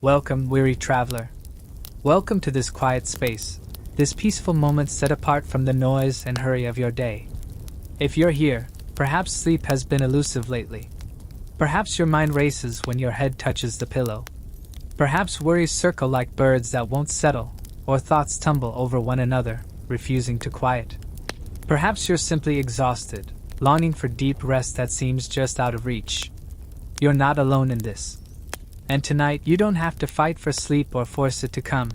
Welcome, weary traveler. Welcome to this quiet space, this peaceful moment set apart from the noise and hurry of your day. If you're here, perhaps sleep has been elusive lately. Perhaps your mind races when your head touches the pillow. Perhaps worries circle like birds that won't settle, or thoughts tumble over one another, refusing to quiet. Perhaps you're simply exhausted, longing for deep rest that seems just out of reach. You're not alone in this. And tonight you don't have to fight for sleep or force it to come.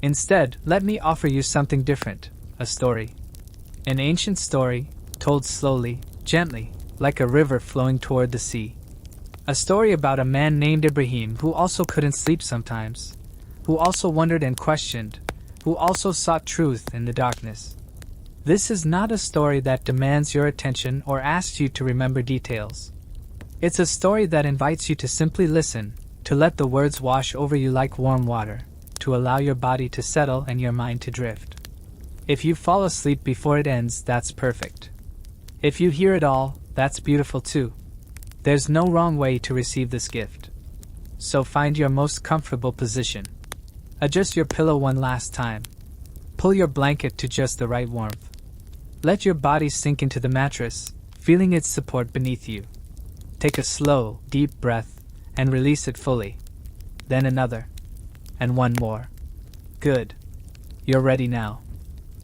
Instead, let me offer you something different, a story. An ancient story, told slowly, gently, like a river flowing toward the sea. A story about a man named Ibrahim who also couldn't sleep sometimes, who also wondered and questioned, who also sought truth in the darkness. This is not a story that demands your attention or asks you to remember details. It's a story that invites you to simply listen, to let the words wash over you like warm water, to allow your body to settle and your mind to drift. If you fall asleep before it ends, that's perfect. If you hear it all, that's beautiful too. There's no wrong way to receive this gift. So find your most comfortable position. Adjust your pillow one last time. Pull your blanket to just the right warmth. Let your body sink into the mattress, feeling its support beneath you. Take a slow, deep breath and release it fully. Then another. And one more. Good. You're ready now.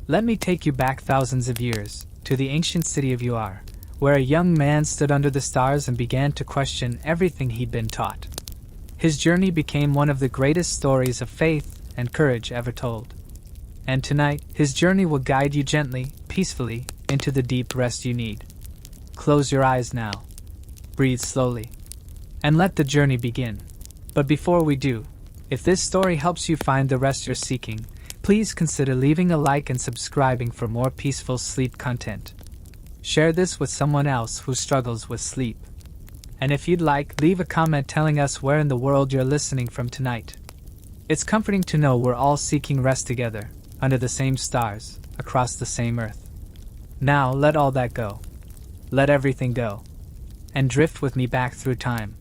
Let me take you back thousands of years, to the ancient city of Heir, where a young man stood under the stars and began to question everything he'd been taught. His journey became one of the greatest stories of faith and courage ever told. And tonight, his journey will guide you gently, peacefully, into the deep rest you need. Close your eyes now. Breathe slowly. And let the journey begin. But before we do, if this story helps you find the rest you're seeking, please consider leaving a like and subscribing for more peaceful sleep content. Share this with someone else who struggles with sleep. And if you'd like, leave a comment telling us where in the world you're listening from tonight. It's comforting to know we're all seeking rest together, under the same stars, across the same earth. Now let all that go. Let everything go. And drift with me back through time.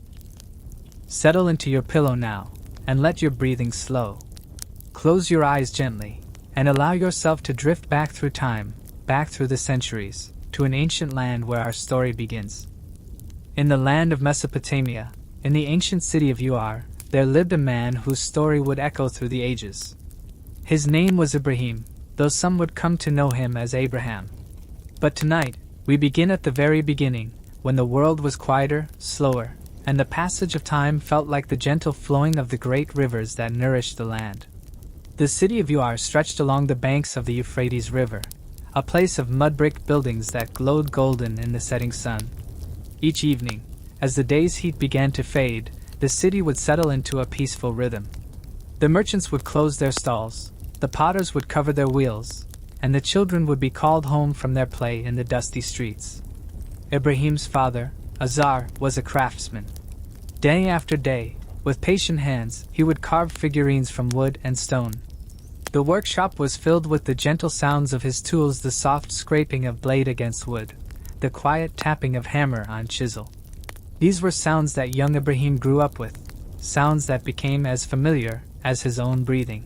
Settle into your pillow now, and let your breathing slow. Close your eyes gently, and allow yourself to drift back through time, back through the centuries, to an ancient land where our story begins. In the land of Mesopotamia, in the ancient city of Heir, there lived a man whose story would echo through the ages. His name was Ibrahim, though some would come to know him as Abraham. But tonight, we begin at the very beginning, when the world was quieter, slower, and the passage of time felt like the gentle flowing of the great rivers that nourished the land. The city of Heir stretched along the banks of the Euphrates River, a place of mud-brick buildings that glowed golden in the setting sun. Each evening, as the day's heat began to fade, the city would settle into a peaceful rhythm. The merchants would close their stalls, the potters would cover their wheels, and the children would be called home from their play in the dusty streets. Ibrahim's father, Azar, was a craftsman. Day after day, with patient hands, he would carve figurines from wood and stone. The workshop was filled with the gentle sounds of his tools, the soft scraping of blade against wood, the quiet tapping of hammer on chisel. These were sounds that young Ibrahim grew up with, sounds that became as familiar as his own breathing.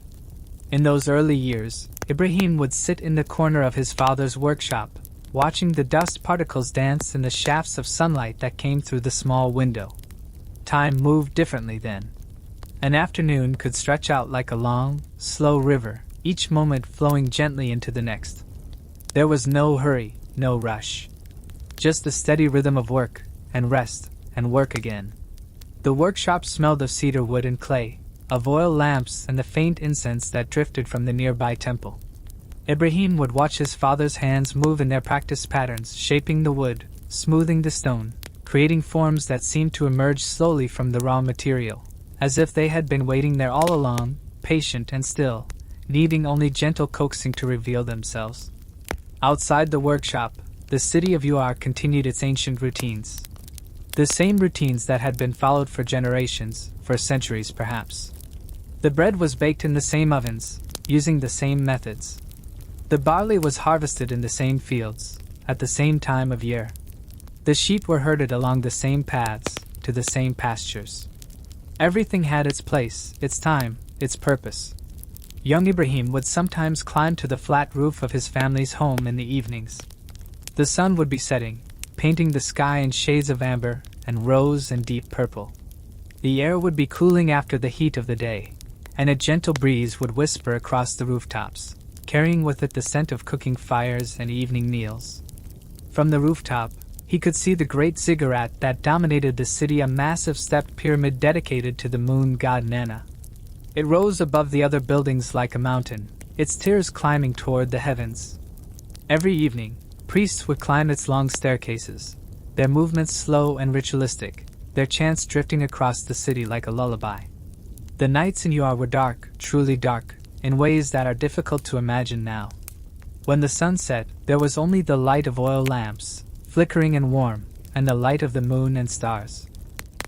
In those early years, Ibrahim would sit in the corner of his father's workshop, watching the dust particles dance in the shafts of sunlight that came through the small window. Time moved differently then. An afternoon could stretch out like a long, slow river, each moment flowing gently into the next. There was no hurry, no rush. Just the steady rhythm of work, and rest, and work again. The workshop smelled of cedar wood and clay, of oil lamps and the faint incense that drifted from the nearby temple. Ibrahim would watch his father's hands move in their practiced patterns, shaping the wood, smoothing the stone, creating forms that seemed to emerge slowly from the raw material, as if they had been waiting there all along, patient and still, needing only gentle coaxing to reveal themselves. Outside the workshop, the city of Heir continued its ancient routines. The same routines that had been followed for generations, for centuries perhaps. The bread was baked in the same ovens, using the same methods. The barley was harvested in the same fields, at the same time of year. The sheep were herded along the same paths, to the same pastures. Everything had its place, its time, its purpose. Young Ibrahim would sometimes climb to the flat roof of his family's home in the evenings. The sun would be setting, painting the sky in shades of amber and rose and deep purple. The air would be cooling after the heat of the day, and a gentle breeze would whisper across the rooftops, carrying with it the scent of cooking fires and evening meals. From the rooftop, he could see the great ziggurat that dominated the city, a massive stepped pyramid dedicated to the moon god Nana. It rose above the other buildings like a mountain, its tiers climbing toward the heavens. Every evening, priests would climb its long staircases, their movements slow and ritualistic, their chants drifting across the city like a lullaby. The nights in Ur were dark, truly dark, in ways that are difficult to imagine now. When the sun set, there was only the light of oil lamps, flickering and warm, and the light of the moon and stars.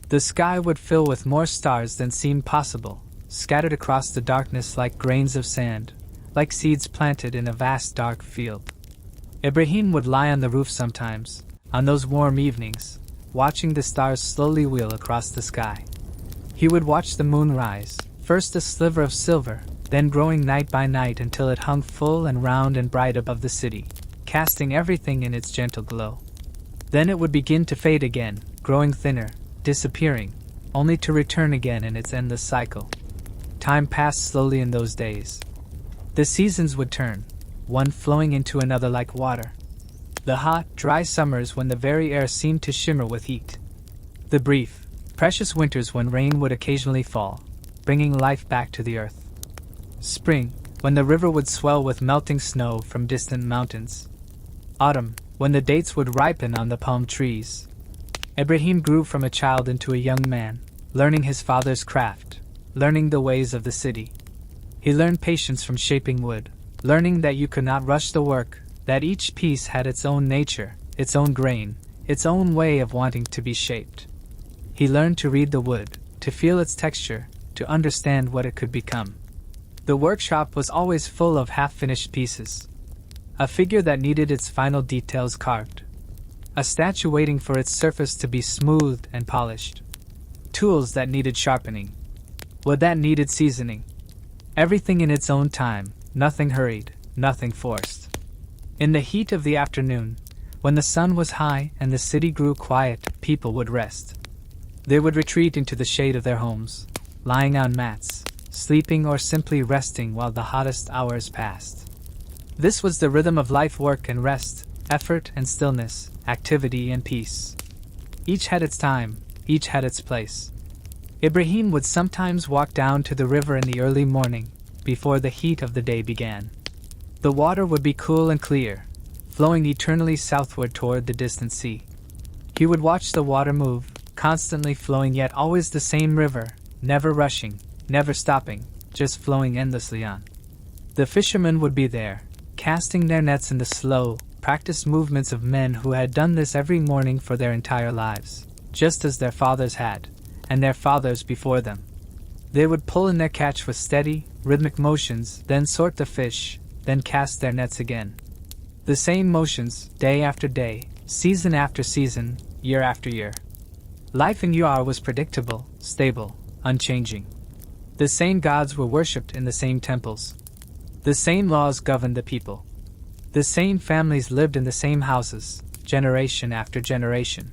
The sky would fill with more stars than seemed possible, scattered across the darkness like grains of sand, like seeds planted in a vast dark field. Ibrahim would lie on the roof sometimes, on those warm evenings, watching the stars slowly wheel across the sky. He would watch the moon rise, first a sliver of silver, then growing night by night until it hung full and round and bright above the city, casting everything in its gentle glow. Then it would begin to fade again, growing thinner, disappearing, only to return again in its endless cycle. Time passed slowly in those days. The seasons would turn, one flowing into another like water. The hot, dry summers when the very air seemed to shimmer with heat. The brief, precious winters when rain would occasionally fall, bringing life back to the earth. Spring, when the river would swell with melting snow from distant mountains. Autumn, when the dates would ripen on the palm trees. Ibrahim grew from a child into a young man, learning his father's craft, learning the ways of the city. He learned patience from shaping wood, learning that you could not rush the work, that each piece had its own nature, its own grain, its own way of wanting to be shaped. He learned to read the wood, to feel its texture, to understand what it could become. The workshop was always full of half-finished pieces. A figure that needed its final details carved. A statue waiting for its surface to be smoothed and polished. Tools that needed sharpening. Wood that needed seasoning. Everything in its own time, nothing hurried, nothing forced. In the heat of the afternoon, when the sun was high and the city grew quiet, people would rest. They would retreat into the shade of their homes, lying on mats, sleeping or simply resting while the hottest hours passed. This was the rhythm of life: work and rest, effort and stillness, activity and peace. Each had its time, each had its place. Ibrahim would sometimes walk down to the river in the early morning, before the heat of the day began. The water would be cool and clear, flowing eternally southward toward the distant sea. He would watch the water move, constantly flowing yet always the same river, never rushing, never stopping, just flowing endlessly on. The fishermen would be there, casting their nets in the slow, practiced movements of men who had done this every morning for their entire lives, just as their fathers had, and their fathers before them. They would pull in their catch with steady, rhythmic motions, then sort the fish, then cast their nets again. The same motions, day after day, season after season, year after year. Life in Ur was predictable, stable, unchanging. The same gods were worshipped in the same temples. The same laws governed the people. The same families lived in the same houses, generation after generation.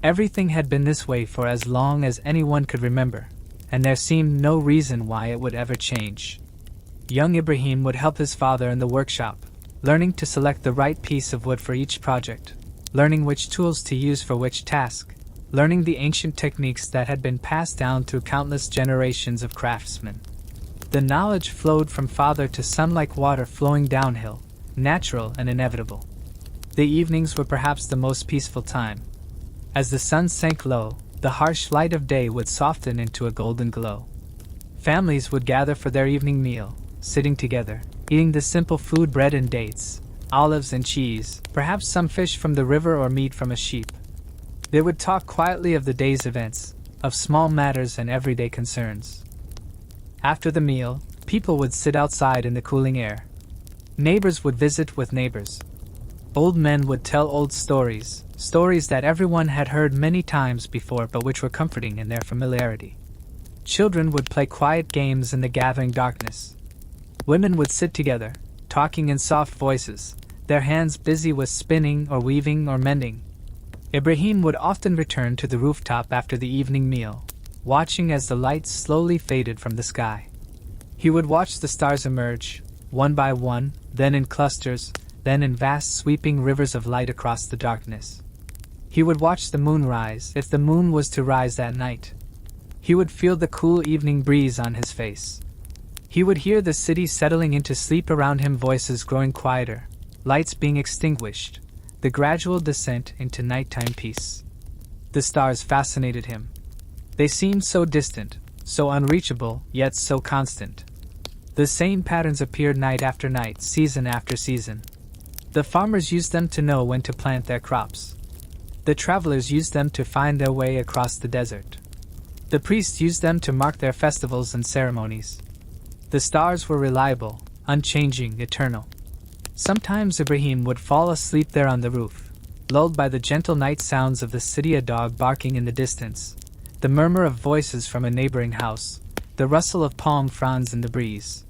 Everything had been this way for as long as anyone could remember, and there seemed no reason why it would ever change. Young Ibrahim would help his father in the workshop, learning to select the right piece of wood for each project, learning which tools to use for which task, learning the ancient techniques that had been passed down through countless generations of craftsmen. The knowledge flowed from father to son like water flowing downhill, natural and inevitable. The evenings were perhaps the most peaceful time. As the sun sank low, the harsh light of day would soften into a golden glow. Families would gather for their evening meal, sitting together, eating the simple food: bread and dates, olives and cheese, perhaps some fish from the river or meat from a sheep. They would talk quietly of the day's events, of small matters and everyday concerns. After the meal, people would sit outside in the cooling air. Neighbors would visit with neighbors. Old men would tell old stories, stories that everyone had heard many times before but which were comforting in their familiarity. Children would play quiet games in the gathering darkness. Women would sit together, talking in soft voices, their hands busy with spinning or weaving or mending. Ibrahim would often return to the rooftop after the evening meal, watching as the lights slowly faded from the sky. He would watch the stars emerge, one by one, then in clusters, then in vast sweeping rivers of light across the darkness. He would watch the moon rise, if the moon was to rise that night. He would feel the cool evening breeze on his face. He would hear the city settling into sleep around him, voices growing quieter, lights being extinguished, the gradual descent into nighttime peace. The stars fascinated him. They seemed so distant, so unreachable, yet so constant. The same patterns appeared night after night, season after season. The farmers used them to know when to plant their crops. The travelers used them to find their way across the desert. The priests used them to mark their festivals and ceremonies. The stars were reliable, unchanging, eternal. Sometimes Ibrahim would fall asleep there on the roof, lulled by the gentle night sounds of the city, a dog barking in the distance, the murmur of voices from a neighboring house, the rustle of palm fronds in the breeze.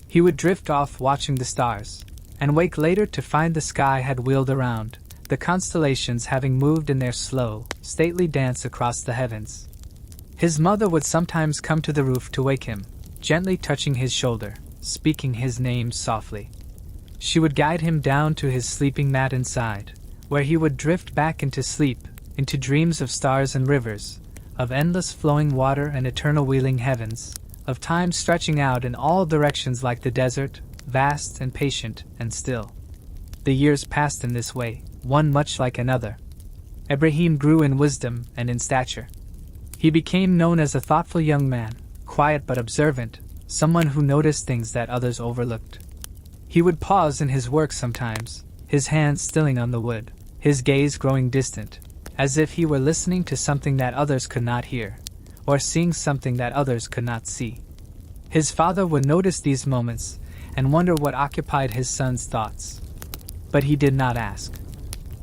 He would drift off watching the stars, and wake later to find the sky had wheeled around, the constellations having moved in their slow, stately dance across the heavens. His mother would sometimes come to the roof to wake him, gently touching his shoulder, speaking his name softly. She would guide him down to his sleeping mat inside, where he would drift back into sleep, into dreams of stars and rivers, of endless flowing water and eternal wheeling heavens, of time stretching out in all directions like the desert, vast and patient and still. The years passed in this way, one much like another. Ibrahim grew in wisdom and in stature. He became known as a thoughtful young man, quiet but observant, someone who noticed things that others overlooked. He would pause in his work sometimes, his hands stilling on the wood, his gaze growing distant, as if he were listening to something that others could not hear, or seeing something that others could not see. His father would notice these moments and wonder what occupied his son's thoughts. But he did not ask.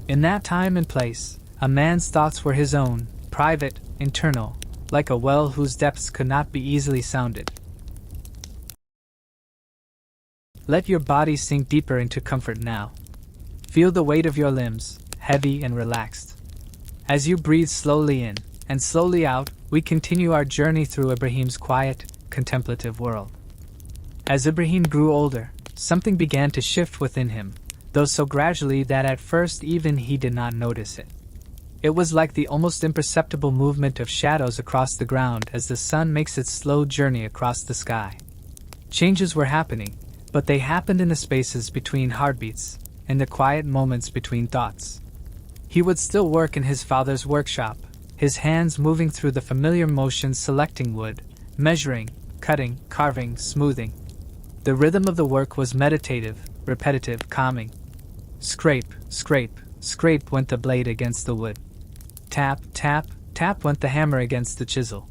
In that time and place, a man's thoughts were his own, private, internal, like a well whose depths could not be easily sounded. Let your body sink deeper into comfort now. Feel the weight of your limbs, heavy and relaxed. As you breathe slowly in and slowly out, we continue our journey through Ibrahim's quiet, contemplative world. As Ibrahim grew older, something began to shift within him, though so gradually that at first even he did not notice it. It was like the almost imperceptible movement of shadows across the ground as the sun makes its slow journey across the sky. Changes were happening, but they happened in the spaces between heartbeats, in the quiet moments between thoughts. He would still work in his father's workshop, his hands moving through the familiar motions, selecting wood, measuring, cutting, carving, smoothing. The rhythm of the work was meditative, repetitive, calming. Scrape, scrape, scrape went the blade against the wood. Tap, tap, tap went the hammer against the chisel.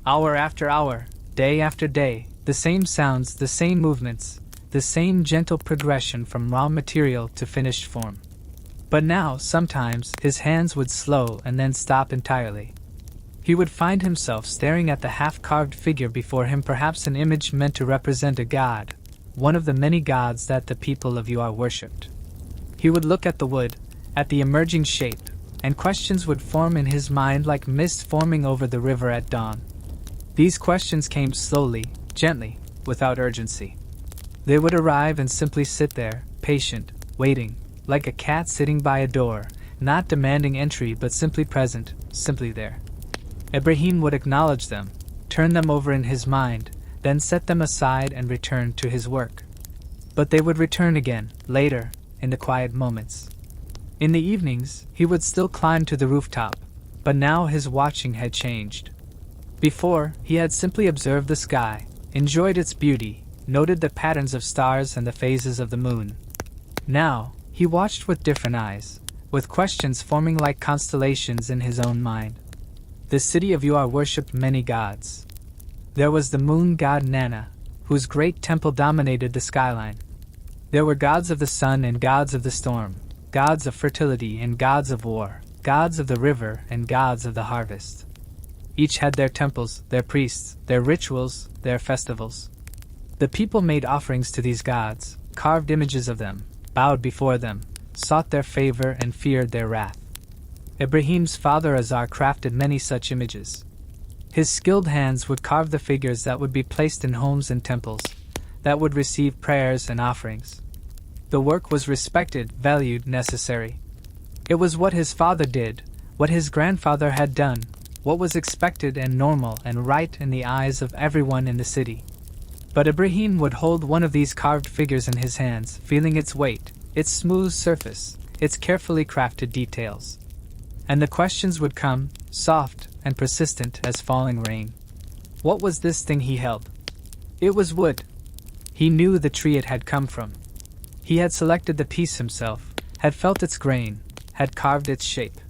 Hour after hour, day after day, the same sounds, the same movements, the same gentle progression from raw material to finished form. But now, sometimes, his hands would slow and then stop entirely. He would find himself staring at the half-carved figure before him, perhaps an image meant to represent a god, one of the many gods that the people of Ur worshipped. He would look at the wood, at the emerging shape, and questions would form in his mind like mist forming over the river at dawn. These questions came slowly, gently, without urgency. They would arrive and simply sit there, patient, waiting, like a cat sitting by a door, not demanding entry but simply present, simply there. Ibrahim would acknowledge them, turn them over in his mind, then set them aside and return to his work. But they would return again, later, in the quiet moments. In the evenings, he would still climb to the rooftop, but now his watching had changed. Before, he had simply observed the sky, enjoyed its beauty, noted the patterns of stars and the phases of the moon. Now, he watched with different eyes, with questions forming like constellations in his own mind. The city of Ur worshipped many gods. There was the moon god Nana, whose great temple dominated the skyline. There were gods of the sun and gods of the storm, gods of fertility and gods of war, gods of the river and gods of the harvest. Each had their temples, their priests, their rituals, their festivals. The people made offerings to these gods, carved images of them, bowed before them, sought their favor and feared their wrath. Ibrahim's father Azar crafted many such images. His skilled hands would carve the figures that would be placed in homes and temples, that would receive prayers and offerings. The work was respected, valued, necessary. It was what his father did, what his grandfather had done, what was expected and normal and right in the eyes of everyone in the city. But Ibrahim would hold one of these carved figures in his hands, feeling its weight, its smooth surface, its carefully crafted details. And the questions would come, soft and persistent as falling rain. What was this thing he held? It was wood. He knew the tree it had come from. He had selected the piece himself, had felt its grain, had carved its shape.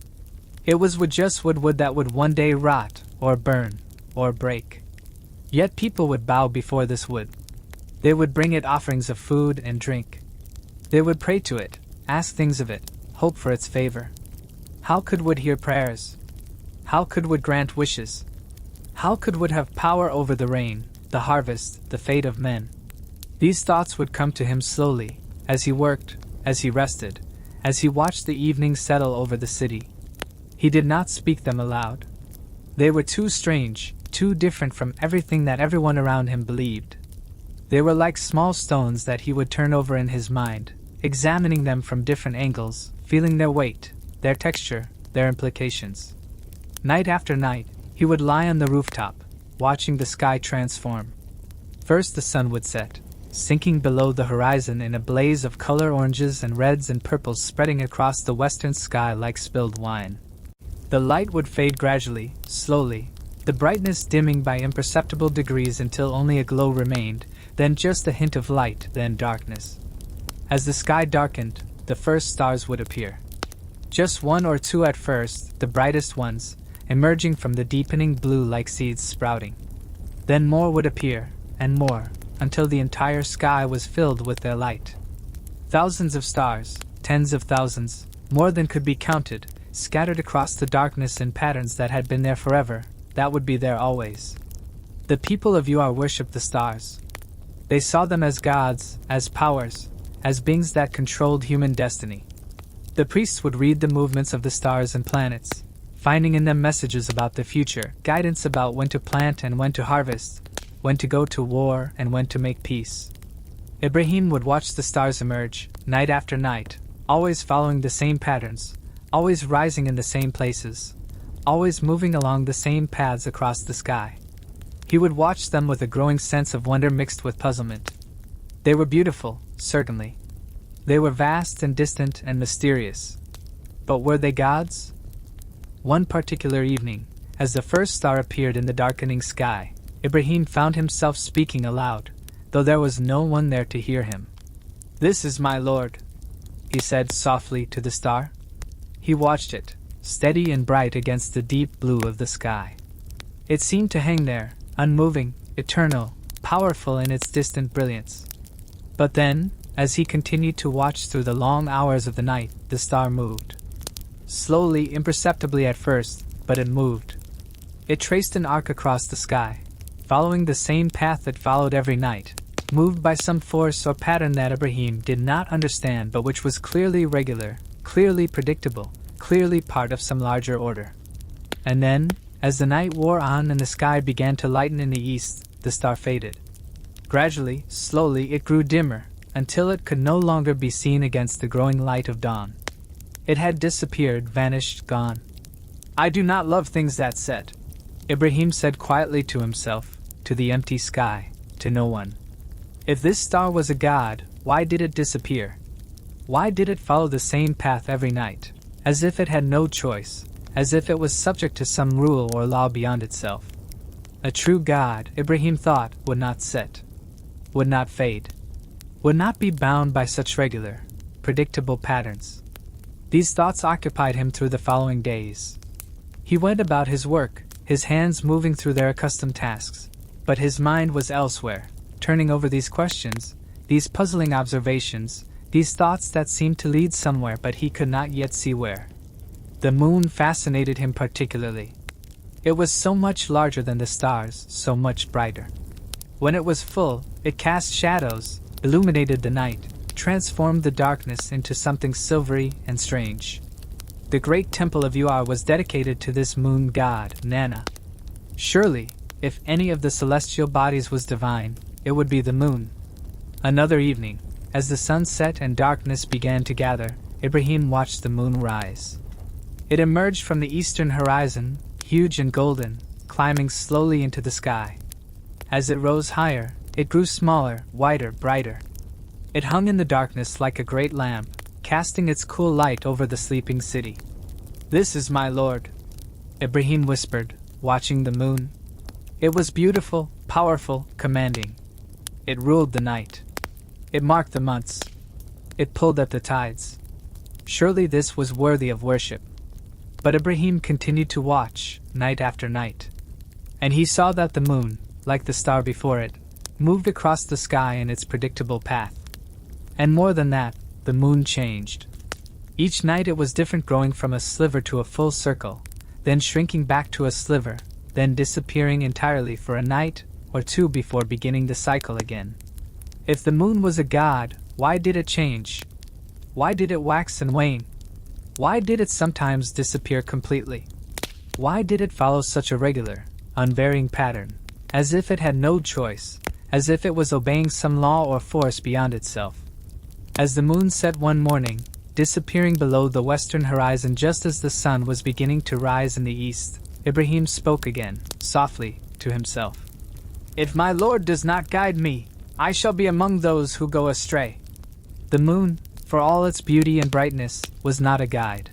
It was just wood that would one day rot, or burn, or break. Yet people would bow before this wood. They would bring it offerings of food and drink. They would pray to it, ask things of it, hope for its favor. How could wood hear prayers? How could wood grant wishes? How could wood have power over the rain, the harvest, the fate of men? These thoughts would come to him slowly, as he worked, as he rested, as he watched the evening settle over the city. He did not speak them aloud. They were too strange, too different from everything that everyone around him believed. They were like small stones that he would turn over in his mind, examining them from different angles, feeling their weight, their texture, their implications. Night after night, he would lie on the rooftop, watching the sky transform. First the sun would set, sinking below the horizon in a blaze of color, oranges and reds and purples spreading across the western sky like spilled wine. The light would fade gradually, slowly, the brightness dimming by imperceptible degrees until only a glow remained, then just a hint of light, then darkness. As the sky darkened, the first stars would appear. Just one or two at first, the brightest ones, emerging from the deepening blue like seeds sprouting. Then more would appear, and more, until the entire sky was filled with their light. Thousands of stars, tens of thousands, more than could be counted, scattered across the darkness in patterns that had been there forever, that would be there always. The people of Ur worshipped the stars. They saw them as gods, as powers, as beings that controlled human destiny. The priests would read the movements of the stars and planets, finding in them messages about the future, guidance about when to plant and when to harvest, when to go to war and when to make peace. Ibrahim would watch the stars emerge, night after night, always following the same patterns, always rising in the same places, always moving along the same paths across the sky. He would watch them with a growing sense of wonder mixed with puzzlement. They were beautiful, certainly. They were vast and distant and mysterious. But were they gods? One particular evening, as the first star appeared in the darkening sky, Ibrahim found himself speaking aloud, though there was no one there to hear him. "This is my Lord," he said softly to the star. He watched it, steady and bright against the deep blue of the sky. It seemed to hang there, unmoving, eternal, powerful in its distant brilliance. But then, as he continued to watch through the long hours of the night, the star moved. Slowly, imperceptibly at first, but it moved. It traced an arc across the sky, following the same path it followed every night, moved by some force or pattern that Ibrahim did not understand but which was clearly regular, clearly predictable, clearly part of some larger order. And then, as the night wore on and the sky began to lighten in the east, the star faded. Gradually, slowly, it grew dimmer, until it could no longer be seen against the growing light of dawn. It had disappeared, vanished, gone. "I do not love things that set," Ibrahim said quietly to himself, to the empty sky, to no one. If this star was a god, why did it disappear? Why did it follow the same path every night, as if it had no choice, as if it was subject to some rule or law beyond itself? A true god, Ibrahim thought, would not set, would not fade, would not be bound by such regular, predictable patterns. These thoughts occupied him through the following days. He went about his work, his hands moving through their accustomed tasks, but his mind was elsewhere, turning over these questions, these puzzling observations, these thoughts that seemed to lead somewhere but he could not yet see where. The moon fascinated him particularly. It was so much larger than the stars, so much brighter. When it was full, it cast shadows, illuminated the night, transformed the darkness into something silvery and strange. The great temple of Uar was dedicated to this moon god, Nana. Surely, if any of the celestial bodies was divine, it would be the moon. Another evening, as the sun set and darkness began to gather, Ibrahim watched the moon rise. It emerged from the eastern horizon, huge and golden, climbing slowly into the sky. As it rose higher, it grew smaller, wider, brighter. It hung in the darkness like a great lamp, casting its cool light over the sleeping city. "This is my Lord," Ibrahim whispered, watching the moon. It was beautiful, powerful, commanding. It ruled the night. It marked the months. It pulled at the tides. Surely this was worthy of worship. But Ibrahim continued to watch, night after night. And he saw that the moon, like the star before it, moved across the sky in its predictable path. And more than that, the moon changed. Each night it was different, growing from a sliver to a full circle, then shrinking back to a sliver, then disappearing entirely for a night or two before beginning the cycle again. If the moon was a god, why did it change? Why did it wax and wane? Why did it sometimes disappear completely? Why did it follow such a regular, unvarying pattern, as if it had no choice, as if it was obeying some law or force beyond itself? As the moon set one morning, disappearing below the western horizon just as the sun was beginning to rise in the east, Ibrahim spoke again, softly, to himself. "If my Lord does not guide me, I shall be among those who go astray." The moon, for all its beauty and brightness, was not a guide.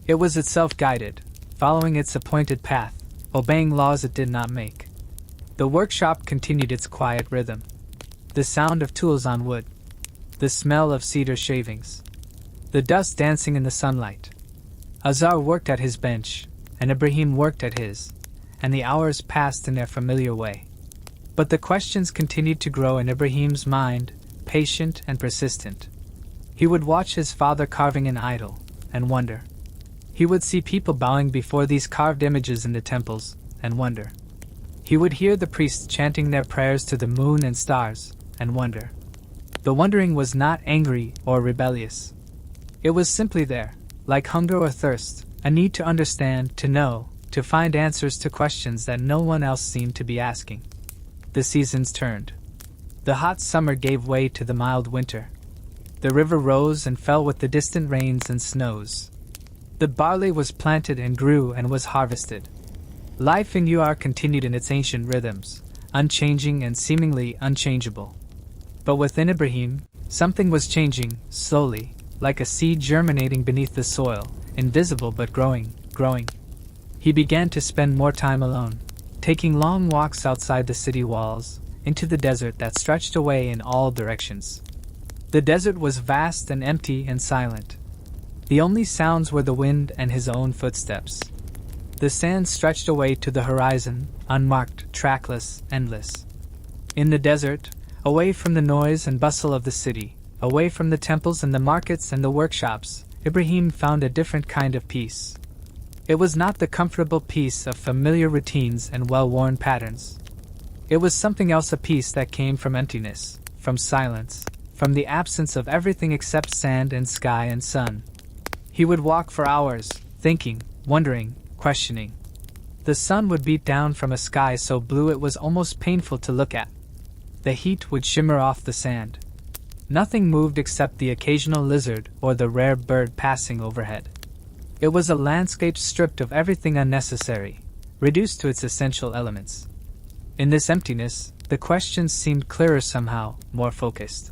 It was itself guided, following its appointed path, obeying laws it did not make. The workshop continued its quiet rhythm. The sound of tools on wood. The smell of cedar shavings. The dust dancing in the sunlight. Azar worked at his bench, and Ibrahim worked at his, and the hours passed in their familiar way. But the questions continued to grow in Ibrahim's mind, patient and persistent. He would watch his father carving an idol, and wonder. He would see people bowing before these carved images in the temples, and wonder. He would hear the priests chanting their prayers to the moon and stars, and wonder. The wondering was not angry or rebellious. It was simply there, like hunger or thirst, a need to understand, to know, to find answers to questions that no one else seemed to be asking. The seasons turned. The hot summer gave way to the mild winter. The river rose and fell with the distant rains and snows. The barley was planted and grew and was harvested. Life in Uar continued in its ancient rhythms, unchanging and seemingly unchangeable. But within Ibrahim, something was changing, slowly, like a seed germinating beneath the soil, invisible but growing. He began to spend more time alone, taking long walks outside the city walls, into the desert that stretched away in all directions. The desert was vast and empty and silent. The only sounds were the wind and his own footsteps. The sand stretched away to the horizon, unmarked, trackless, endless. In the desert, away from the noise and bustle of the city, away from the temples and the markets and the workshops, Ibrahim found a different kind of peace. It was not the comfortable peace of familiar routines and well-worn patterns. It was something else, a peace that came from emptiness, from silence, from the absence of everything except sand and sky and sun. He would walk for hours, thinking, wondering, questioning. The sun would beat down from a sky so blue it was almost painful to look at. The heat would shimmer off the sand. Nothing moved except the occasional lizard or the rare bird passing overhead. It was a landscape stripped of everything unnecessary, reduced to its essential elements. In this emptiness, the questions seemed clearer somehow, more focused.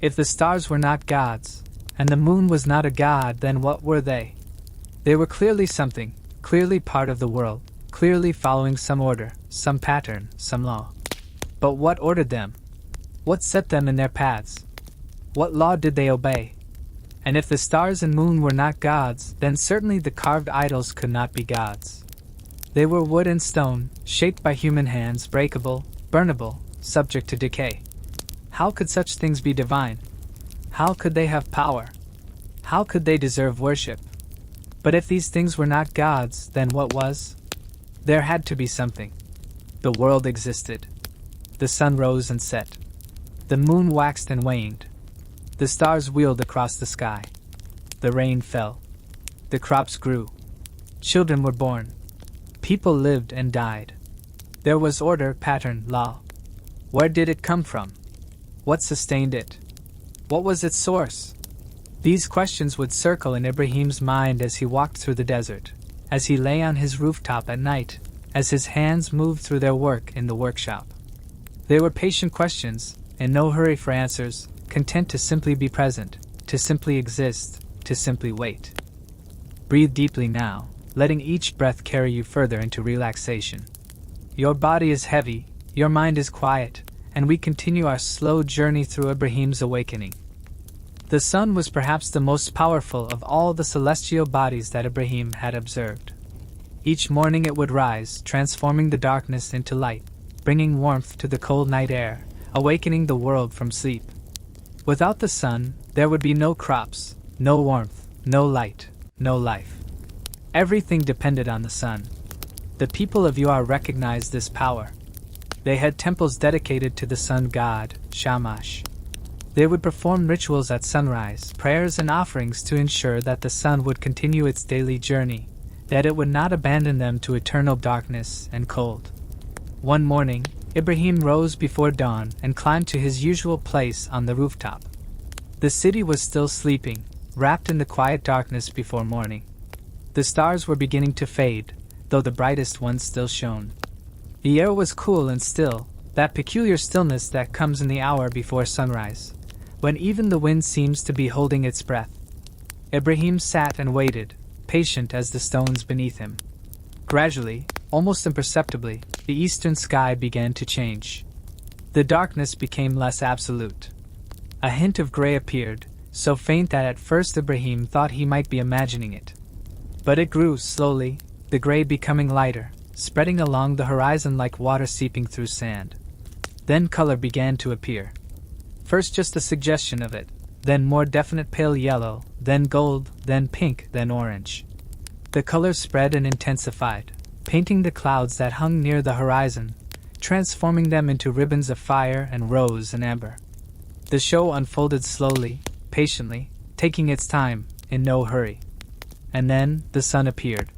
If the stars were not gods, and the moon was not a god, then what were they? They were clearly something, clearly part of the world, clearly following some order, some pattern, some law. But what ordered them? What set them in their paths? What law did they obey? And if the stars and moon were not gods, then certainly the carved idols could not be gods. They were wood and stone, shaped by human hands, breakable, burnable, subject to decay. How could such things be divine? How could they have power? How could they deserve worship? But if these things were not gods, then what was? There had to be something. The world existed. The sun rose and set. The moon waxed and waned. The stars wheeled across the sky. The rain fell. The crops grew. Children were born. People lived and died. There was order, pattern, law. Where did it come from? What sustained it? What was its source? These questions would circle in Ibrahim's mind as he walked through the desert, as he lay on his rooftop at night, as his hands moved through their work in the workshop. They were patient questions, in no hurry for answers, content to simply be present, to simply exist, to simply wait. Breathe deeply now, letting each breath carry you further into relaxation. Your body is heavy, your mind is quiet, and we continue our slow journey through Ibrahim's awakening. The sun was perhaps the most powerful of all the celestial bodies that Ibrahim had observed. Each morning it would rise, transforming the darkness into light, bringing warmth to the cold night air, awakening the world from sleep. Without the sun, there would be no crops, no warmth, no light, no life. Everything depended on the sun. The people of Ur recognized this power. They had temples dedicated to the sun god, Shamash. They would perform rituals at sunrise, prayers and offerings to ensure that the sun would continue its daily journey, that it would not abandon them to eternal darkness and cold. One morning, Ibrahim rose before dawn and climbed to his usual place on the rooftop. The city was still sleeping, wrapped in the quiet darkness before morning. The stars were beginning to fade, though the brightest ones still shone. The air was cool and still, that peculiar stillness that comes in the hour before sunrise, when even the wind seems to be holding its breath. Ibrahim sat and waited, patient as the stones beneath him. Gradually, almost imperceptibly, the eastern sky began to change. The darkness became less absolute. A hint of gray appeared, so faint that at first Ibrahim thought he might be imagining it. But it grew slowly, the gray becoming lighter, spreading along the horizon like water seeping through sand. Then color began to appear. First just a suggestion of it, then more definite pale yellow, then gold, then pink, then orange. The colors spread and intensified, painting the clouds that hung near the horizon, transforming them into ribbons of fire and rose and amber. The show unfolded slowly, patiently, taking its time, in no hurry. And then the sun appeared.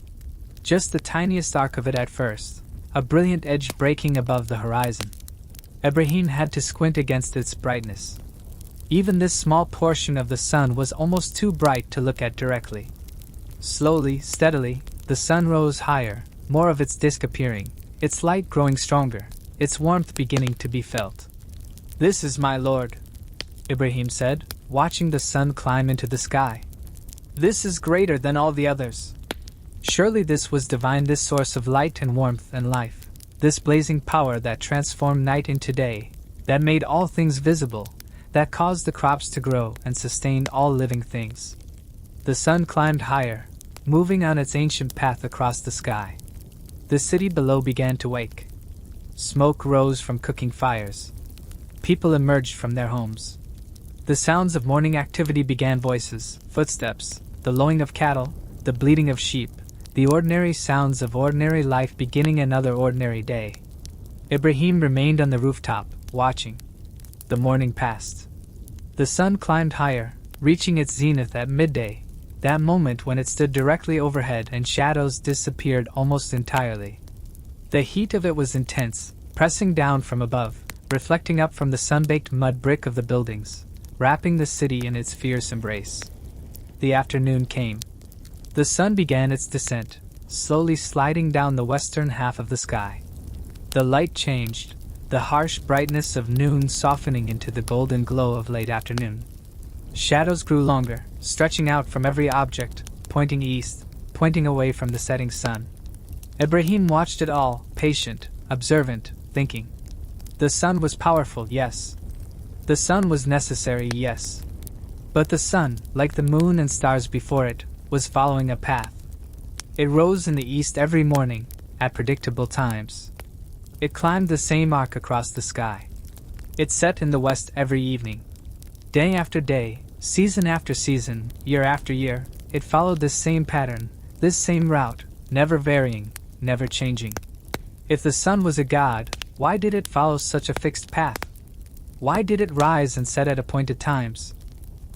Just the tiniest arc of it at first, a brilliant edge breaking above the horizon. Ibrahim had to squint against its brightness. Even this small portion of the sun was almost too bright to look at directly. Slowly, steadily, the sun rose higher, more of its disk appearing, its light growing stronger, its warmth beginning to be felt. "This is my Lord," Ibrahim said, watching the sun climb into the sky. "This is greater than all the others." Surely this was divine, this source of light and warmth and life, this blazing power that transformed night into day, that made all things visible, that caused the crops to grow and sustained all living things. The sun climbed higher, moving on its ancient path across the sky. The city below began to wake. Smoke rose from cooking fires. People emerged from their homes. The sounds of morning activity began: voices, footsteps, the lowing of cattle, the bleating of sheep, the ordinary sounds of ordinary life beginning another ordinary day. Ibrahim remained on the rooftop, watching. The morning passed. The sun climbed higher, reaching its zenith at midday, that moment when it stood directly overhead and shadows disappeared almost entirely. The heat of it was intense, pressing down from above, reflecting up from the sun-baked mud brick of the buildings, wrapping the city in its fierce embrace. The afternoon came. The sun began its descent, slowly sliding down the western half of the sky. The light changed, the harsh brightness of noon softening into the golden glow of late afternoon. Shadows grew longer, stretching out from every object, pointing east, pointing away from the setting sun. Ibrahim watched it all, patient, observant, thinking. The sun was powerful, yes. The sun was necessary, yes. But the sun, like the moon and stars before it, was following a path. It rose in the east every morning, at predictable times. It climbed the same arc across the sky. It set in the west every evening. Day after day, season after season, year after year, it followed this same pattern, this same route, never varying, never changing. If the sun was a god, why did it follow such a fixed path? Why did it rise and set at appointed times?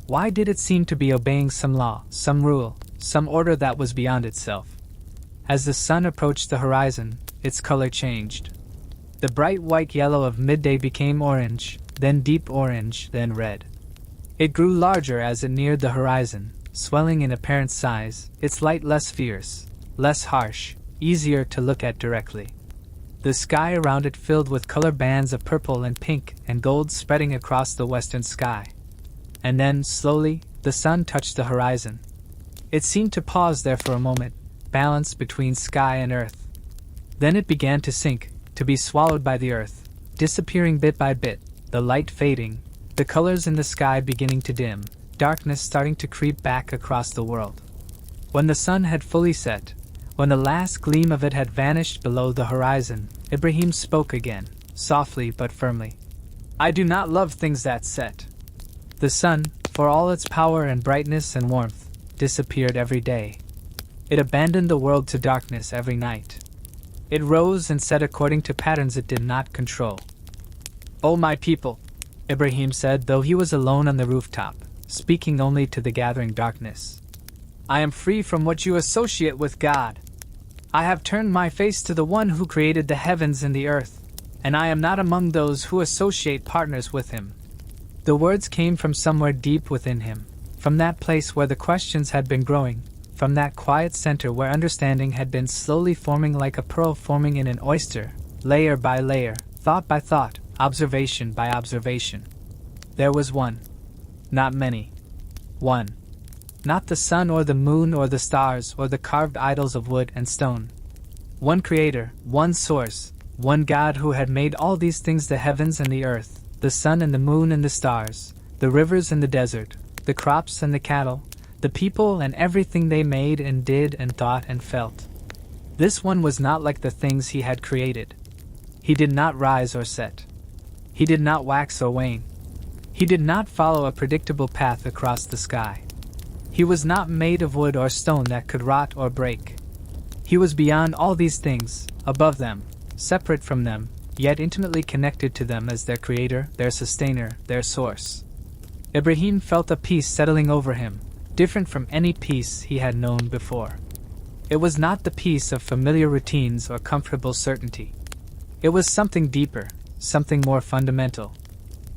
Why did it seem to be obeying some law, some rule, some order that was beyond itself? As the sun approached the horizon, its color changed. The bright white yellow of midday became orange, then deep orange, then red. It grew larger as it neared the horizon, swelling in apparent size, its light less fierce, less harsh, easier to look at directly. The sky around it filled with color bands of purple and pink and gold spreading across the western sky. And then, slowly, the sun touched the horizon. It seemed to pause there for a moment, balanced between sky and earth. Then it began to sink, to be swallowed by the earth, disappearing bit by bit, the light fading, the colors in the sky beginning to dim, darkness starting to creep back across the world. When the sun had fully set, when the last gleam of it had vanished below the horizon, Ibrahim spoke again, softly but firmly. I do not love things that set. The sun, for all its power and brightness and warmth, disappeared every day. It abandoned the world to darkness every night. It rose and set according to patterns it did not control. O my people, Ibrahim said, though he was alone on the rooftop, speaking only to the gathering darkness. I am free from what you associate with God. I have turned my face to the one who created the heavens and the earth, and I am not among those who associate partners with him. The words came from somewhere deep within him, from that place where the questions had been growing, from that quiet center where understanding had been slowly forming like a pearl forming in an oyster, layer by layer, thought by thought, observation by observation. There was one. Not many. One. Not the sun or the moon or the stars or the carved idols of wood and stone. One creator, one source, one God who had made all these things, the heavens and the earth, the sun and the moon and the stars, the rivers and the desert, the crops and the cattle, the people and everything they made and did and thought and felt. This one was not like the things he had created. He did not rise or set. He did not wax or wane. He did not follow a predictable path across the sky. He was not made of wood or stone that could rot or break. He was beyond all these things, above them, separate from them, yet intimately connected to them as their creator, their sustainer, their source. Ibrahim felt a peace settling over him, different from any peace he had known before. It was not the peace of familiar routines or comfortable certainty. It was something deeper, something more fundamental.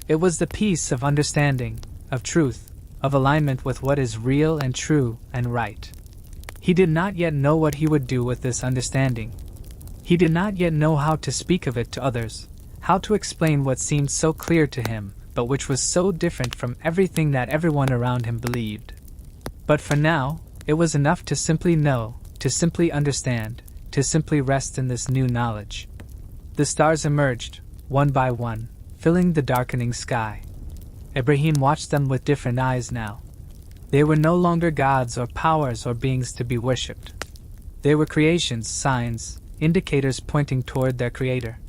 It was the peace of understanding, of truth, of alignment with what is real and true and right. He did not yet know what he would do with this understanding. He did not yet know how to speak of it to others, how to explain what seemed so clear to him, but which was so different from everything that everyone around him believed. But for now, it was enough to simply know, to simply understand, to simply rest in this new knowledge. The stars emerged, one by one, filling the darkening sky. Ibrahim watched them with different eyes now. They were no longer gods or powers or beings to be worshipped. They were creations, signs, indicators pointing toward their creator.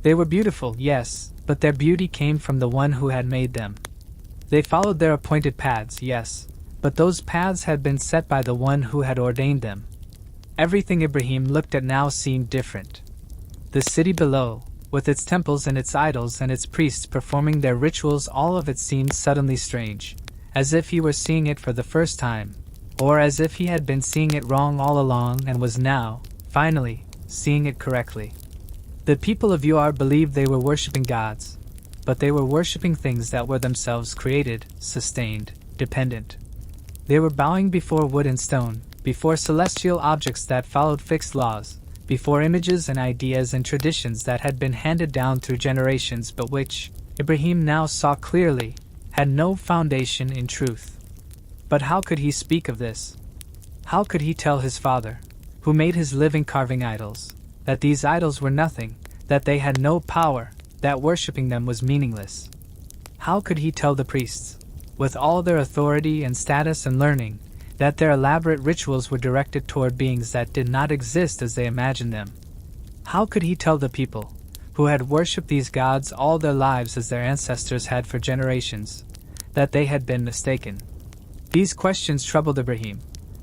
They were beautiful, yes, but their beauty came from the one who had made them. They followed their appointed paths, yes, but those paths had been set by the one who had ordained them. Everything Ibrahim looked at now seemed different. The city below, with its temples and its idols and its priests performing their rituals, all of it seemed suddenly strange, as if he were seeing it for the first time, or as if he had been seeing it wrong all along and was now, finally, seeing it correctly. The people of Ur believed they were worshipping gods, but they were worshipping things that were themselves created, sustained, dependent. They were bowing before wood and stone, before celestial objects that followed fixed laws, before images and ideas and traditions that had been handed down through generations but which, Ibrahim now saw clearly, had no foundation in truth. But how could he speak of this? How could he tell his father, who made his living carving idols, that these idols were nothing, that they had no power, that worshipping them was meaningless? How could he tell the priests, with all their authority and status and learning, that their elaborate rituals were directed toward beings that did not exist as they imagined them? How could he tell the people, who had worshipped these gods all their lives as their ancestors had for generations, that they had been mistaken? These questions troubled Ibrahim,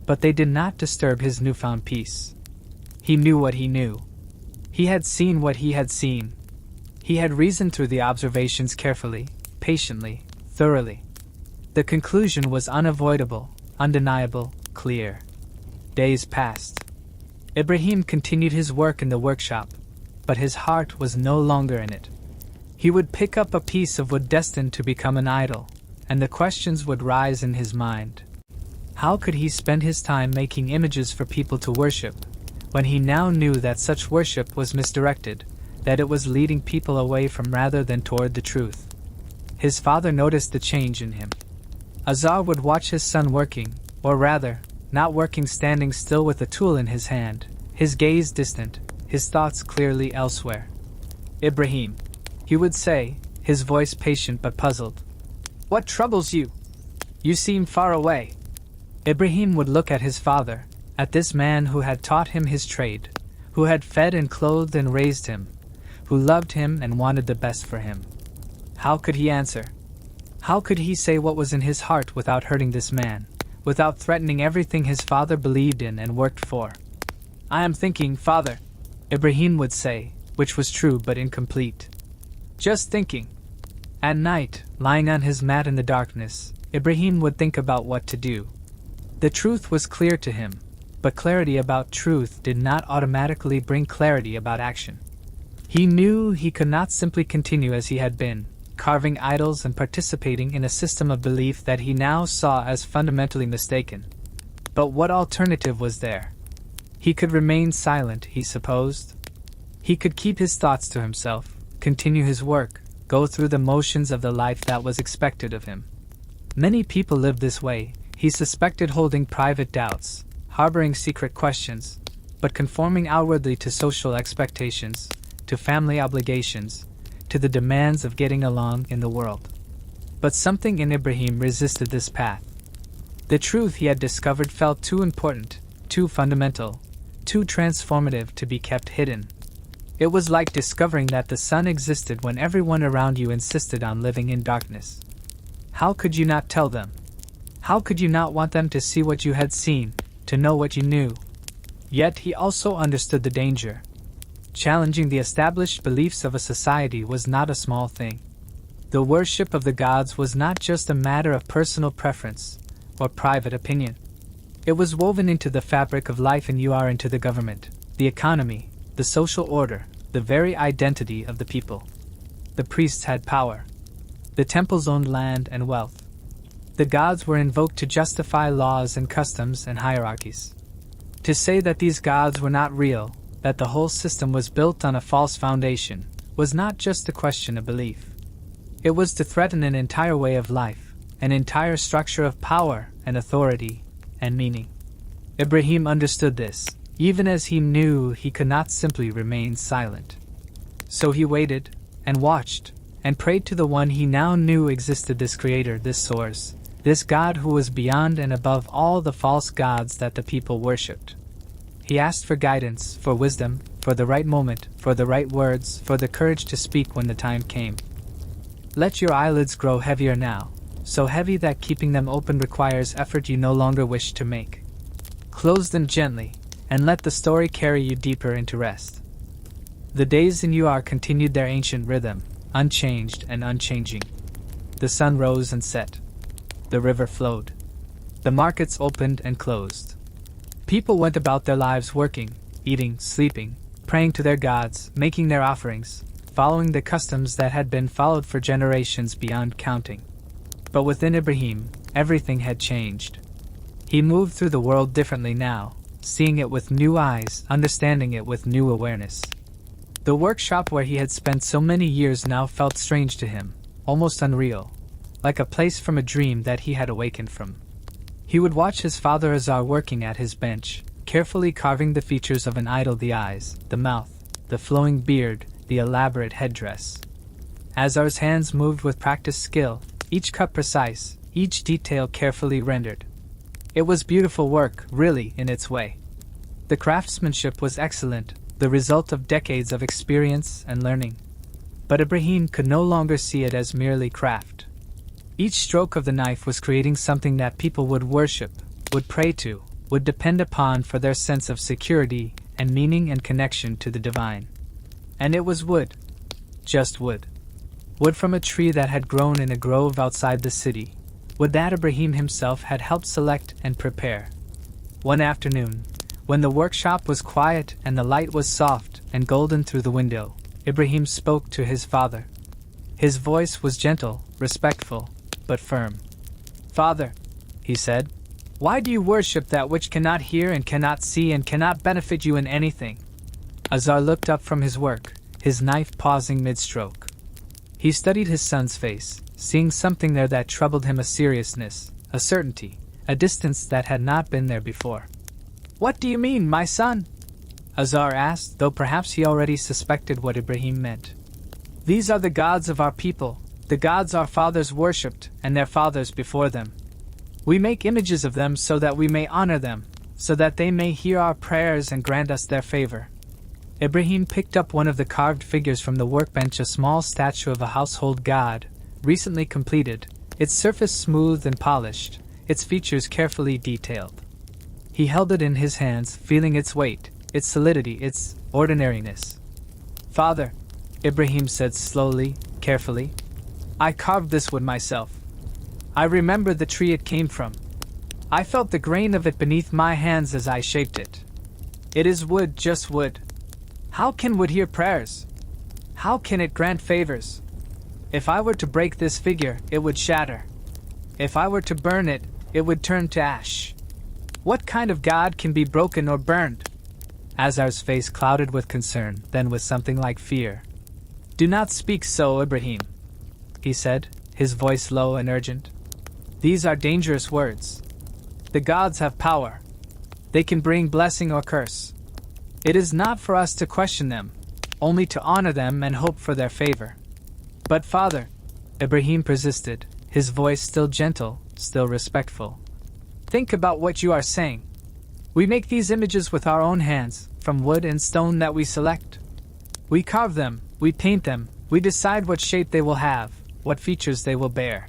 but they did not disturb his newfound peace. He knew what he knew. He had seen what he had seen. He had reasoned through the observations carefully, patiently, thoroughly. The conclusion was unavoidable, undeniable, clear. Days passed. Ibrahim continued his work in the workshop, but his heart was no longer in it. He would pick up a piece of wood destined to become an idol, and the questions would rise in his mind. How could he spend his time making images for people to worship, when he now knew that such worship was misdirected, that it was leading people away from rather than toward the truth? His father noticed the change in him. Azar would watch his son working, or rather, not working, standing still with a tool in his hand, his gaze distant, his thoughts clearly elsewhere. "Ibrahim," he would say, his voice patient but puzzled. "What troubles you? You seem far away." Ibrahim would look at his father, at this man who had taught him his trade, who had fed and clothed and raised him, who loved him and wanted the best for him. How could he answer? How could he say what was in his heart without hurting this man, without threatening everything his father believed in and worked for? "I am thinking, father," Ibrahim would say, which was true but incomplete. "Just thinking." At night, lying on his mat in the darkness, Ibrahim would think about what to do. The truth was clear to him, but clarity about truth did not automatically bring clarity about action. He knew he could not simply continue as he had been, carving idols and participating in a system of belief that he now saw as fundamentally mistaken. But what alternative was there? He could remain silent, he supposed. He could keep his thoughts to himself, continue his work, go through the motions of the life that was expected of him. Many people lived this way, he suspected, holding private doubts, harboring secret questions, but conforming outwardly to social expectations, to family obligations, to the demands of getting along in the world. But something in Ibrahim resisted this path. The truth he had discovered felt too important, too fundamental, too transformative to be kept hidden. It was like discovering that the sun existed when everyone around you insisted on living in darkness. How could you not tell them? How could you not want them to see what you had seen, to know what you knew? Yet he also understood the danger. Challenging the established beliefs of a society was not a small thing. The worship of the gods was not just a matter of personal preference or private opinion. It was woven into the fabric of life, and you are into the government, the economy, the social order, the very identity of the people. The priests had power. The temples owned land and wealth. The gods were invoked to justify laws and customs and hierarchies. To say that these gods were not real, that the whole system was built on a false foundation, was not just a question of belief. It was to threaten an entire way of life, an entire structure of power and authority and meaning. Ibrahim understood this, even as he knew he could not simply remain silent. So he waited, and watched, and prayed to the one he now knew existed, this creator, this source, this God who was beyond and above all the false gods that the people worshipped. He asked for guidance, for wisdom, for the right moment, for the right words, for the courage to speak when the time came. Let your eyelids grow heavier now, so heavy that keeping them open requires effort you no longer wish to make. Close them gently, and let the story carry you deeper into rest. The days in you continued their ancient rhythm, unchanged and unchanging. The sun rose and set. The river flowed. The markets opened and closed. People went about their lives working, eating, sleeping, praying to their gods, making their offerings, following the customs that had been followed for generations beyond counting. But within Ibrahim, everything had changed. He moved through the world differently now, seeing it with new eyes, understanding it with new awareness. The workshop where he had spent so many years now felt strange to him, almost unreal, like a place from a dream that he had awakened from. He would watch his father Azar working at his bench, carefully carving the features of an idol: the eyes, the mouth, the flowing beard, the elaborate headdress. Azar's hands moved with practiced skill, each cut precise, each detail carefully rendered. It was beautiful work, really, in its way. The craftsmanship was excellent, the result of decades of experience and learning. But Ibrahim could no longer see it as merely craft. Each stroke of the knife was creating something that people would worship, would pray to, would depend upon for their sense of security and meaning and connection to the divine. And it was wood. Just wood. Wood from a tree that had grown in a grove outside the city. Wood that Ibrahim himself had helped select and prepare. One afternoon, when the workshop was quiet and the light was soft and golden through the window, Ibrahim spoke to his father. His voice was gentle, respectful, but firm. "Father," he said, "why do you worship that which cannot hear and cannot see and cannot benefit you in anything?" Azar looked up from his work, his knife pausing mid-stroke. He studied his son's face, seeing something there that troubled him, a seriousness, a certainty, a distance that had not been there before. "What do you mean, my son?" Azar asked, though perhaps he already suspected what Ibrahim meant. "These are the gods of our people, the gods our fathers worshipped, and their fathers before them. We make images of them so that we may honor them, so that they may hear our prayers and grant us their favor." Ibrahim picked up one of the carved figures from the workbench, a small statue of a household god, recently completed, its surface smooth and polished, its features carefully detailed. He held it in his hands, feeling its weight, its solidity, its ordinariness. "Father," Ibrahim said slowly, carefully, "I carved this wood myself. I remember the tree it came from. I felt the grain of it beneath my hands as I shaped it. It is wood, just wood. How can wood hear prayers? How can it grant favors? If I were to break this figure, it would shatter. If I were to burn it, it would turn to ash. What kind of god can be broken or burned?" Azar's face clouded with concern, then with something like fear. "Do not speak so, Ibrahim," he said, his voice low and urgent. "These are dangerous words. The gods have power. They can bring blessing or curse. It is not for us to question them, only to honor them and hope for their favor." "But father," Ibrahim persisted, his voice still gentle, still respectful, "think about what you are saying. We make these images with our own hands, from wood and stone that we select. We carve them, we paint them, we decide what shape they will have, what features they will bear.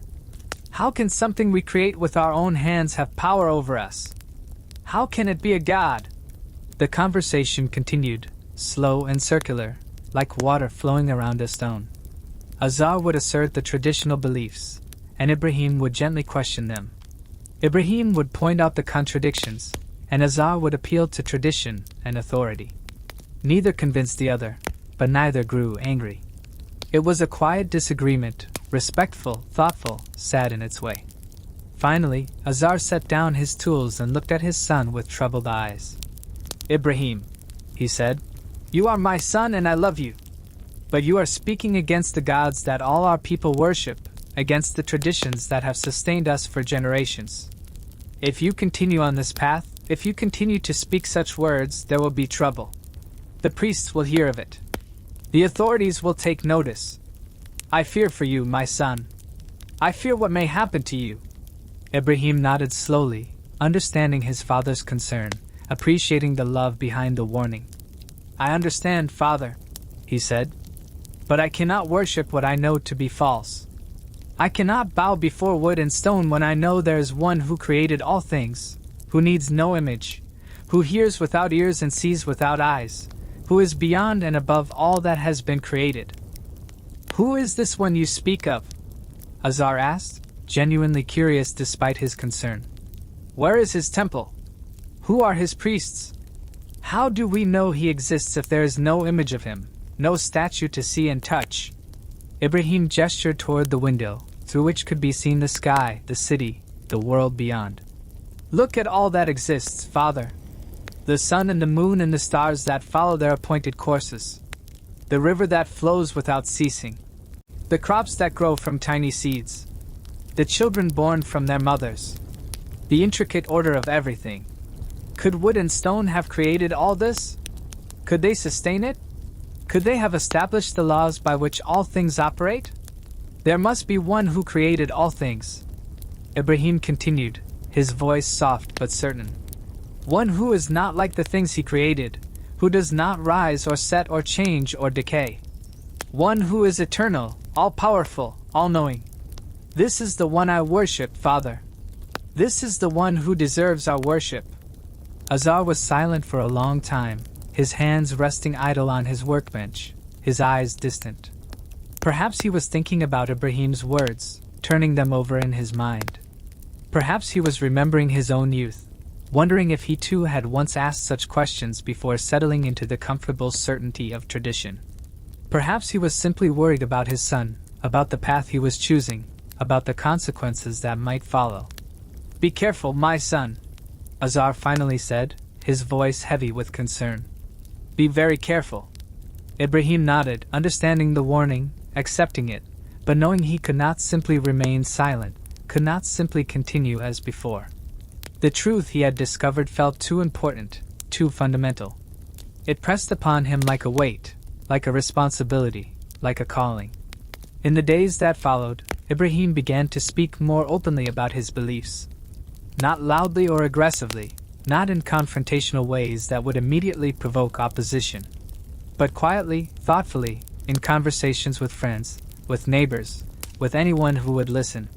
How can something we create with our own hands have power over us? How can it be a god?" The conversation continued, slow and circular, like water flowing around a stone. Azar would assert the traditional beliefs, and Ibrahim would gently question them. Ibrahim would point out the contradictions, and Azar would appeal to tradition and authority. Neither convinced the other, but neither grew angry. It was a quiet disagreement, respectful, thoughtful, sad in its way. Finally, Azar set down his tools and looked at his son with troubled eyes. "Ibrahim," he said, "you are my son and I love you. But you are speaking against the gods that all our people worship, against the traditions that have sustained us for generations. If you continue on this path, if you continue to speak such words, there will be trouble. The priests will hear of it. The authorities will take notice. I fear for you, my son. I fear what may happen to you." Ibrahim nodded slowly, understanding his father's concern, appreciating the love behind the warning. "I understand, father," he said. "But I cannot worship what I know to be false. I cannot bow before wood and stone when I know there is one who created all things, who needs no image, who hears without ears and sees without eyes, who is beyond and above all that has been created." "Who is this one you speak of?" Azar asked, genuinely curious despite his concern. "Where is his temple? Who are his priests? How do we know he exists if there is no image of him, no statue to see and touch?" Ibrahim gestured toward the window, through which could be seen the sky, the city, the world beyond. "Look at all that exists, father. The sun and the moon and the stars that follow their appointed courses. The river that flows without ceasing. The crops that grow from tiny seeds. The children born from their mothers. The intricate order of everything. Could wood and stone have created all this? Could they sustain it? Could they have established the laws by which all things operate? There must be one who created all things." Ibrahim continued, his voice soft but certain. "One who is not like the things he created, who does not rise or set or change or decay. One who is eternal, all-powerful, all-knowing. This is the one I worship, Father. This is the one who deserves our worship." Azar was silent for a long time, his hands resting idle on his workbench, his eyes distant. Perhaps he was thinking about Ibrahim's words, turning them over in his mind. Perhaps he was remembering his own youth, wondering if he too had once asked such questions before settling into the comfortable certainty of tradition. Perhaps he was simply worried about his son, about the path he was choosing, about the consequences that might follow. "Be careful, my son," Azar finally said, his voice heavy with concern. "Be very careful." Ibrahim nodded, understanding the warning, accepting it, but knowing he could not simply remain silent, could not simply continue as before. The truth he had discovered felt too important, too fundamental. It pressed upon him like a weight, like a responsibility, like a calling. In the days that followed, Ibrahim began to speak more openly about his beliefs. Not loudly or aggressively, not in confrontational ways that would immediately provoke opposition, but quietly, thoughtfully, in conversations with friends, with neighbors, with anyone who would listen.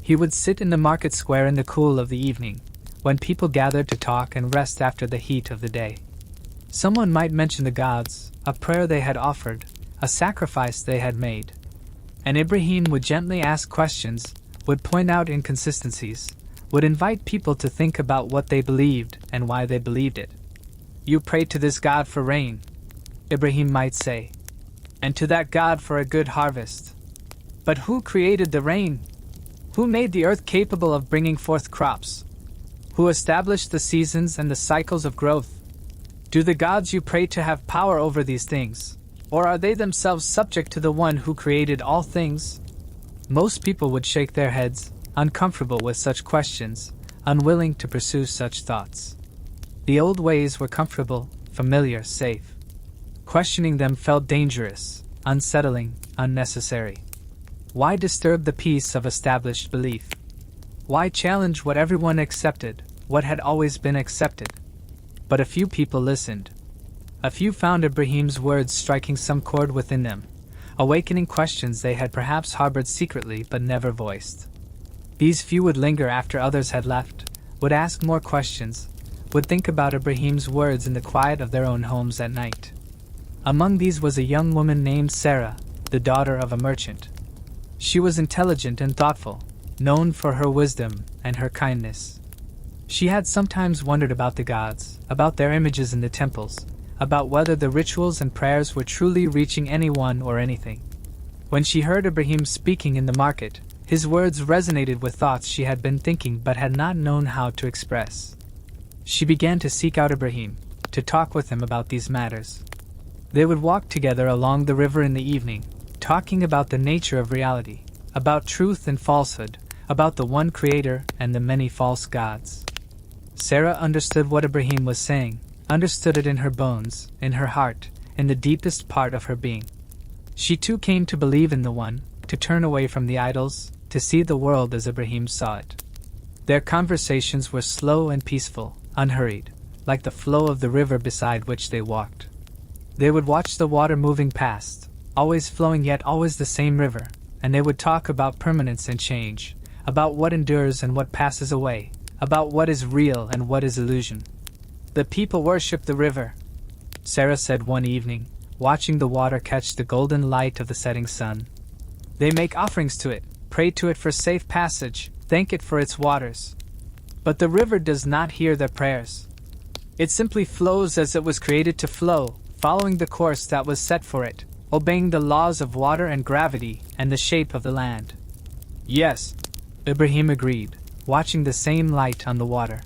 He would sit in the market square in the cool of the evening, when people gathered to talk and rest after the heat of the day. Someone might mention the gods, a prayer they had offered, a sacrifice they had made. And Ibrahim would gently ask questions, would point out inconsistencies, would invite people to think about what they believed and why they believed it. "You pray to this God for rain," Ibrahim might say, "and to that God for a good harvest. But who created the rain? Who made the earth capable of bringing forth crops? Who established the seasons and the cycles of growth? Do the gods you pray to have power over these things, or are they themselves subject to the one who created all things?" Most people would shake their heads, uncomfortable with such questions, unwilling to pursue such thoughts. The old ways were comfortable, familiar, safe. Questioning them felt dangerous, unsettling, unnecessary. Why disturb the peace of established belief? Why challenge what everyone accepted, what had always been accepted? But a few people listened. A few found Ibrahim's words striking some chord within them, awakening questions they had perhaps harbored secretly but never voiced. These few would linger after others had left, would ask more questions, would think about Ibrahim's words in the quiet of their own homes at night. Among these was a young woman named Sarah, the daughter of a merchant. She was intelligent and thoughtful, known for her wisdom and her kindness. She had sometimes wondered about the gods, about their images in the temples, about whether the rituals and prayers were truly reaching anyone or anything. When she heard Ibrahim speaking in the market, his words resonated with thoughts she had been thinking but had not known how to express. She began to seek out Ibrahim, to talk with him about these matters. They would walk together along the river in the evening, talking about the nature of reality, about truth and falsehood, about the one creator and the many false gods. Sarah understood what Ibrahim was saying, understood it in her bones, in her heart, in the deepest part of her being. She too came to believe in the One, to turn away from the idols, to see the world as Ibrahim saw it. Their conversations were slow and peaceful, unhurried, like the flow of the river beside which they walked. They would watch the water moving past, always flowing yet always the same river, and they would talk about permanence and change, about what endures and what passes away, about what is real and what is illusion. "The people worship the river," Sarah said one evening, watching the water catch the golden light of the setting sun. "They make offerings to it, pray to it for safe passage, thank it for its waters. But the river does not hear their prayers. It simply flows as it was created to flow, following the course that was set for it, obeying the laws of water and gravity and the shape of the land." "Yes," Ibrahim agreed, watching the same light on the water.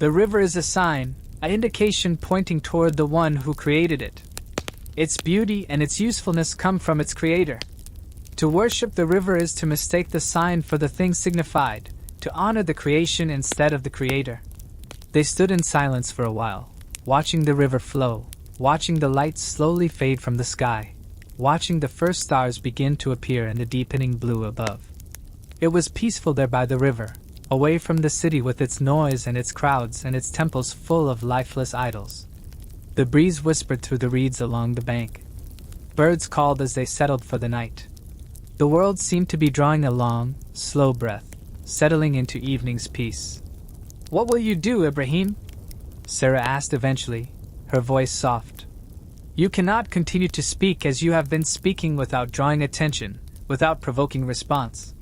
"The river is a sign, an indication pointing toward the one who created it. Its beauty and its usefulness come from its creator. To worship the river is to mistake the sign for the thing signified, to honor the creation instead of the creator." They stood in silence for a while, watching the river flow, watching the light slowly fade from the sky, watching the first stars begin to appear in the deepening blue above. It was peaceful there by the river, away from the city with its noise and its crowds and its temples full of lifeless idols. The breeze whispered through the reeds along the bank. Birds called as they settled for the night. The world seemed to be drawing a long, slow breath, settling into evening's peace. "What will you do, Ibrahim?" Sarah asked eventually, her voice soft. "You cannot continue to speak as you have been speaking without drawing attention, without provoking response.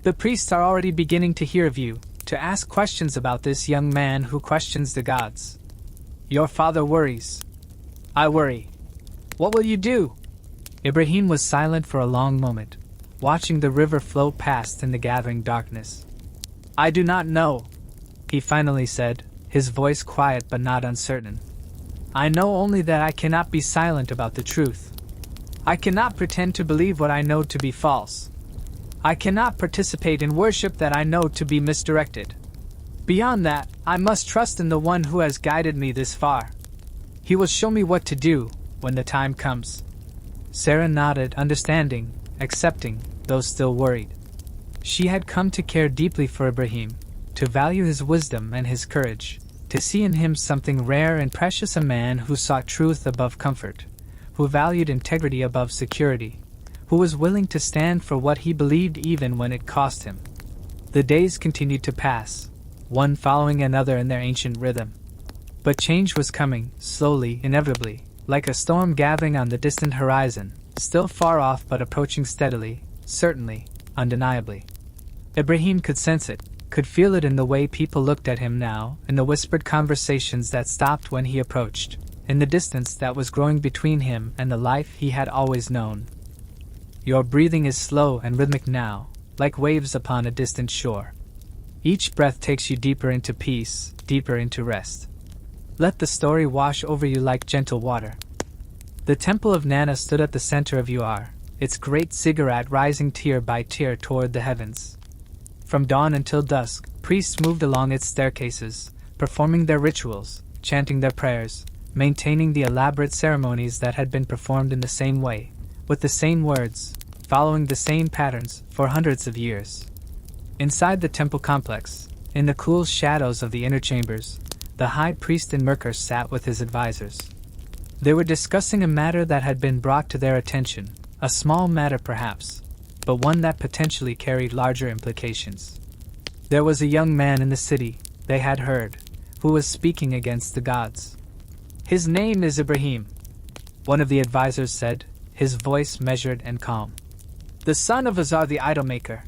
The priests are already beginning to hear of you, to ask questions about this young man who questions the gods. Your father worries. I worry. What will you do?" Ibrahim was silent for a long moment, watching the river flow past in the gathering darkness. "I do not know," he finally said, his voice quiet but not uncertain. "I know only that I cannot be silent about the truth. I cannot pretend to believe what I know to be false. I cannot participate in worship that I know to be misdirected. Beyond that, I must trust in the one who has guided me this far. He will show me what to do when the time comes." Sarah nodded, understanding, accepting, though still worried. She had come to care deeply for Ibrahim, to value his wisdom and his courage, to see in him something rare and precious, a man who sought truth above comfort, who valued integrity above security, who was willing to stand for what he believed even when it cost him. The days continued to pass, one following another in their ancient rhythm. But change was coming, slowly, inevitably, like a storm gathering on the distant horizon, still far off but approaching steadily, certainly, undeniably. Ibrahim could sense it, could feel it in the way people looked at him now, in the whispered conversations that stopped when he approached, in the distance that was growing between him and the life he had always known. "Your breathing is slow and rhythmic now, like waves upon a distant shore. Each breath takes you deeper into peace, deeper into rest. Let the story wash over you like gentle water." The temple of Nana stood at the center of Uar, its great ziggurat rising tier by tier toward the heavens. From dawn until dusk, priests moved along its staircases, performing their rituals, chanting their prayers, maintaining the elaborate ceremonies that had been performed in the same way, with the same words, following the same patterns, for hundreds of years. Inside the temple complex, in the cool shadows of the inner chambers, the high priest in Merkur sat with his advisors. They were discussing a matter that had been brought to their attention, a small matter perhaps, but one that potentially carried larger implications. There was a young man in the city, they had heard, who was speaking against the gods. "His name is Ibrahim," one of the advisors said, his voice measured and calm. "The son of Azar the idol-maker.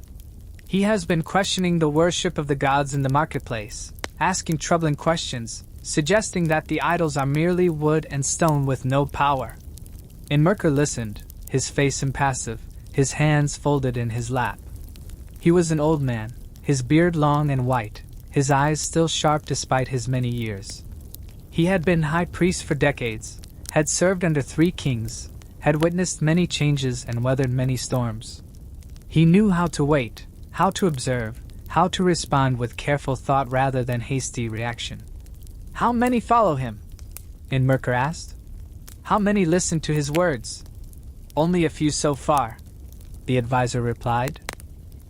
He has been questioning the worship of the gods in the marketplace, asking troubling questions, suggesting that the idols are merely wood and stone with no power." Merkur listened, his face impassive, his hands folded in his lap. He was an old man, his beard long and white, his eyes still sharp despite his many years. He had been high priest for decades, had served under 3 kings, had witnessed many changes and weathered many storms. He knew how to wait, how to observe, how to respond with careful thought rather than hasty reaction. "How many follow him?" Merkur asked. "How many listen to his words?" "Only a few so far," the advisor replied.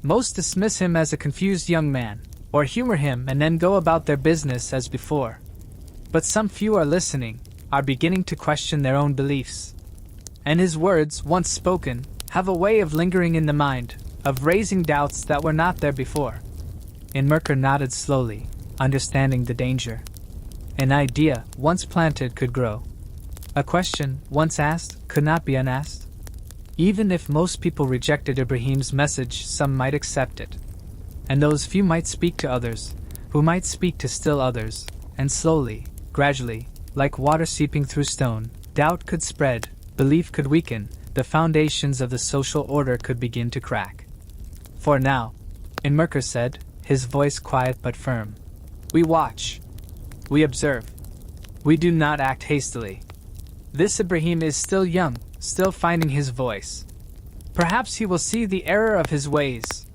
"Most dismiss him as a confused young man, or humor him and then go about their business as before. But some few are listening, are beginning to question their own beliefs. And his words, once spoken, have a way of lingering in the mind, of raising doubts that were not there before." Merkur nodded slowly, understanding the danger. An idea, once planted, could grow. A question, once asked, could not be unasked. Even if most people rejected Ibrahim's message, some might accept it. And those few might speak to others, who might speak to still others, and slowly, gradually, like water seeping through stone, doubt could spread, belief could weaken, the foundations of the social order could begin to crack. "For now," Merkur said, his voice quiet but firm, "we watch. We observe. We do not act hastily. This Ibrahim is still young, still finding his voice. Perhaps he will see the error of his ways.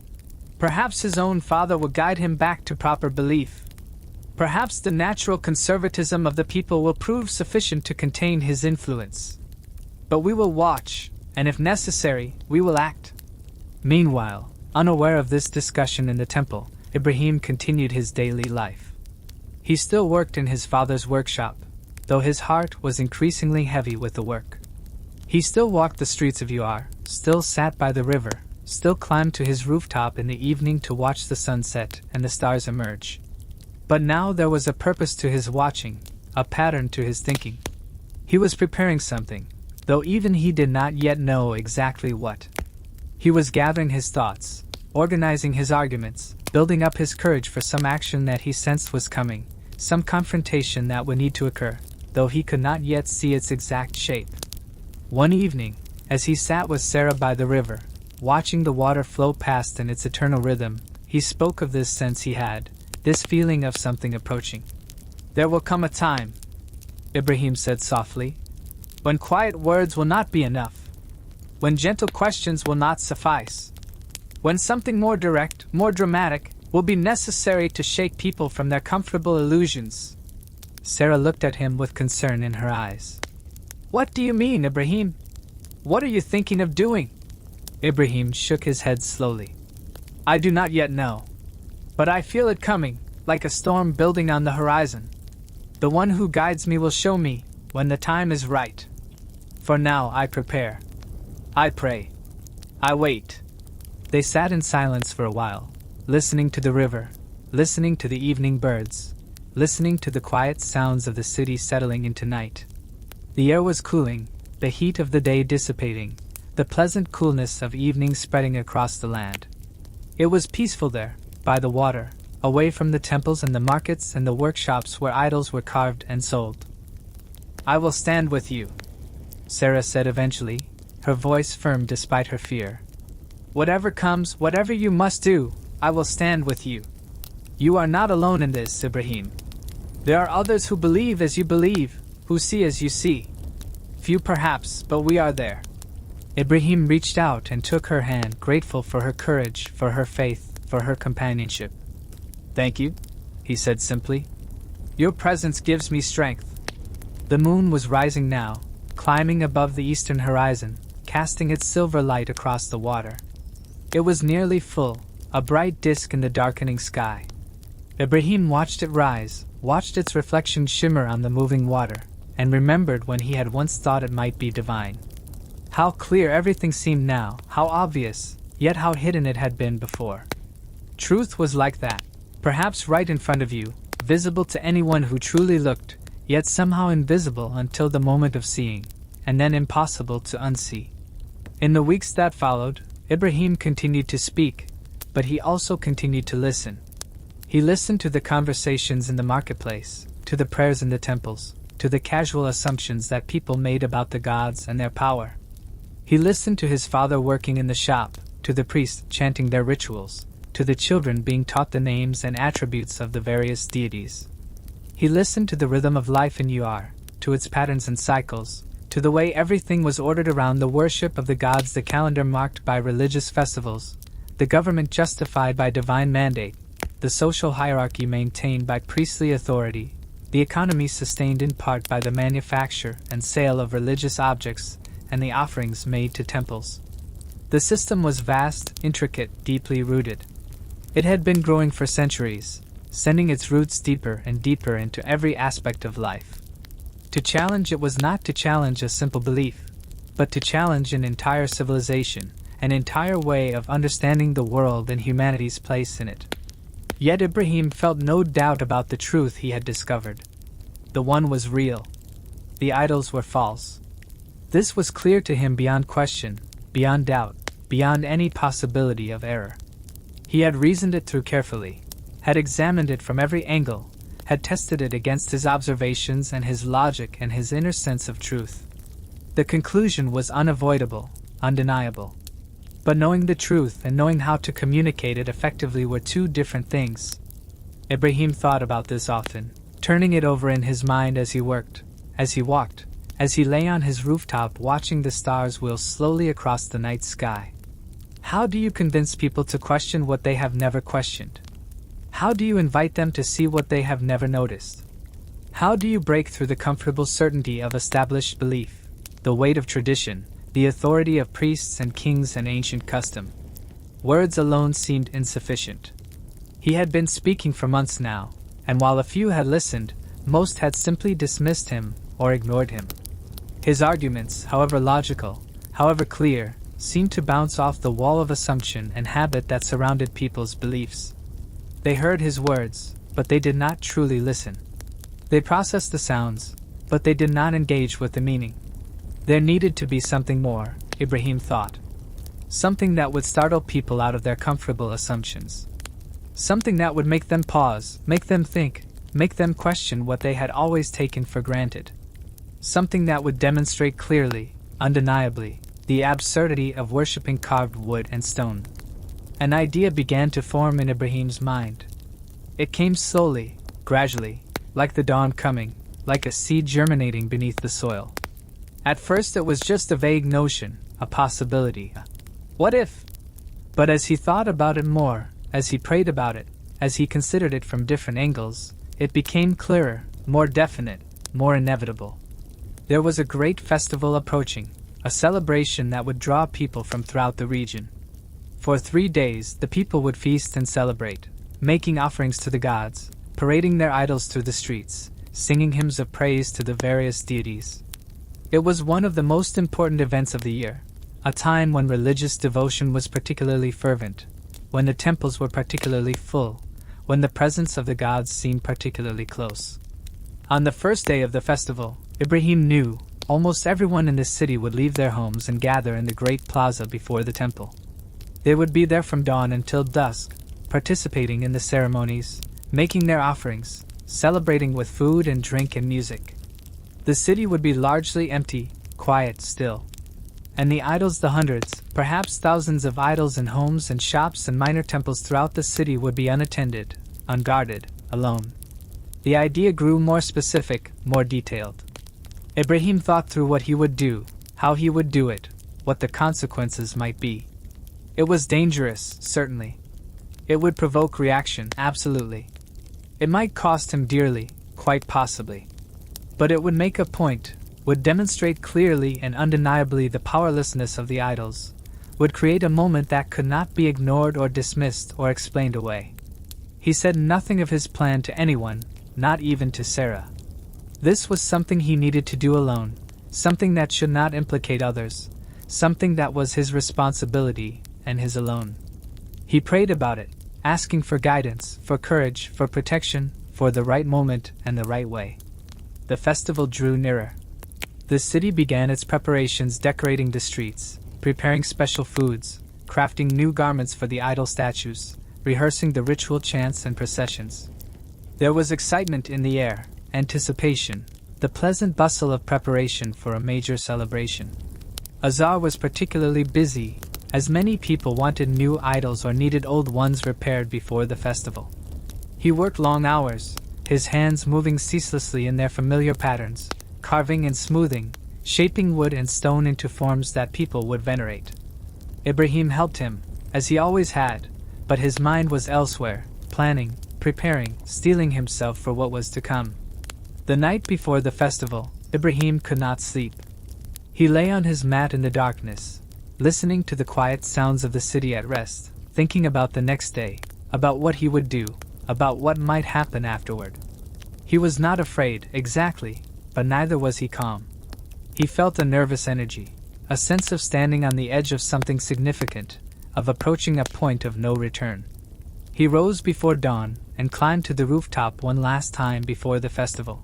Perhaps his own father will guide him back to proper belief. Perhaps the natural conservatism of the people will prove sufficient to contain his influence. But we will watch, and if necessary, we will act." Meanwhile, unaware of this discussion in the temple, Ibrahim continued his daily life. He still worked in his father's workshop, though his heart was increasingly heavy with the work. He still walked the streets of Uar, still sat by the river, still climbed to his rooftop in the evening to watch the sunset and the stars emerge. But now there was a purpose to his watching, a pattern to his thinking. He was preparing something, though even he did not yet know exactly what. He was gathering his thoughts, organizing his arguments, building up his courage for some action that he sensed was coming, some confrontation that would need to occur, though he could not yet see its exact shape. One evening, as he sat with Sarah by the river, watching the water flow past in its eternal rhythm, he spoke of this sense he had, this feeling of something approaching. "There will come a time," Ibrahim said softly, "when quiet words will not be enough, when gentle questions will not suffice, when something more direct, more dramatic, will be necessary to shake people from their comfortable illusions." Sarah looked at him with concern in her eyes. "What do you mean, Ibrahim? What are you thinking of doing?" Ibrahim shook his head slowly. "I do not yet know. But I feel it coming, like a storm building on the horizon. The one who guides me will show me when the time is right. For now I prepare. I pray. I wait." They sat in silence for a while, listening to the river, listening to the evening birds, listening to the quiet sounds of the city settling into night. The air was cooling, the heat of the day dissipating, the pleasant coolness of evening spreading across the land. It was peaceful there, by the water, away from the temples and the markets and the workshops where idols were carved and sold. "I will stand with you," Sarah said eventually, her voice firm despite her fear. "Whatever comes, whatever you must do, I will stand with you. You are not alone in this, Ibrahim. There are others who believe as you believe, who see as you see. Few perhaps, but we are there." Ibrahim reached out and took her hand, grateful for her courage, for her faith, for her companionship. "Thank you," he said simply. "Your presence gives me strength." The moon was rising now, climbing above the eastern horizon, casting its silver light across the water. It was nearly full, a bright disk in the darkening sky. Ibrahim watched it rise, watched its reflection shimmer on the moving water, and remembered when he had once thought it might be divine. How clear everything seemed now, how obvious, yet how hidden it had been before. Truth was like that, perhaps right in front of you, visible to anyone who truly looked, yet somehow invisible until the moment of seeing, and then impossible to unsee. In the weeks that followed, Ibrahim continued to speak, but he also continued to listen. He listened to the conversations in the marketplace, to the prayers in the temples, to the casual assumptions that people made about the gods and their power. He listened to his father working in the shop, to the priests chanting their rituals, to the children being taught the names and attributes of the various deities. He listened to the rhythm of life in Uar, to its patterns and cycles, to the way everything was ordered around the worship of the gods, the calendar marked by religious festivals, the government justified by divine mandate, the social hierarchy maintained by priestly authority, the economy sustained in part by the manufacture and sale of religious objects, and the offerings made to temples. The system was vast, intricate, deeply rooted. It had been growing for centuries, sending its roots deeper and deeper into every aspect of life. To challenge it was not to challenge a simple belief, but to challenge an entire civilization, an entire way of understanding the world and humanity's place in it. Yet Ibrahim felt no doubt about the truth he had discovered. The one was real. The idols were false. This was clear to him beyond question, beyond doubt, beyond any possibility of error. He had reasoned it through carefully, had examined it from every angle, had tested it against his observations and his logic and his inner sense of truth. The conclusion was unavoidable, undeniable. But knowing the truth and knowing how to communicate it effectively were two different things. Ibrahim thought about this often, turning it over in his mind as he worked, as he walked, as he lay on his rooftop watching the stars wheel slowly across the night sky. How do you convince people to question what they have never questioned? How do you invite them to see what they have never noticed? How do you break through the comfortable certainty of established belief, the weight of tradition, the authority of priests and kings and ancient custom? Words alone seemed insufficient. He had been speaking for months now, and while a few had listened, most had simply dismissed him or ignored him. His arguments, however logical, however clear, seemed to bounce off the wall of assumption and habit that surrounded people's beliefs. They heard his words, but they did not truly listen. They processed the sounds, but they did not engage with the meaning. There needed to be something more, Ibrahim thought. Something that would startle people out of their comfortable assumptions. Something that would make them pause, make them think, make them question what they had always taken for granted. Something that would demonstrate clearly, undeniably, the absurdity of worshipping carved wood and stone. An idea began to form in Ibrahim's mind. It came slowly, gradually, like the dawn coming, like a seed germinating beneath the soil. At first it was just a vague notion, a possibility. What if? But as he thought about it more, as he prayed about it, as he considered it from different angles, it became clearer, more definite, more inevitable. There was a great festival approaching, a celebration that would draw people from throughout the region. For 3 days, the people would feast and celebrate, making offerings to the gods, parading their idols through the streets, singing hymns of praise to the various deities. It was one of the most important events of the year, a time when religious devotion was particularly fervent, when the temples were particularly full, when the presence of the gods seemed particularly close. On the first day of the festival, Ibrahim knew almost everyone in the city would leave their homes and gather in the great plaza before the temple. They would be there from dawn until dusk, participating in the ceremonies, making their offerings, celebrating with food and drink and music. The city would be largely empty, quiet still. And the idols, the hundreds, perhaps thousands of idols in homes and shops and minor temples throughout the city would be unattended, unguarded, alone. The idea grew more specific, more detailed. Ibrahim thought through what he would do, how he would do it, what the consequences might be. It was dangerous, certainly. It would provoke reaction, absolutely. It might cost him dearly, quite possibly. But it would make a point, would demonstrate clearly and undeniably the powerlessness of the idols, would create a moment that could not be ignored or dismissed or explained away. He said nothing of his plan to anyone, not even to Sarah. This was something he needed to do alone, something that should not implicate others, something that was his responsibility and his alone. He prayed about it, asking for guidance, for courage, for protection, for the right moment and the right way. The festival drew nearer. The city began its preparations, decorating the streets, preparing special foods, crafting new garments for the idol statues, rehearsing the ritual chants and processions. There was excitement in the air, anticipation, the pleasant bustle of preparation for a major celebration. Azar was particularly busy, as many people wanted new idols or needed old ones repaired before the festival. He worked long hours, his hands moving ceaselessly in their familiar patterns, carving and smoothing, shaping wood and stone into forms that people would venerate. Ibrahim helped him, as he always had, but his mind was elsewhere, planning, preparing, steeling himself for what was to come. The night before the festival, Ibrahim could not sleep. He lay on his mat in the darkness, listening to the quiet sounds of the city at rest, thinking about the next day, about what he would do, about what might happen afterward. He was not afraid, exactly, but neither was he calm. He felt a nervous energy, a sense of standing on the edge of something significant, of approaching a point of no return. He rose before dawn and climbed to the rooftop one last time before the festival.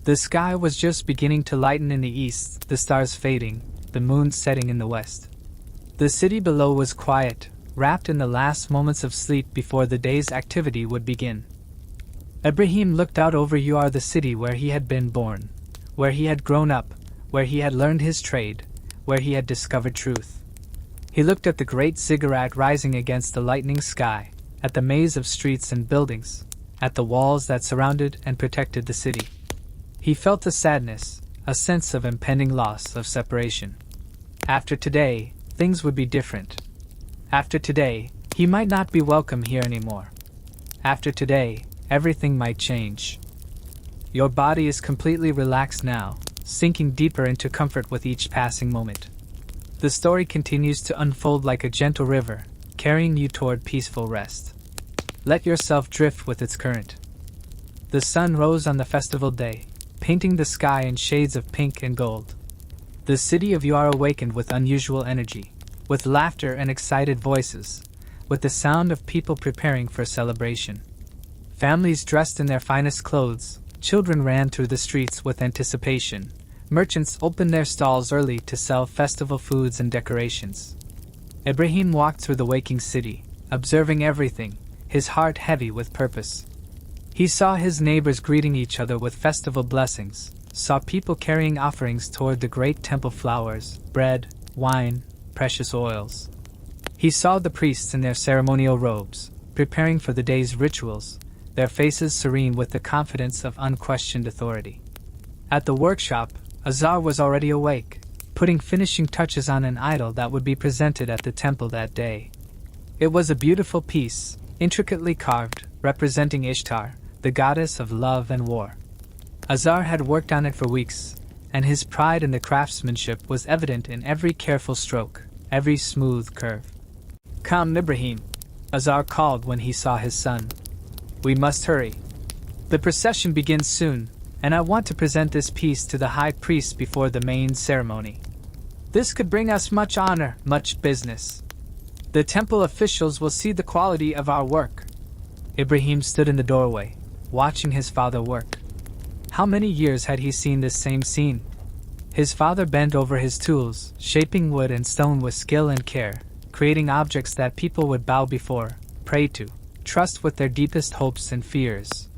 The sky was just beginning to lighten in the east, the stars fading, the moon setting in the west. The city below was quiet, wrapped in the last moments of sleep before the day's activity would begin. Ibrahim looked out over the city where he had been born, where he had grown up, where he had learned his trade, where he had discovered truth. He looked at the great ziggurat rising against the lightening sky, at the maze of streets and buildings, at the walls that surrounded and protected the city. He felt a sadness, a sense of impending loss, of separation. After today, things would be different. After today, he might not be welcome here anymore. After today, everything might change. Your body is completely relaxed now, sinking deeper into comfort with each passing moment. The story continues to unfold like a gentle river, carrying you toward peaceful rest. Let yourself drift with its current. The sun rose on the festival day, painting the sky in shades of pink and gold. The city of Yar awakened with unusual energy, with laughter and excited voices, with the sound of people preparing for celebration. Families dressed in their finest clothes, Children ran through the streets with anticipation. Merchants opened their stalls early to sell festival foods and decorations. Ibrahim walked through the waking city, observing everything, his heart heavy with purpose. He saw his neighbors greeting each other with festival blessings, saw people carrying offerings toward the great temple flowers, bread, wine, precious oils. He saw the priests in their ceremonial robes, preparing for the day's rituals, their faces serene with the confidence of unquestioned authority. At the workshop, Azar was already awake, putting finishing touches on an idol that would be presented at the temple that day. It was a beautiful piece, intricately carved, representing Ishtar, the goddess of love and war. Azar had worked on it for weeks, and his pride in the craftsmanship was evident in every careful stroke, every smooth curve. "Come, Ibrahim," Azar called when he saw his son. "We must hurry. The procession begins soon, and I want to present this piece to the high priest before the main ceremony. This could bring us much honor, much business. The temple officials will see the quality of our work." Ibrahim stood in the doorway, watching his father work. How many years had he seen this same scene? His father bent over his tools, shaping wood and stone with skill and care, creating objects that people would bow before, pray to, trust with their deepest hopes and fears.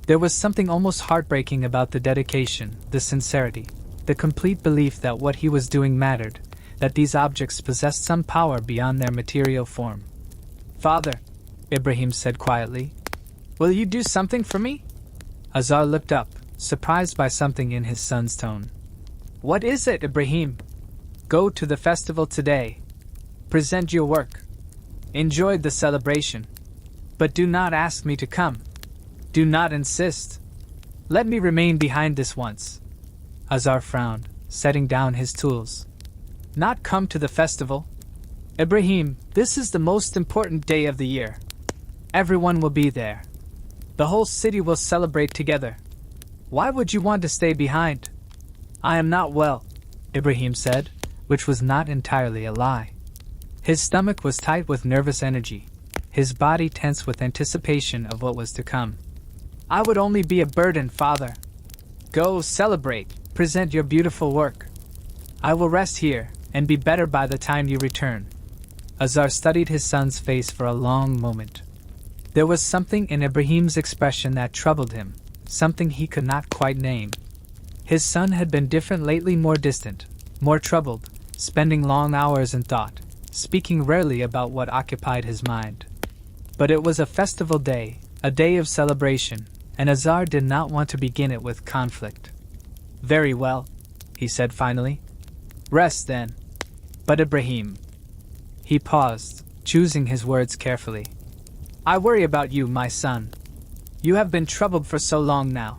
There was something almost heartbreaking about the dedication, the sincerity, the complete belief that what he was doing mattered, that these objects possessed some power beyond their material form. "Father," Ibrahim said quietly, "will you do something for me?" Azar looked up, surprised by something in his son's tone. "What is it, Ibrahim?" "Go to the festival today. Present your work. Enjoy the celebration. But do not ask me to come. Do not insist. Let me remain behind this once." Azar frowned, setting down his tools. "Not come to the festival? Ibrahim, this is the most important day of the year. Everyone will be there. The whole city will celebrate together. Why would you want to stay behind?" "I am not well," Ibrahim said, which was not entirely a lie. His stomach was tight with nervous energy, his body tense with anticipation of what was to come. "I would only be a burden, father. Go celebrate, present your beautiful work. I will rest here, and be better by the time you return." Azar studied his son's face for a long moment. There was something in Ibrahim's expression that troubled him, something he could not quite name. His son had been different lately, more distant, more troubled, spending long hours in thought, speaking rarely about what occupied his mind. But it was a festival day, a day of celebration, and Azar did not want to begin it with conflict. "Very well," he said finally. "Rest then. But Ibrahim." He paused, choosing his words carefully. "I worry about you, my son. You have been troubled for so long now.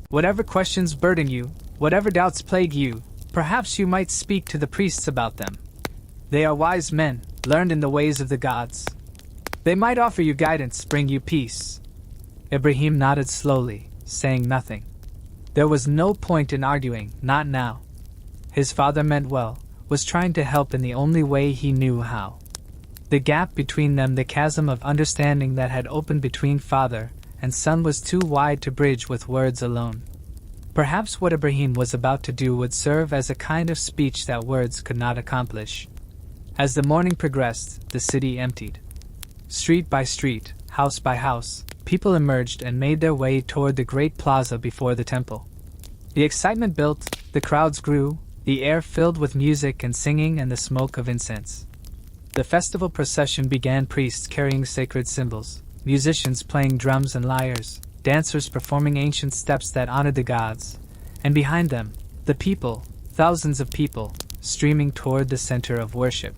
Whatever questions burden you, whatever doubts plague you, perhaps you might speak to the priests about them. They are wise men, learned in the ways of the gods. They might offer you guidance, bring you peace." Ibrahim nodded slowly, saying nothing. There was no point in arguing, not now. His father meant well, was trying to help in the only way he knew how. The gap between them, the chasm of understanding that had opened between father and son, was too wide to bridge with words alone. Perhaps what Ibrahim was about to do would serve as a kind of speech that words could not accomplish. As the morning progressed, the city emptied. Street by street, house by house, people emerged and made their way toward the great plaza before the temple. The excitement built, the crowds grew, the air filled with music and singing and the smoke of incense. The festival procession began, priests carrying sacred symbols, musicians playing drums and lyres, dancers performing ancient steps that honored the gods, and behind them, the people, thousands of people, streaming toward the center of worship.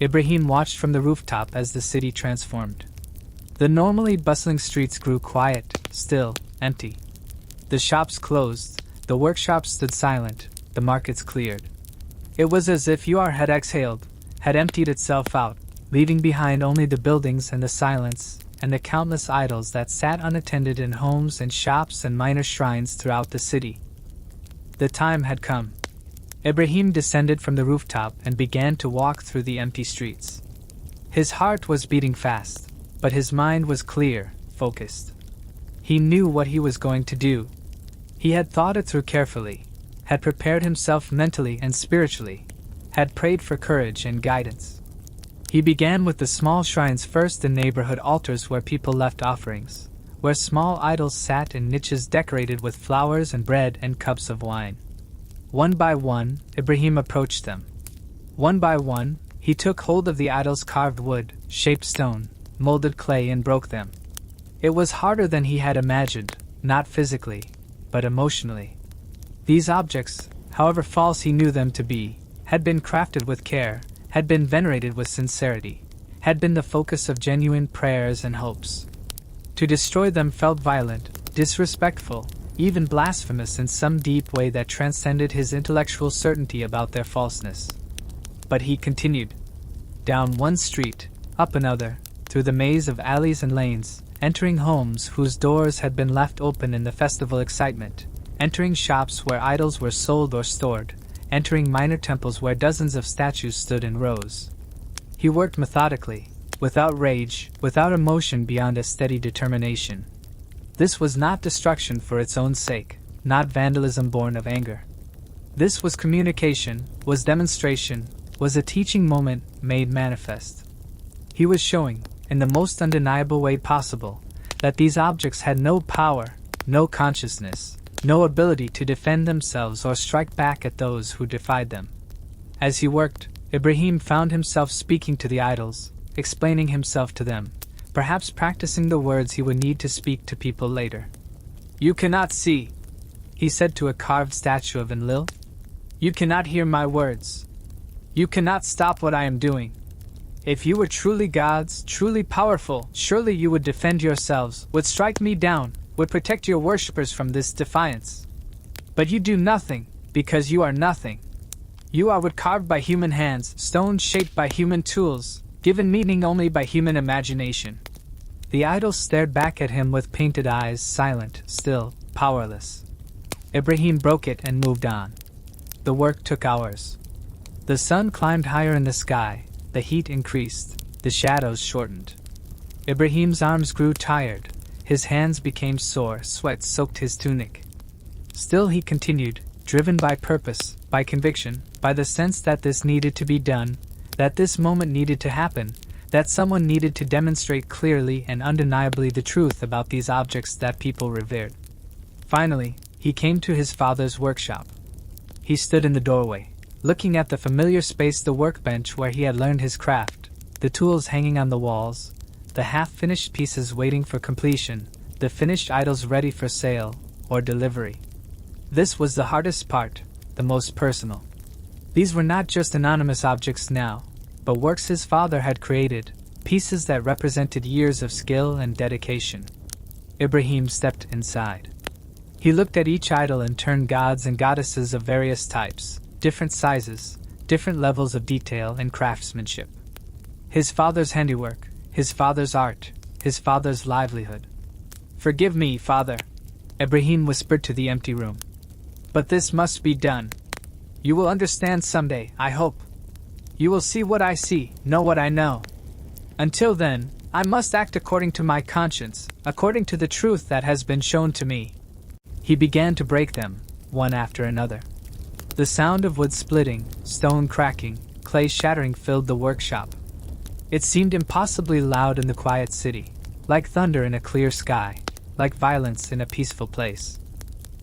Ibrahim watched from the rooftop as the city transformed. The normally bustling streets grew quiet, still, empty. The shops closed, the workshops stood silent, the markets cleared. It was as if Heir had exhaled, had emptied itself out, leaving behind only the buildings and the silence, and the countless idols that sat unattended in homes and shops and minor shrines throughout the city. The time had come. Ibrahim descended from the rooftop and began to walk through the empty streets. His heart was beating fast, but his mind was clear, focused. He knew what he was going to do. He had thought it through carefully, had prepared himself mentally and spiritually, had prayed for courage and guidance. He began with the small shrines first, the neighborhood altars where people left offerings, where small idols sat in niches decorated with flowers and bread and cups of wine. One by one, Ibrahim approached them. One by one, he took hold of the idols, carved wood, shaped stone, molded clay, and broke them. It was harder than he had imagined, not physically, but emotionally. These objects, however false he knew them to be, had been crafted with care, had been venerated with sincerity, had been the focus of genuine prayers and hopes. To destroy them felt violent, disrespectful, even blasphemous in some deep way that transcended his intellectual certainty about their falseness. But he continued. Down one street, up another, through the maze of alleys and lanes, entering homes whose doors had been left open in the festival excitement, entering shops where idols were sold or stored, entering minor temples where dozens of statues stood in rows. He worked methodically, without rage, without emotion, beyond a steady determination. This was not destruction for its own sake, not vandalism born of anger. This was communication, was demonstration, was a teaching moment made manifest. He was showing, in the most undeniable way possible, that these objects had no power, no consciousness, no ability to defend themselves or strike back at those who defied them. As he worked, Ibrahim found himself speaking to the idols, explaining himself to them, perhaps practicing the words he would need to speak to people later. "You cannot see," he said to a carved statue of Enlil. "You cannot hear my words. You cannot stop what I am doing. If you were truly gods, truly powerful, surely you would defend yourselves, would strike me down, would protect your worshippers from this defiance. But you do nothing, because you are nothing. You are wood carved by human hands, stones shaped by human tools, given meaning only by human imagination." The idol stared back at him with painted eyes, silent, still, powerless. Ibrahim broke it and moved on. The work took hours. The sun climbed higher in the sky, the heat increased, the shadows shortened. Ibrahim's arms grew tired, his hands became sore, sweat soaked his tunic. Still he continued, driven by purpose, by conviction, by the sense that this needed to be done, that this moment needed to happen, that someone needed to demonstrate clearly and undeniably the truth about these objects that people revered. Finally, he came to his father's workshop. He stood in the doorway, looking at the familiar space, the workbench where he had learned his craft, the tools hanging on the walls, the half-finished pieces waiting for completion, the finished idols ready for sale or delivery. This was the hardest part, the most personal. These were not just anonymous objects now, but works his father had created, pieces that represented years of skill and dedication. Ibrahim stepped inside. He looked at each idol and turned gods and goddesses of various types, different sizes, different levels of detail and craftsmanship. His father's handiwork, his father's art, his father's livelihood. "Forgive me, father," Ibrahim whispered to the empty room. "But this must be done. You will understand someday, I hope. You will see what I see, know what I know. Until then, I must act according to my conscience, according to the truth that has been shown to me." He began to break them, one after another. The sound of wood splitting, stone cracking, clay shattering filled the workshop. It seemed impossibly loud in the quiet city, like thunder in a clear sky, like violence in a peaceful place.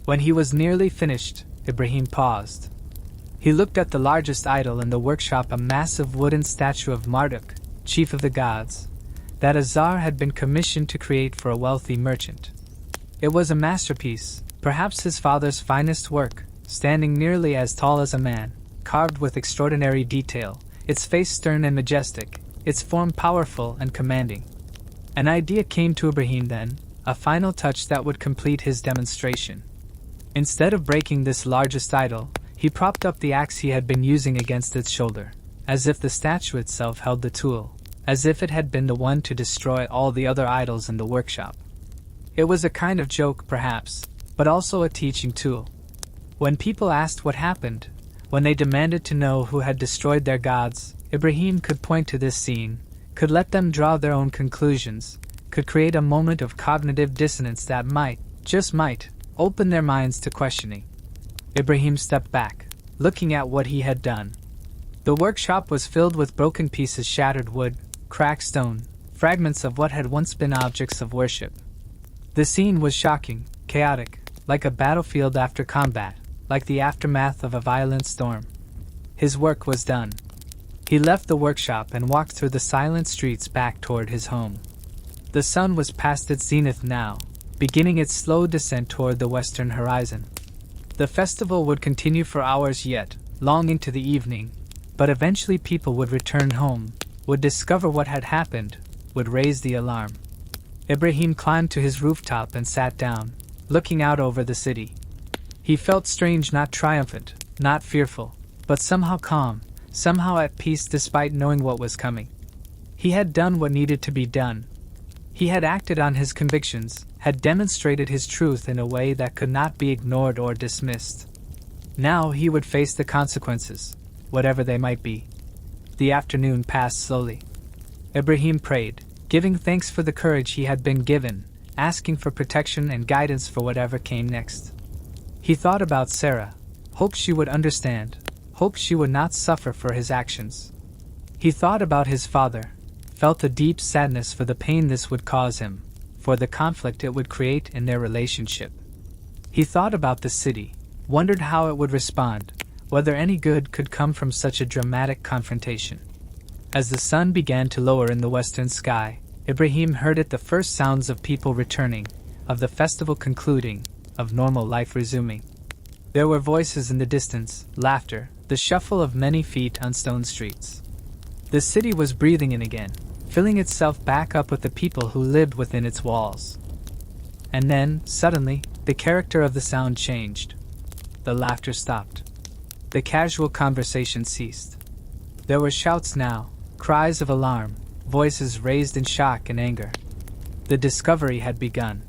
When he was nearly finished, Ibrahim paused. He looked at the largest idol in the workshop, a massive wooden statue of Marduk, chief of the gods, that Azar had been commissioned to create for a wealthy merchant. It was a masterpiece, perhaps his father's finest work, standing nearly as tall as a man, carved with extraordinary detail, its face stern and majestic, its form powerful and commanding. An idea came to Ibrahim then, a final touch that would complete his demonstration. Instead of breaking this largest idol, he propped up the axe he had been using against its shoulder, as if the statue itself held the tool, as if it had been the one to destroy all the other idols in the workshop. It was a kind of joke, perhaps, but also a teaching tool. When people asked what happened, when they demanded to know who had destroyed their gods, Ibrahim could point to this scene, could let them draw their own conclusions, could create a moment of cognitive dissonance that might, just might, open their minds to questioning. Ibrahim stepped back, looking at what he had done. The workshop was filled with broken pieces, shattered wood, cracked stone, fragments of what had once been objects of worship. The scene was shocking, chaotic, like a battlefield after combat, like the aftermath of a violent storm. His work was done. He left the workshop and walked through the silent streets back toward his home. The sun was past its zenith now, beginning its slow descent toward the western horizon. The festival would continue for hours yet, long into the evening, but eventually people would return home, would discover what had happened, would raise the alarm. Ibrahim climbed to his rooftop and sat down, looking out over the city. He felt strange, not triumphant, not fearful, but somehow calm, somehow at peace despite knowing what was coming. He had done what needed to be done. He had acted on his convictions, had demonstrated his truth in a way that could not be ignored or dismissed. Now he would face the consequences, whatever they might be. The afternoon passed slowly. Ibrahim prayed, giving thanks for the courage he had been given, asking for protection and guidance for whatever came next. He thought about Sarah, hoped she would understand, hoped she would not suffer for his actions. He thought about his father, felt a deep sadness for the pain this would cause him, for the conflict it would create in their relationship. He thought about the city, wondered how it would respond, whether any good could come from such a dramatic confrontation. As the sun began to lower in the western sky, Ibrahim heard it, the first sounds of people returning, of the festival concluding, of normal life resuming. There were voices in the distance, laughter, the shuffle of many feet on stone streets. The city was breathing in again, filling itself back up with the people who lived within its walls. And then, suddenly, the character of the sound changed. The laughter stopped. The casual conversation ceased. There were shouts now, cries of alarm, voices raised in shock and anger. The discovery had begun.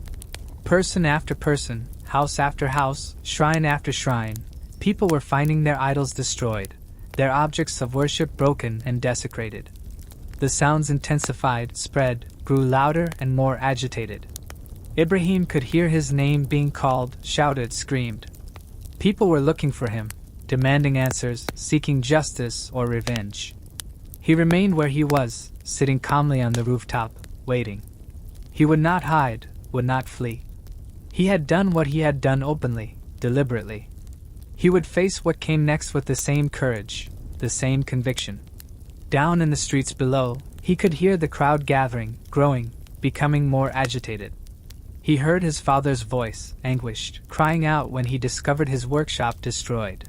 Person after person, house after house, shrine after shrine, people were finding their idols destroyed, their objects of worship broken and desecrated. The sounds intensified, spread, grew louder and more agitated. Ibrahim could hear his name being called, shouted, screamed. People were looking for him, demanding answers, seeking justice or revenge. He remained where he was, sitting calmly on the rooftop, waiting. He would not hide, would not flee. He had done what he had done openly, deliberately. He would face what came next with the same courage, the same conviction. Down in the streets below, he could hear the crowd gathering, growing, becoming more agitated. He heard his father's voice, anguished, crying out when he discovered his workshop destroyed.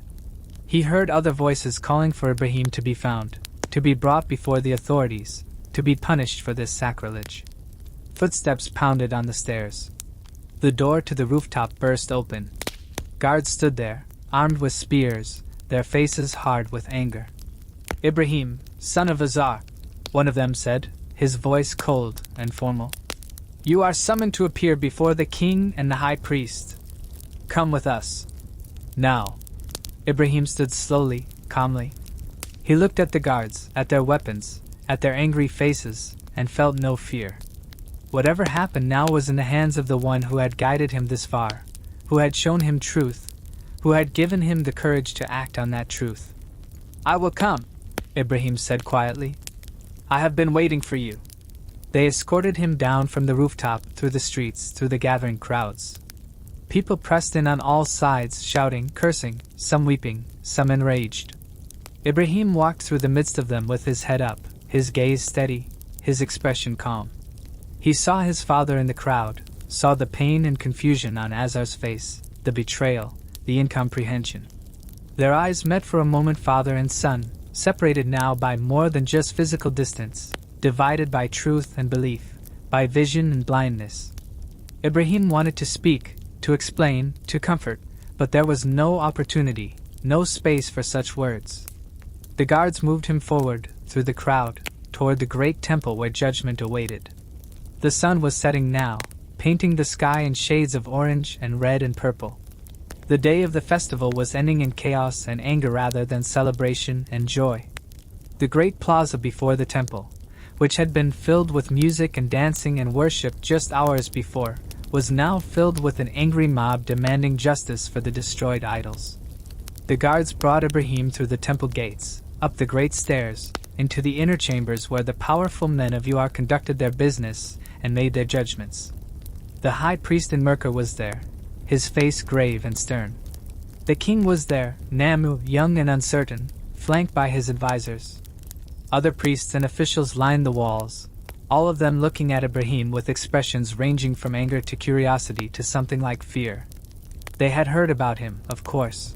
He heard other voices calling for Ibrahim to be found, to be brought before the authorities, to be punished for this sacrilege. Footsteps pounded on the stairs. The door to the rooftop burst open. Guards stood there, armed with spears, their faces hard with anger. "Ibrahim, son of Azar," one of them said, his voice cold and formal. "You are summoned to appear before the king and the high priest. Come with us." Now. Ibrahim stood slowly, calmly. He looked at the guards, at their weapons, at their angry faces, and felt no fear. Whatever happened now was in the hands of the one who had guided him this far, who had shown him truth, who had given him the courage to act on that truth. "I will come," Ibrahim said quietly. "I have been waiting for you." They escorted him down from the rooftop, through the streets, through the gathering crowds. People pressed in on all sides, shouting, cursing, some weeping, some enraged. Ibrahim walked through the midst of them with his head up, his gaze steady, his expression calm. He saw his father in the crowd, saw the pain and confusion on Azar's face, the betrayal, the incomprehension. Their eyes met for a moment, father and son, separated now by more than just physical distance, divided by truth and belief, by vision and blindness. Ibrahim wanted to speak, to explain, to comfort, but there was no opportunity, no space for such words. The guards moved him forward, through the crowd, toward the great temple where judgment awaited. The sun was setting now, painting the sky in shades of orange and red and purple. The day of the festival was ending in chaos and anger rather than celebration and joy. The great plaza before the temple, which had been filled with music and dancing and worship just hours before, was now filled with an angry mob demanding justice for the destroyed idols. The guards brought Ibrahim through the temple gates, up the great stairs, into the inner chambers where the powerful men of Uar conducted their business and made their judgments. The high priest in Merkah was there, his face grave and stern. The king was there, Namu, young and uncertain, flanked by his advisors. Other priests and officials lined the walls, all of them looking at Ibrahim with expressions ranging from anger to curiosity to something like fear. They had heard about him, of course.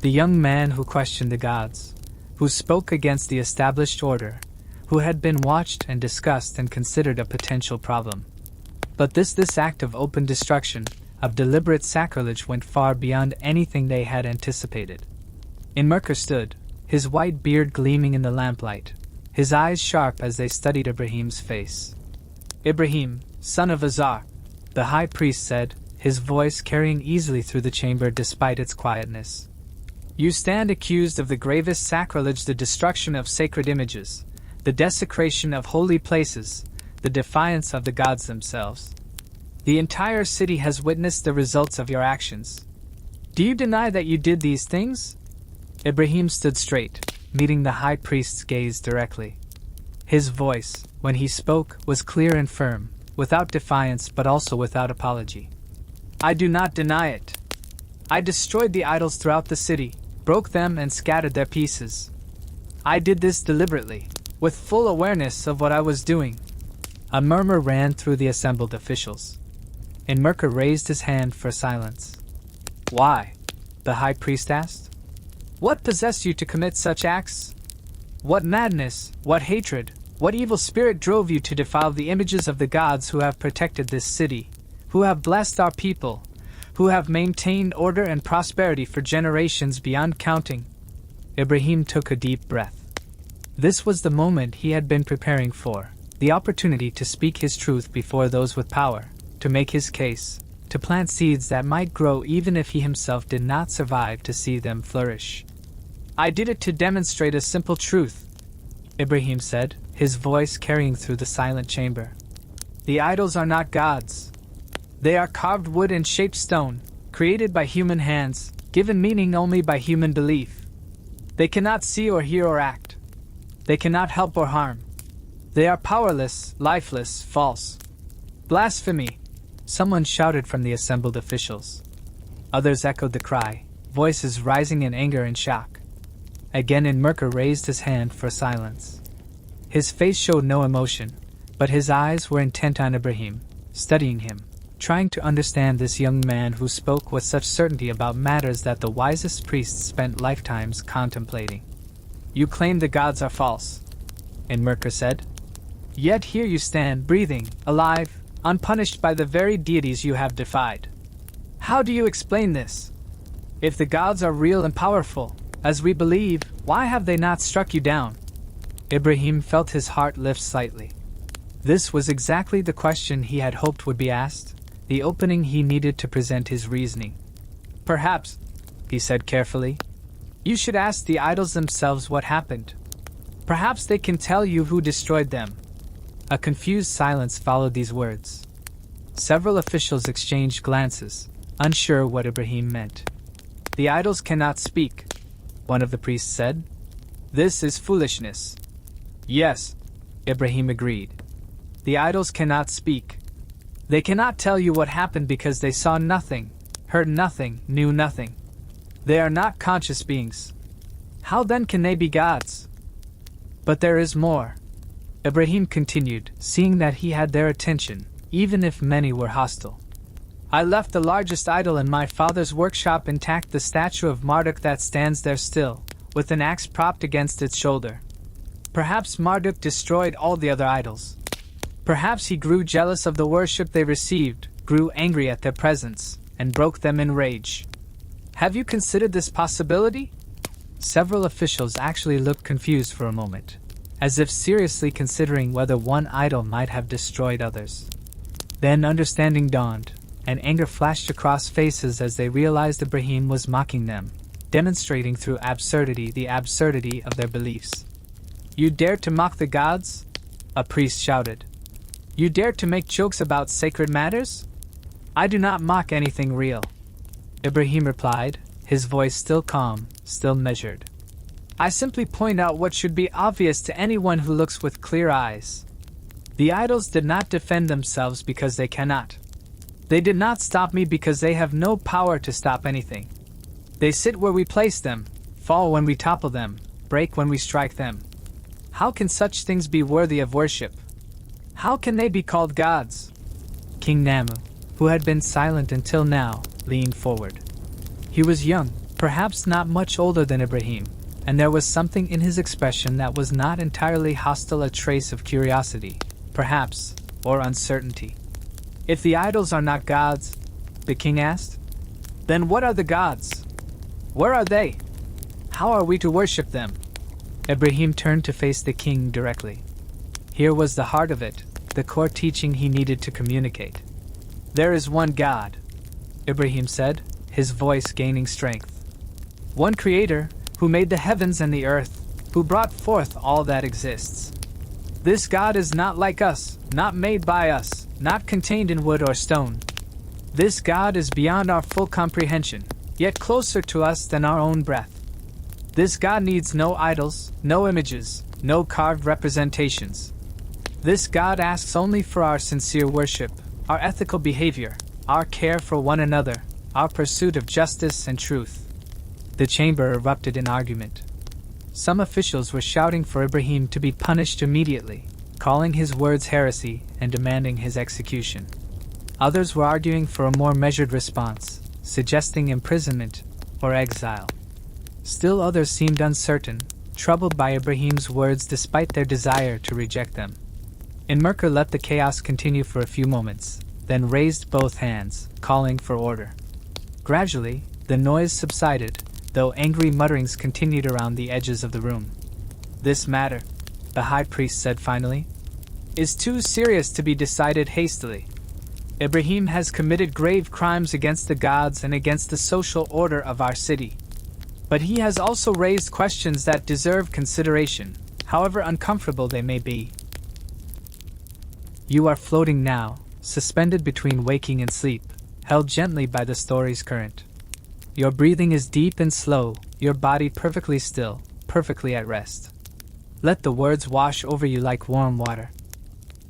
The young man who questioned the gods, who spoke against the established order, who had been watched and discussed and considered a potential problem. But this act of open destruction, of deliberate sacrilege, went far beyond anything they had anticipated. In Merkah stood, his white beard gleaming in the lamplight, his eyes sharp as they studied Ibrahim's face. "Ibrahim, son of Azar," the high priest said, his voice carrying easily through the chamber despite its quietness. "You stand accused of the gravest sacrilege, the destruction of sacred images, the desecration of holy places, the defiance of the gods themselves. The entire city has witnessed the results of your actions. Do you deny that you did these things?" Ibrahim stood straight, meeting the high priest's gaze directly. His voice, when he spoke, was clear and firm, without defiance but also without apology. "I do not deny it. I destroyed the idols throughout the city, broke them and scattered their pieces. I did this deliberately, with full awareness of what I was doing." A murmur ran through the assembled officials. And Merkah raised his hand for silence. "Why?" the high priest asked. "What possessed you to commit such acts? What madness, what hatred, what evil spirit drove you to defile the images of the gods who have protected this city, who have blessed our people, who have maintained order and prosperity for generations beyond counting?" Ibrahim took a deep breath. This was the moment he had been preparing for, the opportunity to speak his truth before those with power, to make his case, to plant seeds that might grow even if he himself did not survive to see them flourish. "I did it to demonstrate a simple truth," Ibrahim said, his voice carrying through the silent chamber. "The idols are not gods. They are carved wood and shaped stone, created by human hands, given meaning only by human belief. They cannot see or hear or act. They cannot help or harm. They are powerless, lifeless, false." "Blasphemy!" someone shouted from the assembled officials. Others echoed the cry, voices rising in anger and shock. Again Merkah raised his hand for silence. His face showed no emotion, but his eyes were intent on Ibrahim, studying him, trying to understand this young man who spoke with such certainty about matters that the wisest priests spent lifetimes contemplating. "You claim the gods are false," Merkah said. "Yet here you stand, breathing, alive, unpunished by the very deities you have defied. How do you explain this? If the gods are real and powerful, as we believe, why have they not struck you down?" Ibrahim felt his heart lift slightly. This was exactly the question he had hoped would be asked, the opening he needed to present his reasoning. "Perhaps," he said carefully, "you should ask the idols themselves what happened. Perhaps they can tell you who destroyed them." A confused silence followed these words. Several officials exchanged glances, unsure what Ibrahim meant. "The idols cannot speak," one of the priests said. "This is foolishness." "Yes," Ibrahim agreed. "The idols cannot speak. They cannot tell you what happened because they saw nothing, heard nothing, knew nothing. They are not conscious beings. How then can they be gods?" "But there is more," Ibrahim continued, seeing that he had their attention, even if many were hostile. "I left the largest idol in my father's workshop intact, the statue of Marduk that stands there still, with an axe propped against its shoulder. Perhaps Marduk destroyed all the other idols. Perhaps he grew jealous of the worship they received, grew angry at their presence, and broke them in rage. Have you considered this possibility?" Several officials actually looked confused for a moment, as if seriously considering whether one idol might have destroyed others. Then understanding dawned, and anger flashed across faces as they realized Ibrahim was mocking them, demonstrating through absurdity the absurdity of their beliefs. "You dare to mock the gods?" a priest shouted. "You dare to make jokes about sacred matters? I do not mock anything real." Ibrahim replied, his voice still calm, still measured. "I simply point out what should be obvious to anyone who looks with clear eyes. The idols did not defend themselves because they cannot. They did not stop me because they have no power to stop anything. They sit where we place them, fall when we topple them, break when we strike them. How can such things be worthy of worship? How can they be called gods?" King Namu, who had been silent until now, leaned forward. He was young, perhaps not much older than Ibrahim, and there was something in his expression that was not entirely hostile, a trace of curiosity, perhaps, or uncertainty. "If the idols are not gods," the king asked, "then what are the gods? Where are they? How are we to worship them?" Ibrahim turned to face the king directly. Here was the heart of it, the core teaching he needed to communicate. "There is one God," Ibrahim said, his voice gaining strength. "One creator, who made the heavens and the earth, who brought forth all that exists. This God is not like us, not made by us, not contained in wood or stone. This God is beyond our full comprehension, yet closer to us than our own breath. This God needs no idols, no images, no carved representations. This God asks only for our sincere worship, our ethical behavior, our care for one another, our pursuit of justice and truth." The chamber erupted in argument. Some officials were shouting for Ibrahim to be punished immediately, calling his words heresy and demanding his execution. Others were arguing for a more measured response, suggesting imprisonment or exile. Still others seemed uncertain, troubled by Ibrahim's words despite their desire to reject them. Enmerker let the chaos continue for a few moments, then raised both hands, calling for order. Gradually, the noise subsided, though angry mutterings continued around the edges of the room. "This matter," the high priest said finally, "is too serious to be decided hastily. Ibrahim has committed grave crimes against the gods and against the social order of our city. But he has also raised questions that deserve consideration, however uncomfortable they may be. You are floating now, suspended between waking and sleep, held gently by the story's current. Your breathing is deep and slow, your body perfectly still, perfectly at rest. Let the words wash over you like warm water."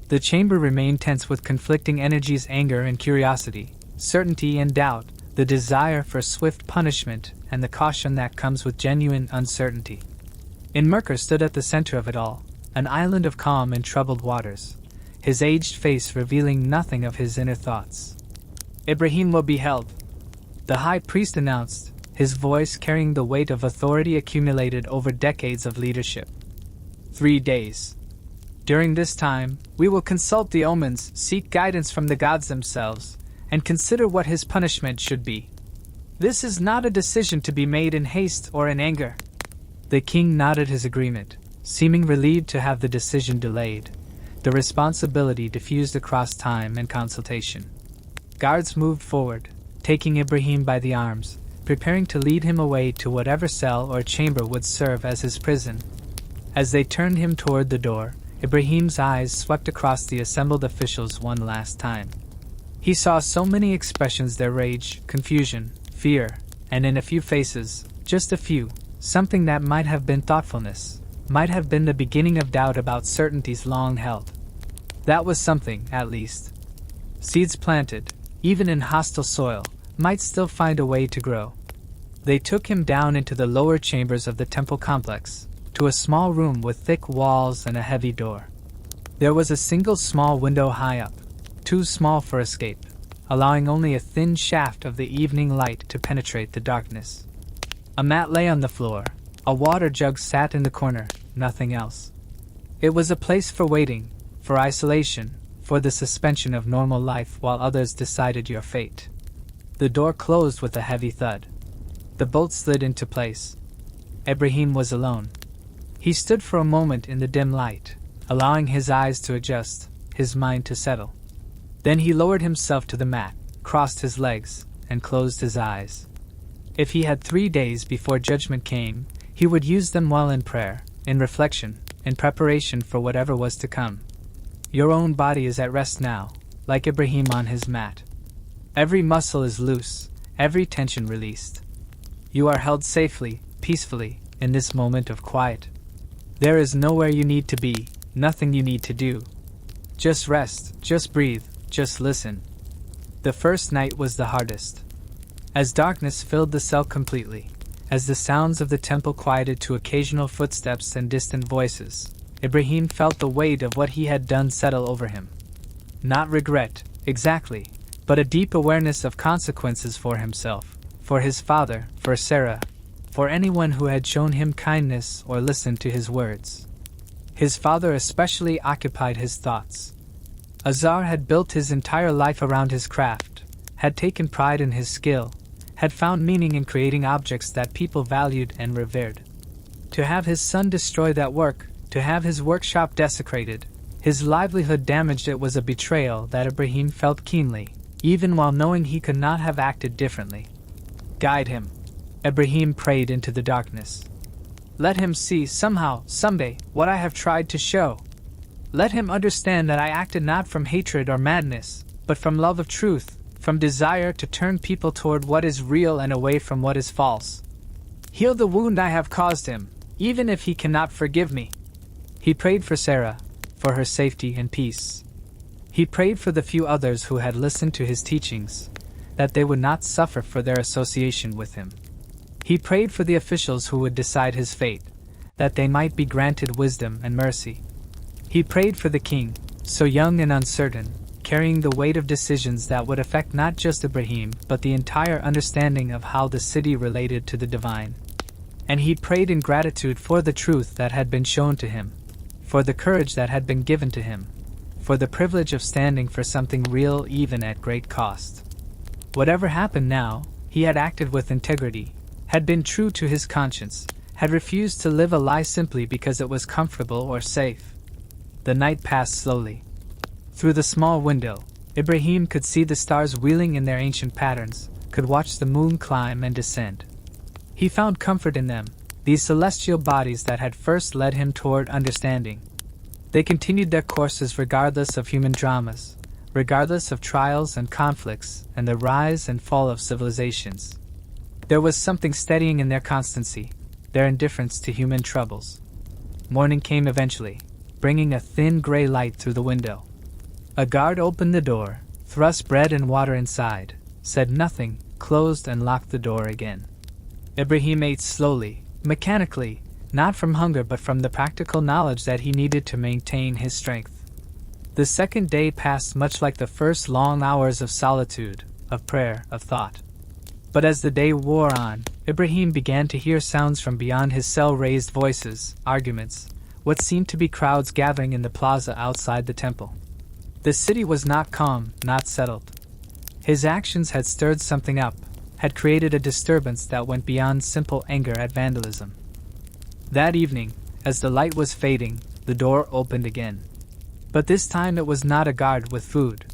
The chamber remained tense with conflicting energies, anger and curiosity, certainty and doubt, the desire for swift punishment, and the caution that comes with genuine uncertainty. Enmerker stood at the center of it all, an island of calm and troubled waters, his aged face revealing nothing of his inner thoughts. "Ibrahim will be held," the high priest announced, his voice carrying the weight of authority accumulated over decades of leadership. 3 days. During this time, we will consult the omens, seek guidance from the gods themselves, and consider what his punishment should be. This is not a decision to be made in haste or in anger." The king nodded his agreement, seeming relieved to have the decision delayed. The responsibility diffused across time and consultation. Guards moved forward, taking Ibrahim by the arms, preparing to lead him away to whatever cell or chamber would serve as his prison. As they turned him toward the door, Ibrahim's eyes swept across the assembled officials one last time. He saw so many expressions, their rage, confusion, fear, and in a few faces, just a few, something that might have been thoughtfulness, might have been the beginning of doubt about certainties long held. That was something, at least. Seeds planted, even in hostile soil, might still find a way to grow. They took him down into the lower chambers of the temple complex, to a small room with thick walls and a heavy door. There was a single small window high up, too small for escape, allowing only a thin shaft of the evening light to penetrate the darkness. A mat lay on the floor, a water jug sat in the corner, nothing else. It was a place for waiting, for isolation, for the suspension of normal life while others decided your fate. The door closed with a heavy thud. The bolt slid into place. Ibrahim was alone. He stood for a moment in the dim light, allowing his eyes to adjust, his mind to settle. Then he lowered himself to the mat, crossed his legs, and closed his eyes. If he had 3 days before judgment came, he would use them well in prayer, in reflection, in preparation for whatever was to come. Your own body is at rest now, like Ibrahim on his mat. Every muscle is loose, every tension released. You are held safely, peacefully, in this moment of quiet. There is nowhere you need to be, nothing you need to do. Just rest, just breathe, just listen. The first night was the hardest. As darkness filled the cell completely, as the sounds of the temple quieted to occasional footsteps and distant voices, Ibrahim felt the weight of what he had done settle over him. Not regret, exactly, but a deep awareness of consequences for himself, for his father, for Sarah, for anyone who had shown him kindness or listened to his words. His father especially occupied his thoughts. Azar had built his entire life around his craft, had taken pride in his skill, had found meaning in creating objects that people valued and revered. To have his son destroy that work, to have his workshop desecrated, his livelihood damaged, it was a betrayal that Ibrahim felt keenly, even while knowing he could not have acted differently. Guide him, Ibrahim prayed into the darkness. Let him see somehow, someday, what I have tried to show. Let him understand that I acted not from hatred or madness, but from love of truth, from desire to turn people toward what is real and away from what is false. Heal the wound I have caused him, even if he cannot forgive me. He prayed for Sarah, for her safety and peace. He prayed for the few others who had listened to his teachings, that they would not suffer for their association with him. He prayed for the officials who would decide his fate, that they might be granted wisdom and mercy. He prayed for the king, so young and uncertain, carrying the weight of decisions that would affect not just Ibrahim but the entire understanding of how the city related to the divine. And he prayed in gratitude for the truth that had been shown to him, for the courage that had been given to him, for the privilege of standing for something real even at great cost. Whatever happened now, he had acted with integrity, had been true to his conscience, had refused to live a lie simply because it was comfortable or safe. The night passed slowly. Through the small window, Ibrahim could see the stars wheeling in their ancient patterns, could watch the moon climb and descend. He found comfort in them, these celestial bodies that had first led him toward understanding. They continued their courses regardless of human dramas, regardless of trials and conflicts and the rise and fall of civilizations. There was something steadying in their constancy, their indifference to human troubles. Morning came eventually, bringing a thin gray light through the window. A guard opened the door, thrust bread and water inside, said nothing, closed and locked the door again. Ibrahim ate slowly, mechanically, not from hunger but from the practical knowledge that he needed to maintain his strength. The second day passed much like the first long hours of solitude, of prayer, of thought. But as the day wore on, Ibrahim began to hear sounds from beyond his cell, raised voices, arguments, what seemed to be crowds gathering in the plaza outside the temple. The city was not calm, not settled. His actions had stirred something up, had created a disturbance that went beyond simple anger at vandalism. That evening, as the light was fading, the door opened again. But this time it was not a guard with food.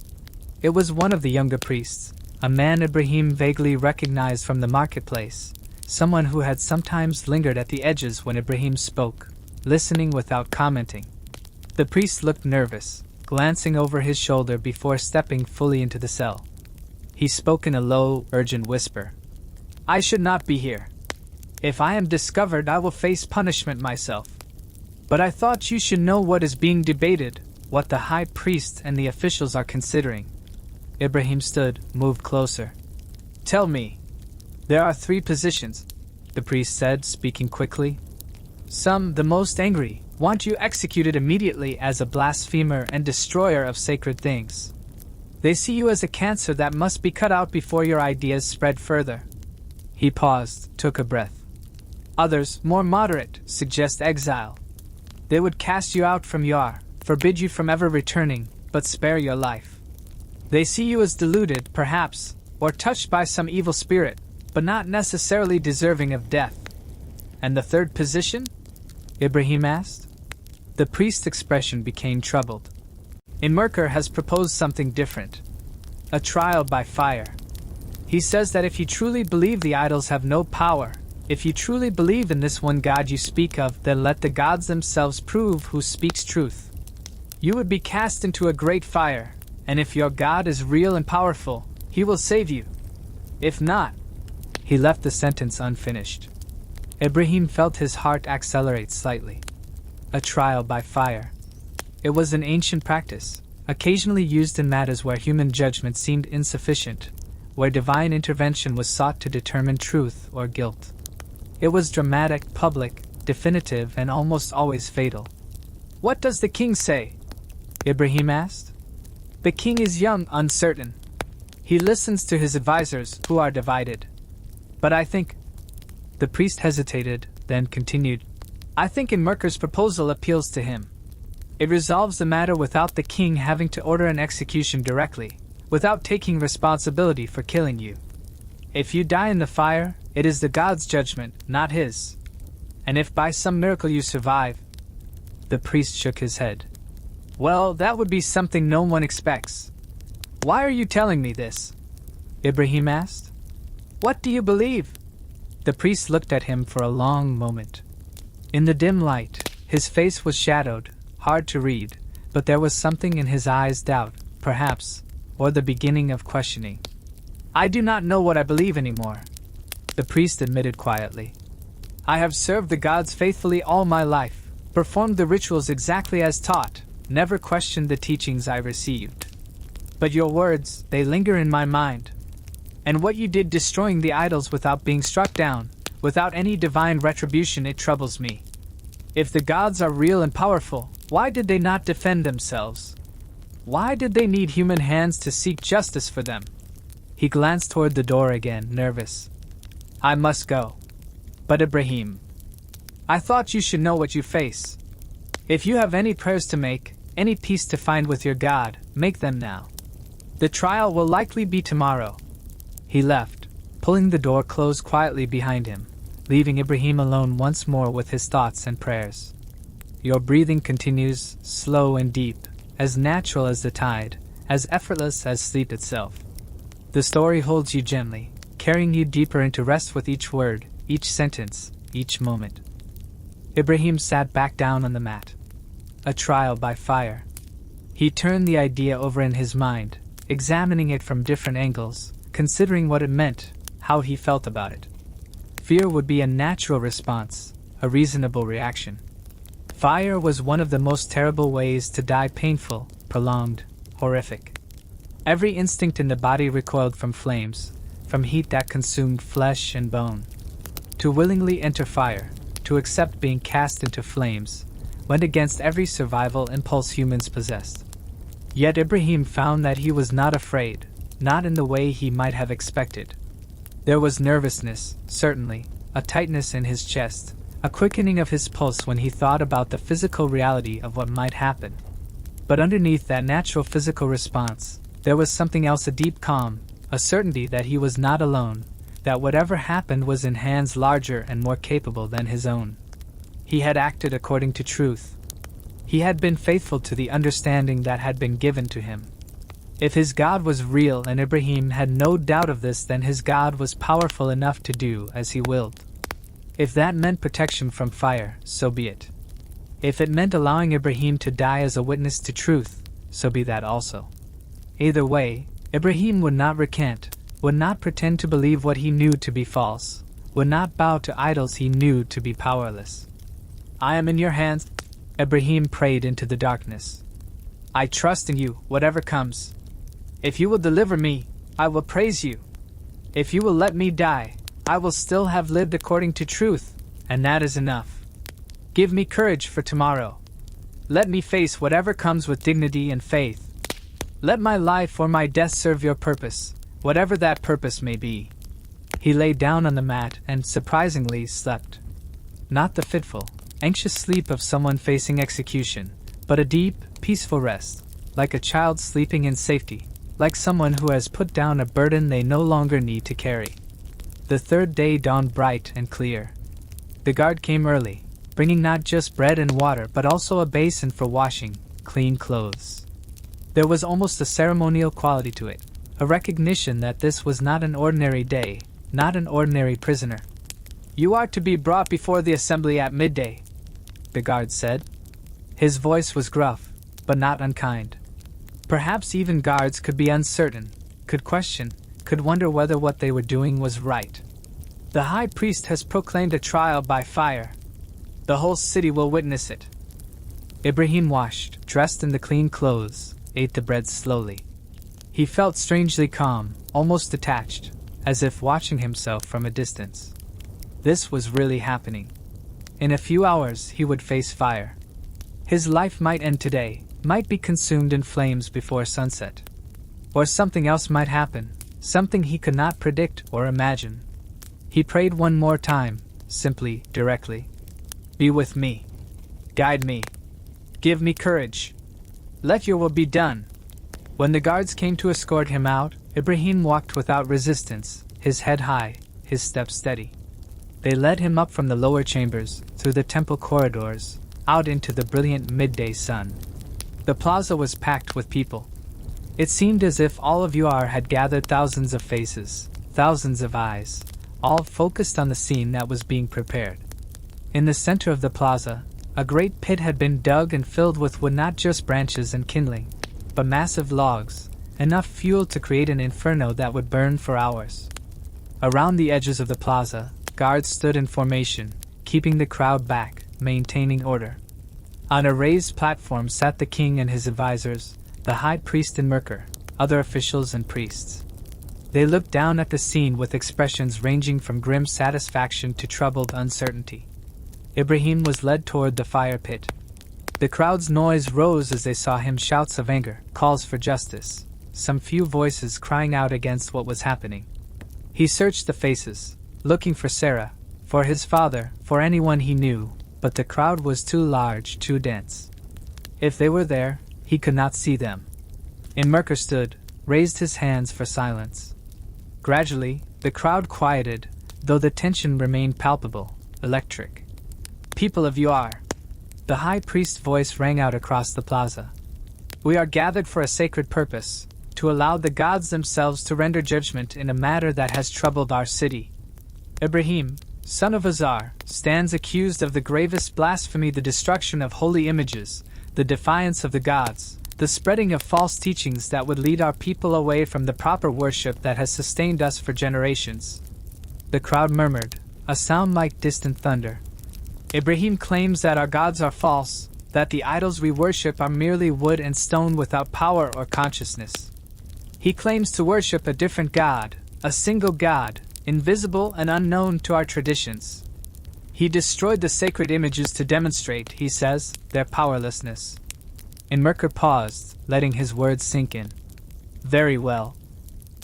It was one of the younger priests, a man Ibrahim vaguely recognized from the marketplace, someone who had sometimes lingered at the edges when Ibrahim spoke, listening without commenting. The priest looked nervous, glancing over his shoulder before stepping fully into the cell. He spoke in a low, urgent whisper. "I should not be here. If I am discovered, I will face punishment myself. But I thought you should know what is being debated, what the high priest and the officials are considering." Ibrahim stood, moved closer. "Tell me." "There are 3 positions," the priest said, speaking quickly. "Some, the most angry, want you executed immediately as a blasphemer and destroyer of sacred things. They see you as a cancer that must be cut out before your ideas spread further." He paused, took a breath. "Others, more moderate, suggest exile. They would cast you out from Yair, forbid you from ever returning, but spare your life. They see you as deluded, perhaps, or touched by some evil spirit, but not necessarily deserving of death." "And the 3rd position?" Ibrahim asked. The priest's expression became troubled. Immerker has proposed something different. A trial by fire. He says that if you truly believe the idols have no power, if you truly believe in this one God you speak of, then let the gods themselves prove who speaks truth. You would be cast into a great fire, and if your God is real and powerful, he will save you. If not, he left the sentence unfinished. Ibrahim felt his heart accelerate slightly. A trial by fire. It was an ancient practice, occasionally used in matters where human judgment seemed insufficient, where divine intervention was sought to determine truth or guilt. It was dramatic, public, definitive, and almost always fatal. "What does the king say?" Ibrahim asked. "The king is young, uncertain. He listens to his advisors, who are divided. But I think—" The priest hesitated, then continued, "I think Merker's proposal appeals to him. It resolves the matter without the king having to order an execution directly, without taking responsibility for killing you. If you die in the fire, it is the god's judgment, not his. And if by some miracle you survive—" The priest shook his head. "Well, that would be something no one expects. Why are you telling me this?" Ibrahim asked. "What do you believe?" The priest looked at him for a long moment. In the dim light, his face was shadowed, hard to read, but there was something in his eyes, doubt, perhaps, or the beginning of questioning. "I do not know what I believe anymore," the priest admitted quietly. "I have served the gods faithfully all my life, performed the rituals exactly as taught, never questioned the teachings I received. But your words, they linger in my mind. And what you did destroying the idols without being struck down, without any divine retribution, it troubles me. If the gods are real and powerful, why did they not defend themselves? Why did they need human hands to seek justice for them?" He glanced toward the door again, nervous. "I must go. But Ibrahim, I thought you should know what you face. If you have any prayers to make, any peace to find with your God, make them now. The trial will likely be tomorrow." He left, pulling the door closed quietly behind him, leaving Ibrahim alone once more with his thoughts and prayers. Your breathing continues, slow and deep, as natural as the tide, as effortless as sleep itself. The story holds you gently, carrying you deeper into rest with each word, each sentence, each moment. Ibrahim sat back down on the mat. A trial by fire. He turned the idea over in his mind, examining it from different angles, considering what it meant, how he felt about it. Fear would be a natural response, a reasonable reaction. Fire was one of the most terrible ways to die, painful, prolonged, horrific. Every instinct in the body recoiled from flames, from heat that consumed flesh and bone. To willingly enter fire, to accept being cast into flames, went against every survival impulse humans possessed. Yet Ibrahim found that he was not afraid, not in the way he might have expected. There was nervousness, certainly, a tightness in his chest, a quickening of his pulse when he thought about the physical reality of what might happen. But underneath that natural physical response, there was something else, a deep calm, a certainty that he was not alone, that whatever happened was in hands larger and more capable than his own. He had acted according to truth. He had been faithful to the understanding that had been given to him. If his God was real, and Ibrahim had no doubt of this, then his God was powerful enough to do as he willed. If that meant protection from fire, so be it. If it meant allowing Ibrahim to die as a witness to truth, so be that also. Either way, Ibrahim would not recant, would not pretend to believe what he knew to be false, would not bow to idols he knew to be powerless. "I am in your hands," Ibrahim prayed into the darkness. "I trust in you, whatever comes. If you will deliver me, I will praise you. If you will let me die, I will still have lived according to truth, and that is enough. Give me courage for tomorrow. Let me face whatever comes with dignity and faith. Let my life or my death serve your purpose, whatever that purpose may be." He lay down on the mat and, surprisingly, slept. Not the fitful, anxious sleep of someone facing execution, but a deep, peaceful rest, like a child sleeping in safety, like someone who has put down a burden they no longer need to carry. The third day dawned bright and clear. The guard came early, bringing not just bread and water but also a basin for washing clean clothes. There was almost a ceremonial quality to it, a recognition that this was not an ordinary day, not an ordinary prisoner. "You are to be brought before the assembly at midday," the guard said. His voice was gruff, but not unkind. Perhaps even guards could be uncertain, could question, could wonder whether what they were doing was right. The high priest has proclaimed a trial by fire. The whole city will witness it. Ibrahim washed, dressed in the clean clothes, ate the bread slowly. He felt strangely calm, almost detached, as if watching himself from a distance. This was really happening. In a few hours he would face fire. His life might end today, might be consumed in flames before sunset. Or something else might happen, something he could not predict or imagine. He prayed one more time, simply, directly. Be with me. Guide me. Give me courage. Let your will be done. When the guards came to escort him out, Ibrahim walked without resistance, his head high, his steps steady. They led him up from the lower chambers, through the temple corridors, out into the brilliant midday sun. The plaza was packed with people. It seemed as if all of UR had gathered thousands of faces, thousands of eyes, all focused on the scene that was being prepared. In the center of the plaza, a great pit had been dug and filled with wood, not just branches and kindling, but massive logs, enough fuel to create an inferno that would burn for hours. Around the edges of the plaza, guards stood in formation, keeping the crowd back, maintaining order. On a raised platform sat the king and his advisors, the high priest and Merkur, other officials and priests. They looked down at the scene with expressions ranging from grim satisfaction to troubled uncertainty. Ibrahim was led toward the fire pit. The crowd's noise rose as they saw him, shouts of anger, calls for justice, some few voices crying out against what was happening. He searched the faces, looking for Sarah, for his father, for anyone he knew, but the crowd was too large, too dense. If they were there, he could not see them. Merkur stood, raised his hands for silence. Gradually, the crowd quieted, though the tension remained palpable, electric. People of UR. The high priest's voice rang out across the plaza. We are gathered for a sacred purpose, to allow the gods themselves to render judgment in a matter that has troubled our city. Ibrahim, son of Azar, stands accused of the gravest blasphemy, the destruction of holy images, the defiance of the gods, the spreading of false teachings that would lead our people away from the proper worship that has sustained us for generations. The crowd murmured, a sound like distant thunder. Ibrahim claims that our gods are false, that the idols we worship are merely wood and stone without power or consciousness. He claims to worship a different God, a single God, invisible and unknown to our traditions. He destroyed the sacred images to demonstrate, he says, their powerlessness. Merkur paused, letting his words sink in. Very well.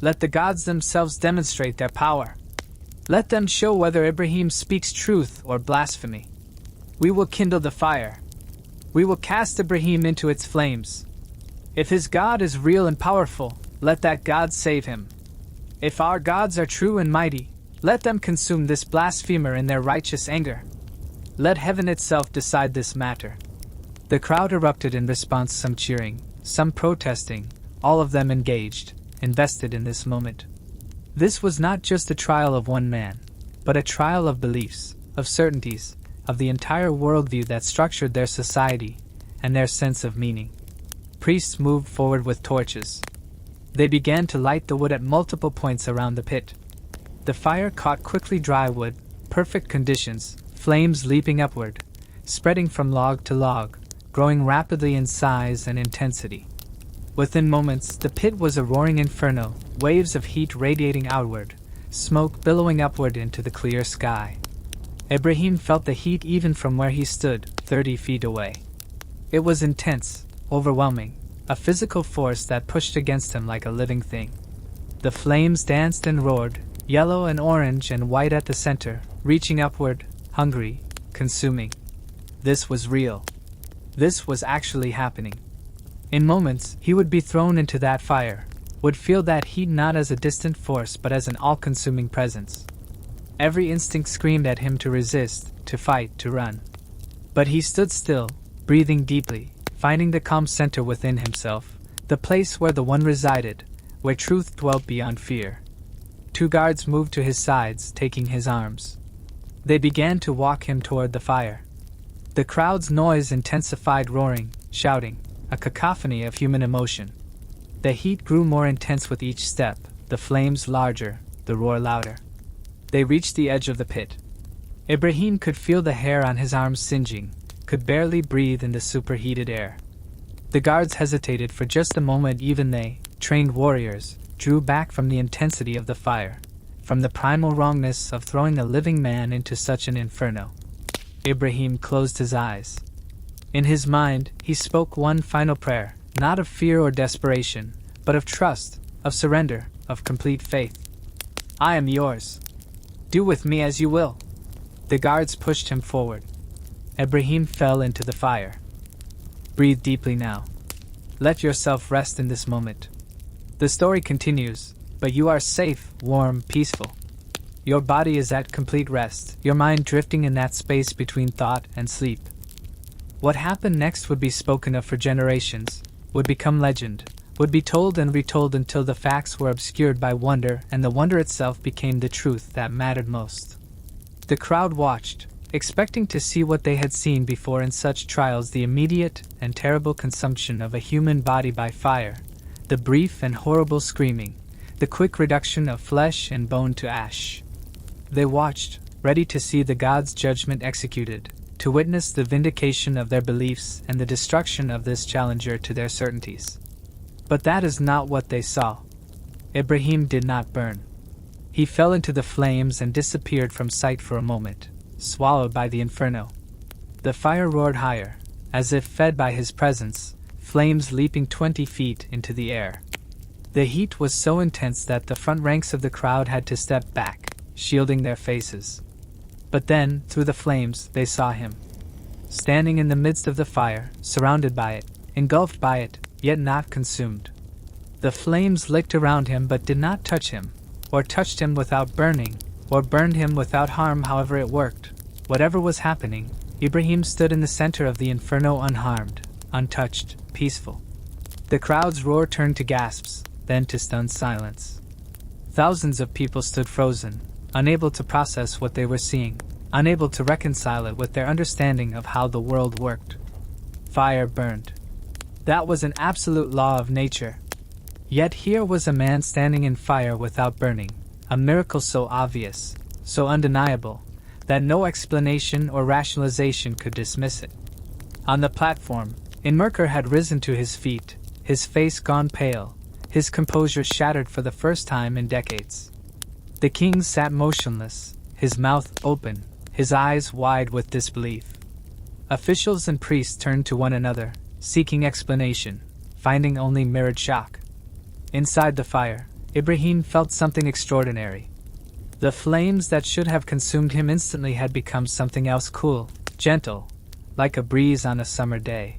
Let the gods themselves demonstrate their power. Let them show whether Ibrahim speaks truth or blasphemy. We will kindle the fire. We will cast Ibrahim into its flames. If his God is real and powerful, let that God save him. If our gods are true and mighty, let them consume this blasphemer in their righteous anger. Let heaven itself decide this matter. The crowd erupted in response, some cheering, some protesting, all of them engaged, invested in this moment. This was not just a trial of one man, but a trial of beliefs, of certainties, of the entire worldview that structured their society and their sense of meaning. Priests moved forward with torches. They began to light the wood at multiple points around the pit. The fire caught quickly dry wood, perfect conditions, flames leaping upward, spreading from log to log, growing rapidly in size and intensity. Within moments, the pit was a roaring inferno, waves of heat radiating outward, smoke billowing upward into the clear sky. Ibrahim felt the heat even from where he stood, 30 feet away. It was intense, overwhelming, a physical force that pushed against him like a living thing. The flames danced and roared, yellow and orange and white at the center, reaching upward, hungry, consuming. This was real. This was actually happening. In moments, he would be thrown into that fire, would feel that heat not as a distant force but as an all-consuming presence. Every instinct screamed at him to resist, to fight, to run. But he stood still, breathing deeply, finding the calm center within himself, the place where the one resided, where truth dwelt beyond fear. 2 guards moved to his sides, taking his arms. They began to walk him toward the fire. The crowd's noise intensified, roaring, shouting. a cacophony of human emotion. The heat grew more intense with each step, the flames larger, the roar louder. They reached the edge of the pit. Ibrahim could feel the hair on his arms singeing, could barely breathe in the superheated air. The guards hesitated for just a moment. Even they, trained warriors, drew back from the intensity of the fire, from the primal wrongness of throwing a living man into such an inferno. Ibrahim closed his eyes. In his mind, he spoke one final prayer, not of fear or desperation, but of trust, of surrender, of complete faith. I am yours. Do with me as you will. The guards pushed him forward. Ibrahim fell into the fire. Breathe deeply now. Let yourself rest in this moment. The story continues, but you are safe, warm, peaceful. Your body is at complete rest, your mind drifting in that space between thought and sleep. What happened next would be spoken of for generations, would become legend, would be told and retold until the facts were obscured by wonder and the wonder itself became the truth that mattered most. The crowd watched, expecting to see what they had seen before in such trials: the immediate and terrible consumption of a human body by fire, the brief and horrible screaming, the quick reduction of flesh and bone to ash. They watched, ready to see the gods' judgment executed, to witness the vindication of their beliefs and the destruction of this challenger to their certainties. But that is not what they saw. Ibrahim did not burn. He fell into the flames and disappeared from sight for a moment, swallowed by the inferno. The fire roared higher, as if fed by his presence, flames leaping 20 feet into the air. The heat was so intense that the front ranks of the crowd had to step back, shielding their faces. But then, through the flames, they saw him. Standing in the midst of the fire, surrounded by it, engulfed by it, yet not consumed. The flames licked around him but did not touch him, or touched him without burning, or burned him without harm. However it worked, whatever was happening, Ibrahim stood in the center of the inferno unharmed, untouched, peaceful. The crowd's roar turned to gasps, then to stunned silence. Thousands of people stood frozen, unable to process what they were seeing, unable to reconcile it with their understanding of how the world worked. Fire burned. That was an absolute law of nature. Yet here was a man standing in fire without burning, a miracle so obvious, so undeniable, that no explanation or rationalization could dismiss it. On the platform, Inmerker had risen to his feet, his face gone pale, his composure shattered for the first time in decades. The king sat motionless, his mouth open, his eyes wide with disbelief. Officials and priests turned to one another, seeking explanation, finding only mirrored shock. Inside the fire, Ibrahim felt something extraordinary. The flames that should have consumed him instantly had become something else: cool, gentle, like a breeze on a summer day.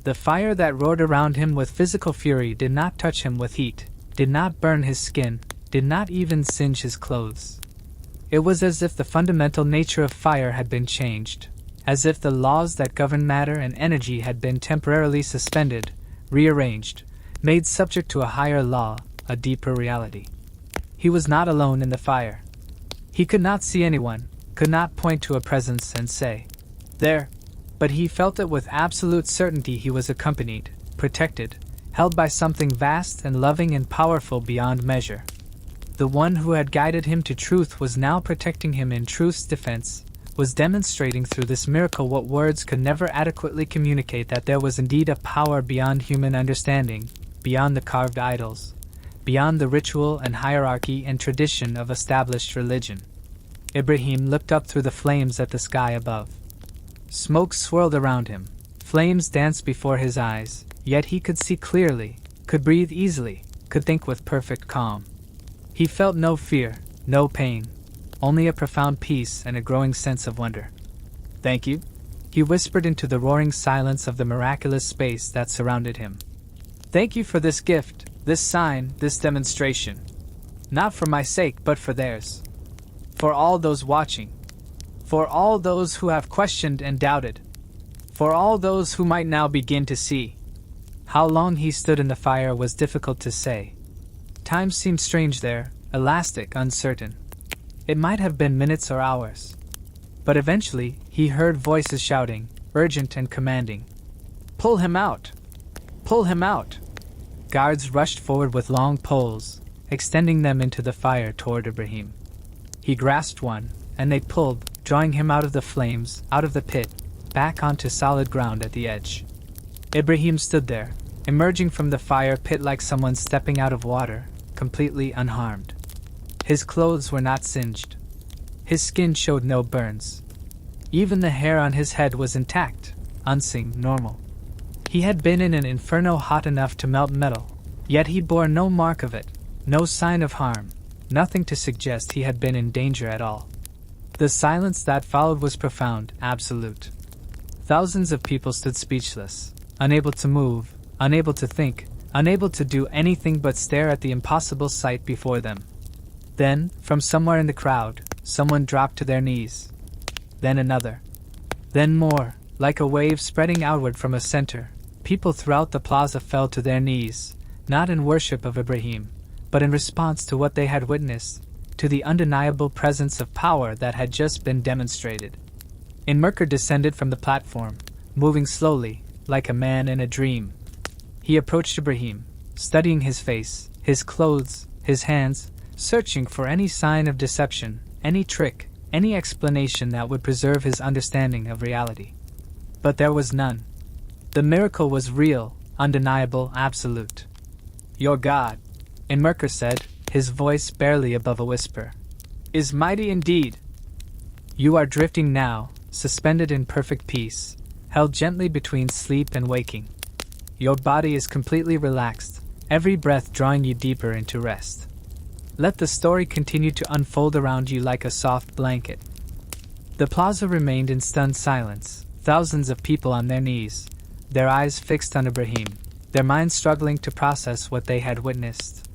The fire that roared around him with physical fury did not touch him with heat, did not burn his skin, did not even singe his clothes. It was as if the fundamental nature of fire had been changed, as if the laws that govern matter and energy had been temporarily suspended, rearranged, made subject to a higher law, a deeper reality. He was not alone in the fire. He could not see anyone, could not point to a presence and say, "There," but he felt it with absolute certainty. He was accompanied, protected, held by something vast and loving and powerful beyond measure. The one who had guided him to truth was now protecting him in truth's defense, was demonstrating through this miracle what words could never adequately communicate: that there was indeed a power beyond human understanding, beyond the carved idols, beyond the ritual and hierarchy and tradition of established religion. Ibrahim looked up through the flames at the sky above. Smoke swirled around him, flames danced before his eyes, yet he could see clearly, could breathe easily, could think with perfect calm. He felt no fear, no pain, only a profound peace and a growing sense of wonder. "Thank you," he whispered into the roaring silence of the miraculous space that surrounded him. "Thank you for this gift, this sign, this demonstration. Not for my sake, but for theirs. For all those watching. For all those who have questioned and doubted. For all those who might now begin to see." How long he stood in the fire was difficult to say. Time seemed strange there, elastic, uncertain. It might have been minutes or hours. But eventually, he heard voices shouting, urgent and commanding. "Pull him out! Pull him out! Guards rushed forward with long poles, extending them into the fire toward Ibrahim. He grasped one, and they pulled, drawing him out of the flames, out of the pit, back onto solid ground at the edge. Ibrahim stood there, emerging from the fire pit like someone stepping out of water, completely unharmed. His clothes were not singed. His skin showed no burns. Even the hair on his head was intact, unsinged, normal. He had been in an inferno hot enough to melt metal, yet he bore no mark of it, no sign of harm, nothing to suggest he had been in danger at all. The silence that followed was profound, absolute. Thousands of people stood speechless, unable to move, unable to think, unable to do anything but stare at the impossible sight before them. Then, from somewhere in the crowd, someone dropped to their knees. Then another. Then more, like a wave spreading outward from a center. People throughout the plaza fell to their knees, not in worship of Ibrahim, but in response to what they had witnessed, to the undeniable presence of power that had just been demonstrated. Merker descended from the platform, moving slowly, like a man in a dream. He approached Ibrahim, studying his face, his clothes, his hands, searching for any sign of deception, any trick, any explanation that would preserve his understanding of reality. But there was none. The miracle was real, undeniable, absolute. "Your God," Merker said, his voice barely above a whisper, "is mighty indeed. You are drifting now, suspended in perfect peace, held gently between sleep and waking. Your body is completely relaxed, every breath drawing you deeper into rest. Let the story continue to unfold around you like a soft blanket." The plaza remained in stunned silence, thousands of people on their knees, their eyes fixed on Ibrahim, their minds struggling to process what they had witnessed.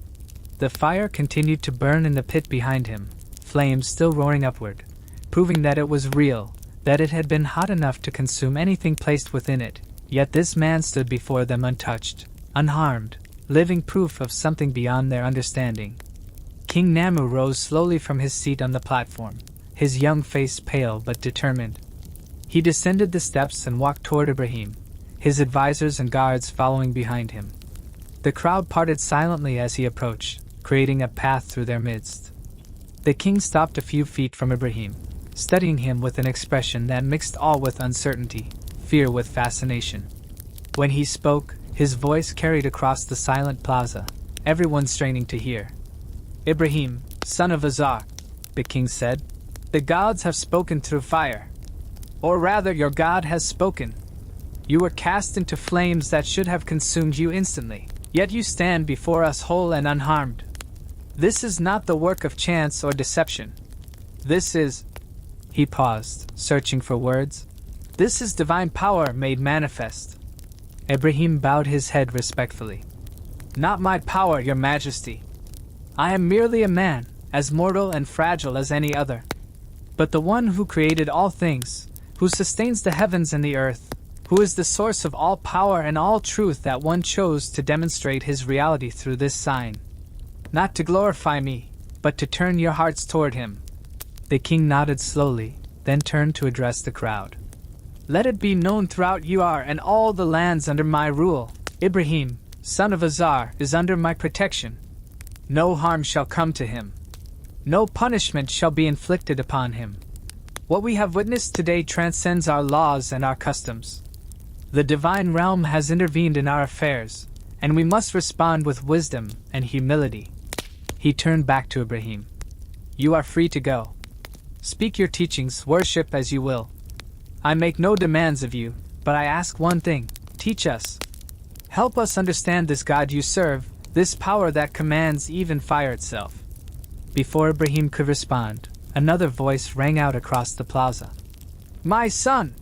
The fire continued to burn in the pit behind him, flames still roaring upward, proving that it was real, that it had been hot enough to consume anything placed within it, yet this man stood before them untouched, unharmed, living proof of something beyond their understanding. King Namu rose slowly from his seat on the platform, his young face pale but determined. He descended the steps and walked toward Ibrahim, his advisors and guards following behind him. The crowd parted silently as he approached, creating a path through their midst. The king stopped a few feet from Ibrahim, studying him with an expression that mixed awe with uncertainty, fear with fascination. When he spoke, his voice carried across the silent plaza, everyone straining to hear. "Ibrahim, son of Azar," the king said, "the gods have spoken through fire. Or rather, your God has spoken. You were cast into flames that should have consumed you instantly, yet you stand before us whole and unharmed. This is not the work of chance or deception. This is—" He paused, searching for words. "This is divine power made manifest." Ibrahim bowed his head respectfully. "Not my power, your majesty. I am merely a man, as mortal and fragile as any other. But the one who created all things, who sustains the heavens and the earth, who is the source of all power and all truth, that one chose to demonstrate his reality through this sign. Not to glorify me, but to turn your hearts toward him." The king nodded slowly, then turned to address the crowd. "Let it be known throughout Uar and all the lands under my rule, Ibrahim, son of Azar, is under my protection. No harm shall come to him. No punishment shall be inflicted upon him. What we have witnessed today transcends our laws and our customs. The divine realm has intervened in our affairs, and we must respond with wisdom and humility." He turned back to Ibrahim. "You are free to go. Speak your teachings, worship as you will. I make no demands of you, but I ask one thing: teach us. Help us understand this God you serve, this power that commands even fire itself." Before Ibrahim could respond, another voice rang out across the plaza. "My son!"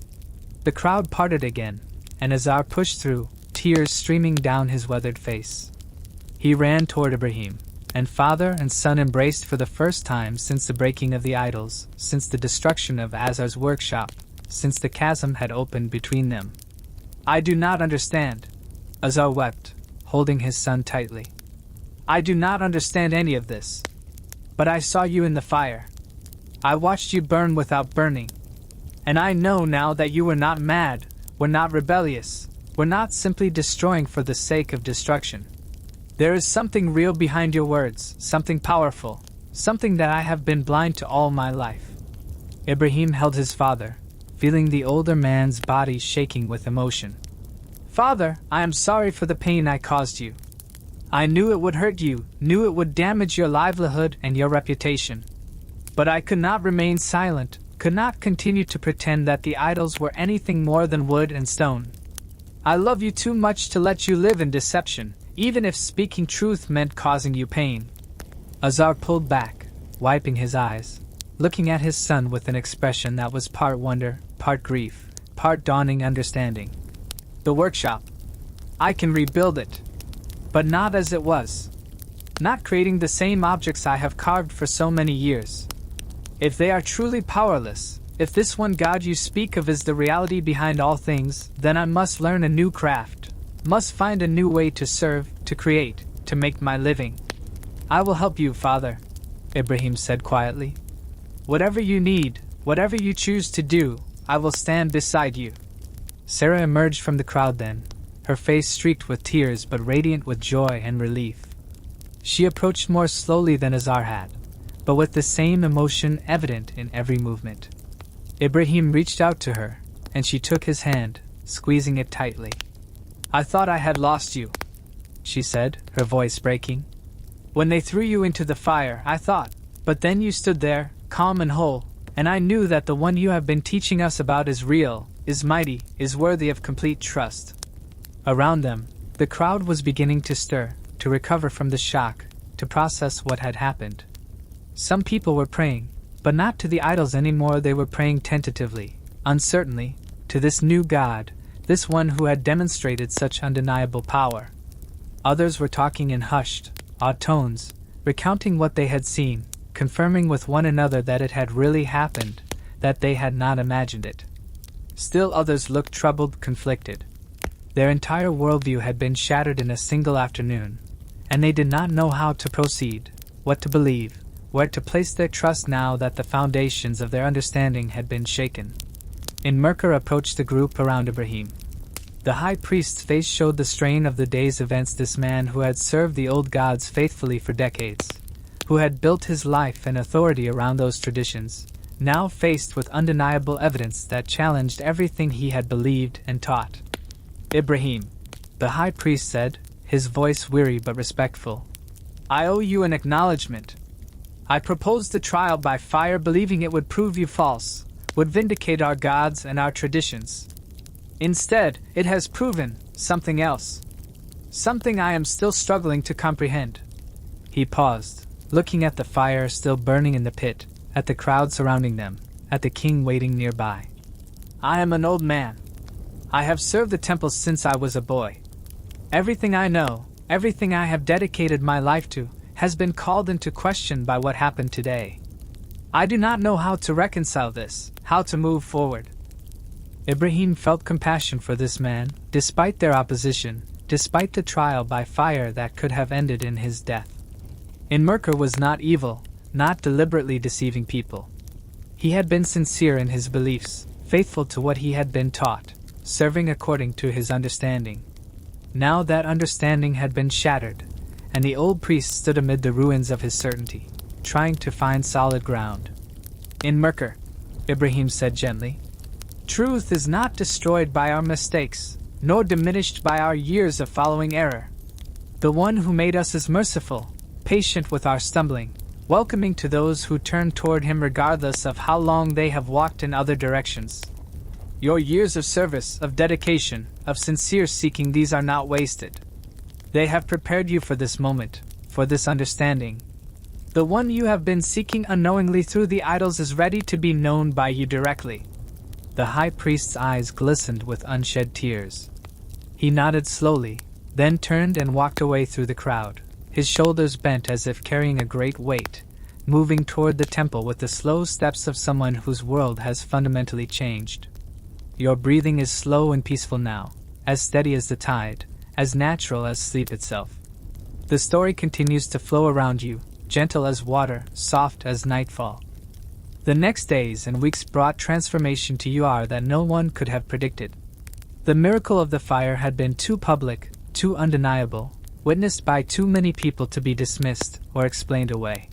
The crowd parted again, and Azar pushed through, tears streaming down his weathered face. He ran toward Ibrahim, and father and son embraced for the first time since the breaking of the idols, since the destruction of Azar's workshop, since the chasm had opened between them. "I do not understand," Azar wept, holding his son tightly. "I do not understand any of this. But I saw you in the fire. I watched you burn without burning. And I know now that you were not mad, were not rebellious. We're not simply destroying for the sake of destruction. There is something real behind your words, something powerful, something that I have been blind to all my life." Ibrahim held his father, feeling the older man's body shaking with emotion. "Father, I am sorry for the pain I caused you. I knew it would hurt you, knew it would damage your livelihood and your reputation. But I could not remain silent, could not continue to pretend that the idols were anything more than wood and stone. I love you too much to let you live in deception, even if speaking truth meant causing you pain." Azar pulled back, wiping his eyes, looking at his son with an expression that was part wonder, part grief, part dawning understanding. "The workshop. I can rebuild it. But not as it was. Not creating the same objects I have carved for so many years. If they are truly powerless, if this one God you speak of is the reality behind all things, then I must learn a new craft, must find a new way to serve, to create, to make my living. I will help you, Father," Ibrahim said quietly. "Whatever you need, whatever you choose to do, I will stand beside you." Sarah emerged from the crowd then, her face streaked with tears but radiant with joy and relief. She approached more slowly than Azar had, but with the same emotion evident in every movement. Ibrahim reached out to her, and she took his hand, squeezing it tightly. "I thought I had lost you," she said, her voice breaking. "When they threw you into the fire, I thought, but then you stood there, calm and whole, and I knew that the one you have been teaching us about is real, is mighty, is worthy of complete trust." Around them, the crowd was beginning to stir, to recover from the shock, to process what had happened. Some people were praying, but not to the idols anymore. They were praying tentatively, uncertainly, to this new God, this one who had demonstrated such undeniable power. Others were talking in hushed, awed tones, recounting what they had seen, confirming with one another that it had really happened, that they had not imagined it. Still others looked troubled, conflicted. Their entire worldview had been shattered in a single afternoon, and they did not know how to proceed, what to believe, where to place their trust now that the foundations of their understanding had been shaken. Merker approached the group around Ibrahim. The high priest's face showed the strain of the day's events. This man who had served the old gods faithfully for decades, who had built his life and authority around those traditions, now faced with undeniable evidence that challenged everything he had believed and taught. "Ibrahim," the high priest said, his voice weary but respectful, "I owe you an acknowledgement. I proposed the trial by fire believing it would prove you false, would vindicate our gods and our traditions. Instead, it has proven something else. Something I am still struggling to comprehend." He paused, looking at the fire still burning in the pit, at the crowd surrounding them, at the king waiting nearby. "I am an old man. I have served the temple since I was a boy. Everything I know, everything I have dedicated my life to, has been called into question by what happened today. I do not know how to reconcile this, how to move forward." Ibrahim felt compassion for this man, despite their opposition, despite the trial by fire that could have ended in his death. Merker was not evil, not deliberately deceiving people. He had been sincere in his beliefs, faithful to what he had been taught, serving according to his understanding. Now that understanding had been shattered, and the old priest stood amid the ruins of his certainty, trying to find solid ground. "Merker," Ibrahim said gently, "truth is not destroyed by our mistakes, nor diminished by our years of following error. The one who made us is merciful, patient with our stumbling, welcoming to those who turn toward him regardless of how long they have walked in other directions. Your years of service, of dedication, of sincere seeking, these are not wasted. They have prepared you for this moment, for this understanding. The one you have been seeking unknowingly through the idols is ready to be known by you directly." The high priest's eyes glistened with unshed tears. He nodded slowly, then turned and walked away through the crowd, his shoulders bent as if carrying a great weight, moving toward the temple with the slow steps of someone whose world has fundamentally changed. Your breathing is slow and peaceful now, as steady as the tide, as natural as sleep itself. The story continues to flow around you, gentle as water, soft as nightfall. The next days and weeks brought transformation to you that no one could have predicted. The miracle of the fire had been too public, too undeniable, witnessed by too many people to be dismissed or explained away.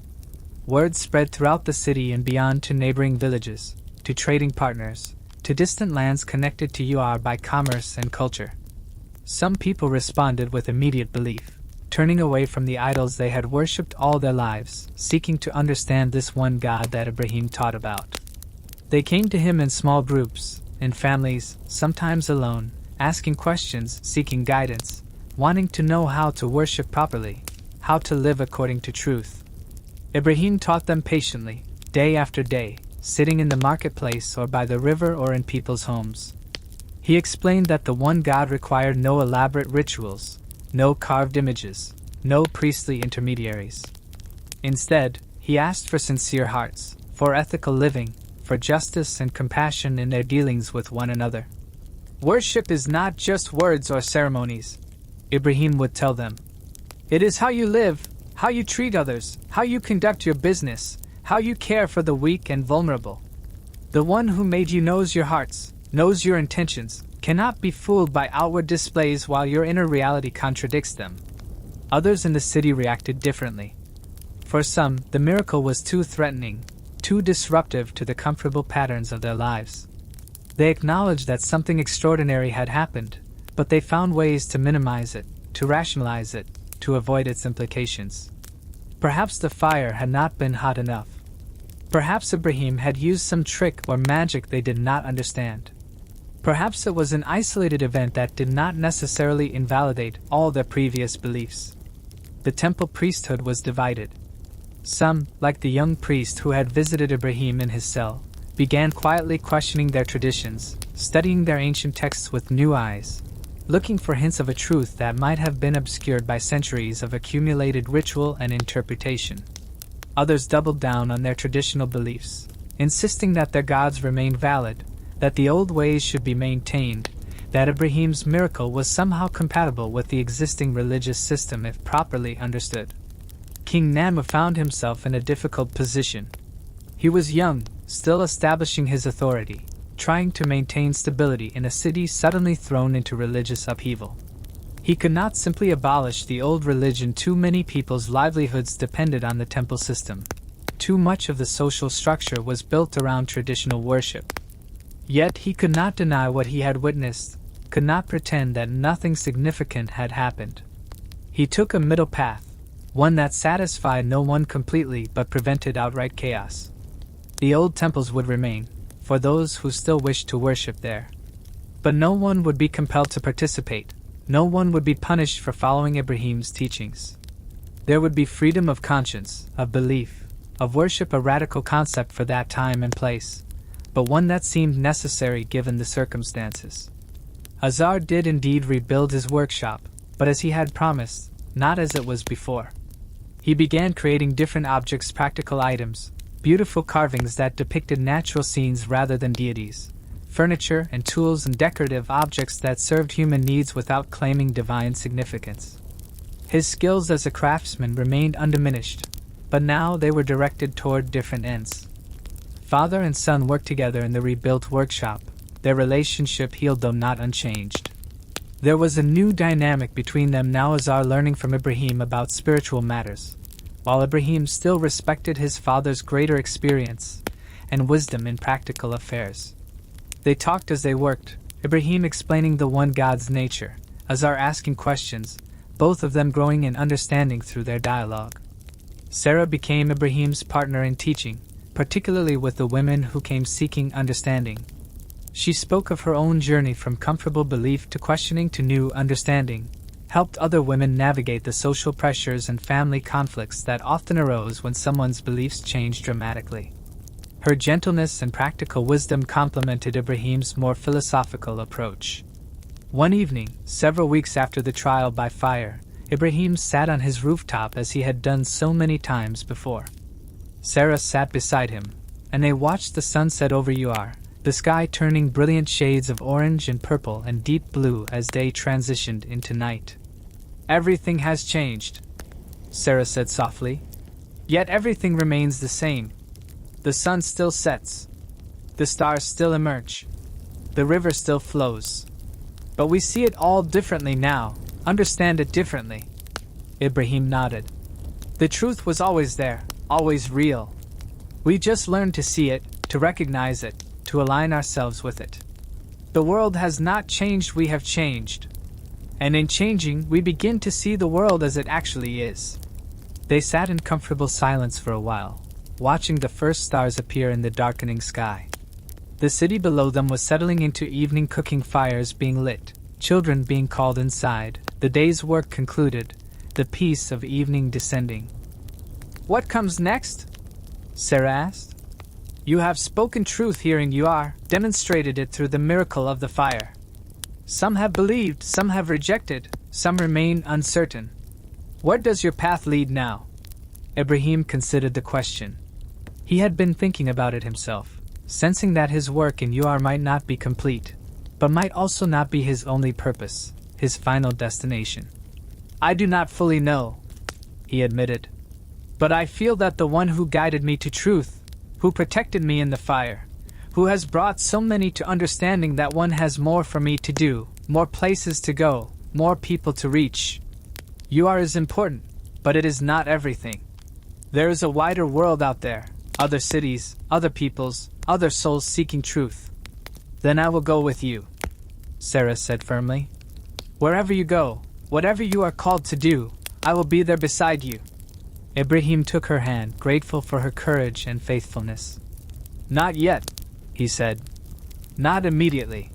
Word spread throughout the city and beyond to neighboring villages, to trading partners, to distant lands connected to UR by commerce and culture. Some people responded with immediate belief, turning away from the idols they had worshipped all their lives, seeking to understand this one God that Ibrahim taught about. They came to him in small groups, in families, sometimes alone, asking questions, seeking guidance, wanting to know how to worship properly, how to live according to truth. Ibrahim taught them patiently, day after day, sitting in the marketplace or by the river or in people's homes. He explained that the one God required no elaborate rituals, no carved images, no priestly intermediaries. Instead, he asked for sincere hearts, for ethical living, for justice and compassion in their dealings with one another. Worship is not just words or ceremonies, Ibrahim would tell them. It is how you live, how you treat others, how you conduct your business, how you care for the weak and vulnerable. The one who made you knows your hearts, knows your intentions, cannot be fooled by outward displays while your inner reality contradicts them. Others in the city reacted differently. For some, the miracle was too threatening, too disruptive to the comfortable patterns of their lives. They acknowledged that something extraordinary had happened, but they found ways to minimize it, to rationalize it, to avoid its implications. Perhaps the fire had not been hot enough. Perhaps Ibrahim had used some trick or magic they did not understand. Perhaps it was an isolated event that did not necessarily invalidate all their previous beliefs. The temple priesthood was divided. Some, like the young priest who had visited Ibrahim in his cell, began quietly questioning their traditions, studying their ancient texts with new eyes, looking for hints of a truth that might have been obscured by centuries of accumulated ritual and interpretation. Others doubled down on their traditional beliefs, insisting that their gods remained valid, that the old ways should be maintained, that Ibrahim's miracle was somehow compatible with the existing religious system if properly understood. King Nama found himself in a difficult position. He was young, still establishing his authority, trying to maintain stability in a city suddenly thrown into religious upheaval. He could not simply abolish the old religion. Too many people's livelihoods depended on the temple system. Too much of the social structure was built around traditional worship. Yet he could not deny what he had witnessed, could not pretend that nothing significant had happened. He took a middle path, one that satisfied no one completely but prevented outright chaos. The old temples would remain, for those who still wished to worship there. But no one would be compelled to participate, no one would be punished for following Ibrahim's teachings. There would be freedom of conscience, of belief, of worship, a radical concept for that time and place, but one that seemed necessary given the circumstances. Azar did indeed rebuild his workshop, but as he had promised, not as it was before. He began creating different objects, practical items, beautiful carvings that depicted natural scenes rather than deities, furniture and tools and decorative objects that served human needs without claiming divine significance. His skills as a craftsman remained undiminished, but now they were directed toward different ends. Father and son worked together in the rebuilt workshop, their relationship healed though not unchanged. There was a new dynamic between them now, Azar learning from Ibrahim about spiritual matters, while Ibrahim still respected his father's greater experience and wisdom in practical affairs. They talked as they worked, Ibrahim explaining the one God's nature, Azar asking questions, both of them growing in understanding through their dialogue. Sarah became Ibrahim's partner in teaching, particularly with the women who came seeking understanding. She spoke of her own journey from comfortable belief to questioning to new understanding, helped other women navigate the social pressures and family conflicts that often arose when someone's beliefs changed dramatically. Her gentleness and practical wisdom complemented Ibrahim's more philosophical approach. One evening, several weeks after the trial by fire, Ibrahim sat on his rooftop as he had done so many times before. Sarah sat beside him, and they watched the sunset over UR, the sky turning brilliant shades of orange and purple and deep blue as day transitioned into night. "Everything has changed," Sarah said softly. "Yet everything remains the same. The sun still sets. The stars still emerge. The river still flows. But we see it all differently now, understand it differently. Ibrahim nodded. The truth was always there, always real. We just learned to see it, to recognize it, to align ourselves with it. The world has not changed, we have changed. And in changing, we begin to see the world as it actually is. They sat in comfortable silence for a while, watching the first stars appear in the darkening sky. The city below them was settling into evening, cooking fires being lit, children being called inside, the day's work concluded, the peace of evening descending. "What comes next?" Sarah asked. "You have spoken truth hearing you are, demonstrated it through the miracle of the fire. Some have believed, some have rejected, some remain uncertain. Where does your path lead now?" Ibrahim considered the question. He had been thinking about it himself, sensing that his work in UR might not be complete, but might also not be his only purpose, his final destination. "I do not fully know," he admitted. "But I feel that the one who guided me to truth, who protected me in the fire, who has brought so many to understanding that one has more for me to do, more places to go, more people to reach. UR is important, but it is not everything. There is a wider world out there, other cities, other peoples, other souls seeking truth. Then I will go with you," Sarah said firmly. "Wherever you go, whatever you are called to do, I will be there beside you." Ibrahim took her hand, grateful for her courage and faithfulness. "Not yet," he said. "Not immediately.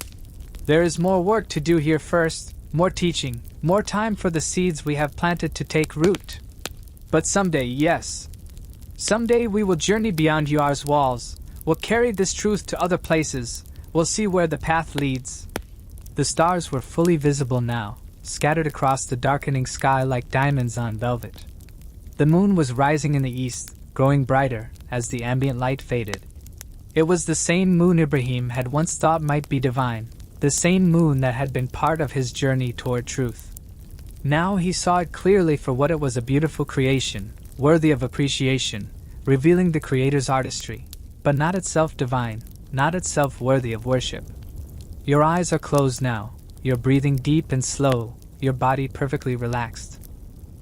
There is more work to do here first, more teaching, more time for the seeds we have planted to take root. But someday, yes. Someday we will journey beyond UR's walls, will carry this truth to other places, we'll see where the path leads." The stars were fully visible now, scattered across the darkening sky like diamonds on velvet. The moon was rising in the east, growing brighter as the ambient light faded. It was the same moon Ibrahim had once thought might be divine, the same moon that had been part of his journey toward truth. Now he saw it clearly for what it was, a beautiful creation, worthy of appreciation, revealing the Creator's artistry, but not itself divine, not itself worthy of worship. Your eyes are closed now, you're breathing deep and slow, your body perfectly relaxed.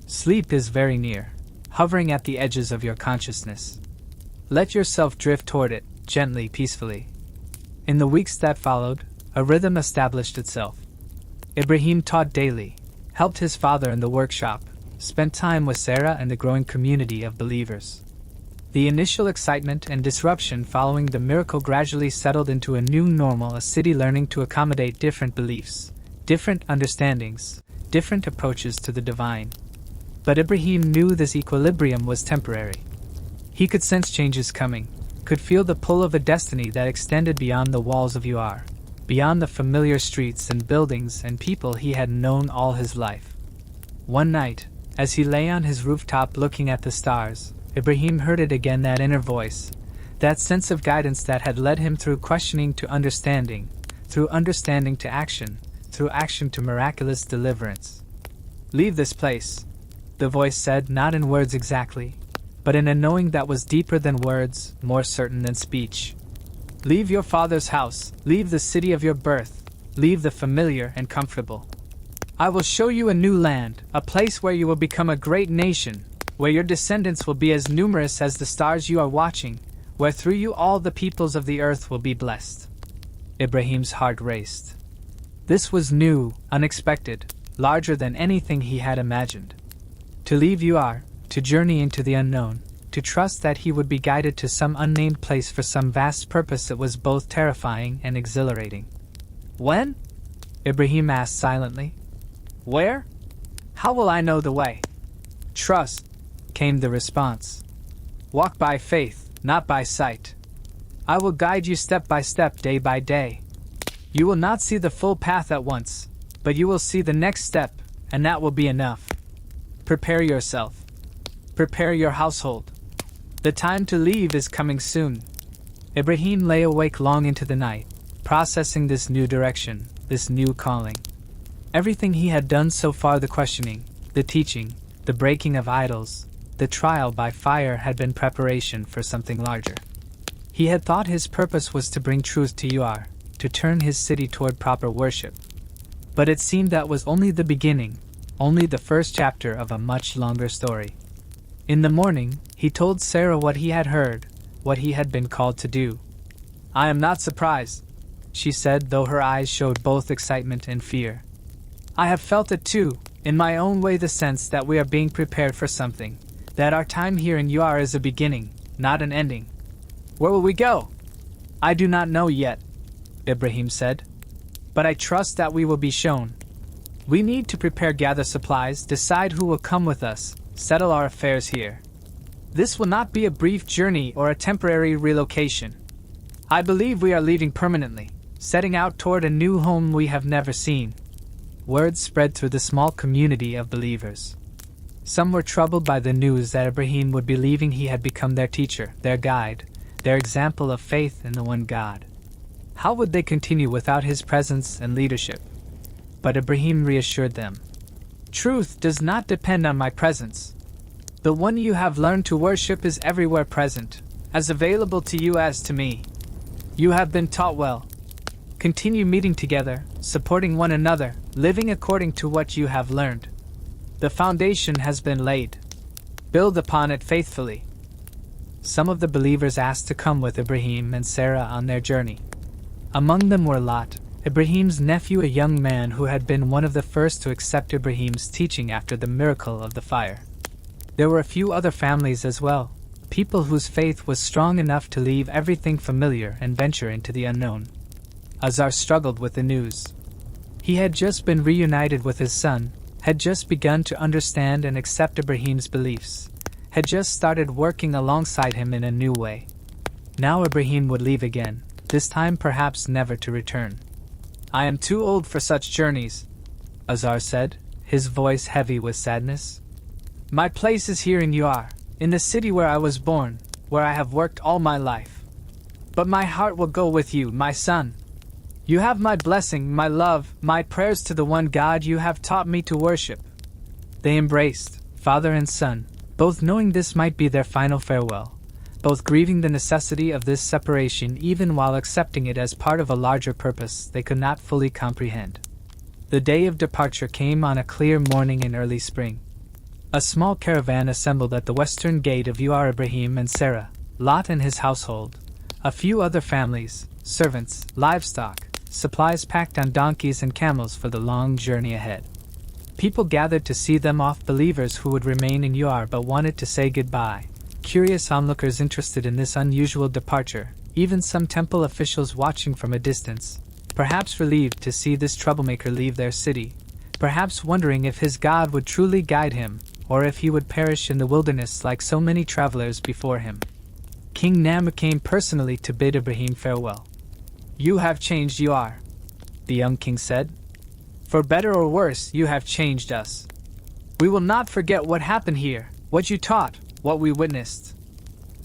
Sleep is very near, hovering at the edges of your consciousness. Let yourself drift toward it, gently, peacefully. In the weeks that followed, a rhythm established itself. Ibrahim taught daily, helped his father in the workshop, spent time with Sarah and the growing community of believers. The initial excitement and disruption following the miracle gradually settled into a new normal, a city learning to accommodate different beliefs, different understandings, different approaches to the divine. But Ibrahim knew this equilibrium was temporary. He could sense changes coming, could feel the pull of a destiny that extended beyond the walls of UR, beyond the familiar streets and buildings and people he had known all his life. One night, as he lay on his rooftop looking at the stars, Ibrahim heard it again, that inner voice, that sense of guidance that had led him through questioning to understanding, through understanding to action, through action to miraculous deliverance. "Leave this place," the voice said, not in words exactly, but in a knowing that was deeper than words, more certain than speech. "Leave your father's house, leave the city of your birth, leave the familiar and comfortable. I will show you a new land, a place where you will become a great nation, where your descendants will be as numerous as the stars you are watching, where through you all the peoples of the earth will be blessed." Ibrahim's heart raced. This was new, unexpected, larger than anything he had imagined. To leave UR, to journey into the unknown, to trust that he would be guided to some unnamed place for some vast purpose, it was both terrifying and exhilarating. "When?" Ibrahim asked silently. "Where? How will I know the way?" "Trust," came the response. "Walk by faith, not by sight. I will guide you step by step, day by day. You will not see the full path at once, but you will see the next step, and that will be enough. Prepare yourself. Prepare your household. The time to leave is coming soon." Ibrahim lay awake long into the night, processing this new direction, this new calling. Everything he had done so far, the questioning, the teaching, the breaking of idols, the trial by fire, had been preparation for something larger. He had thought his purpose was to bring truth to UR, to turn his city toward proper worship. But it seemed that was only the beginning, only the first chapter of a much longer story. In the morning, he told Sarah what he had heard, what he had been called to do. "I am not surprised," she said, though her eyes showed both excitement and fear. "I have felt it too, in my own way, the sense that we are being prepared for something, that our time here in UR is a beginning, not an ending." "Where will we go?" "I do not know yet," Ibrahim said. "But I trust that we will be shown. We need to prepare, gather supplies, decide who will come with us, settle our affairs here. This will not be a brief journey or a temporary relocation. I believe we are leaving permanently, setting out toward a new home we have never seen." Word spread through the small community of believers. Some were troubled by the news that Ibrahim would be leaving. He had become their teacher, their guide, their example of faith in the one God. How would they continue without his presence and leadership? But Ibrahim reassured them. "Truth does not depend on my presence. The one you have learned to worship is everywhere present, as available to you as to me. You have been taught well. Continue meeting together, supporting one another, living according to what you have learned. The foundation has been laid. Build upon it faithfully." Some of the believers asked to come with Ibrahim and Sarah on their journey. Among them were Lot, Ibrahim's nephew, a young man who had been one of the first to accept Ibrahim's teaching after the miracle of the fire. There were a few other families as well, people whose faith was strong enough to leave everything familiar and venture into the unknown. Azar struggled with the news. He had just been reunited with his son, had just begun to understand and accept Ibrahim's beliefs, had just started working alongside him in a new way. Now Ibrahim would leave again, this time perhaps never to return. "I am too old for such journeys," Azar said, his voice heavy with sadness. "My place is here in UR, in the city where I was born, where I have worked all my life. But my heart will go with you, my son. You have my blessing, my love, my prayers to the one God you have taught me to worship." They embraced, father and son, both knowing this might be their final farewell, both grieving the necessity of this separation even while accepting it as part of a larger purpose they could not fully comprehend. The day of departure came on a clear morning in early spring. A small caravan assembled at the western gate of UR. Ibrahim and Sarah, Lot and his household, a few other families, servants, livestock, supplies packed on donkeys and camels for the long journey ahead. People gathered to see them off, believers who would remain in UR but wanted to say goodbye, curious onlookers interested in this unusual departure, even some temple officials watching from a distance, perhaps relieved to see this troublemaker leave their city, perhaps wondering if his God would truly guide him, or if he would perish in the wilderness like so many travelers before him. King Nam came personally to bid Ibrahim farewell. "You have changed UR," the young king said. "For better or worse, you have changed us. We will not forget what happened here, what you taught, what we witnessed.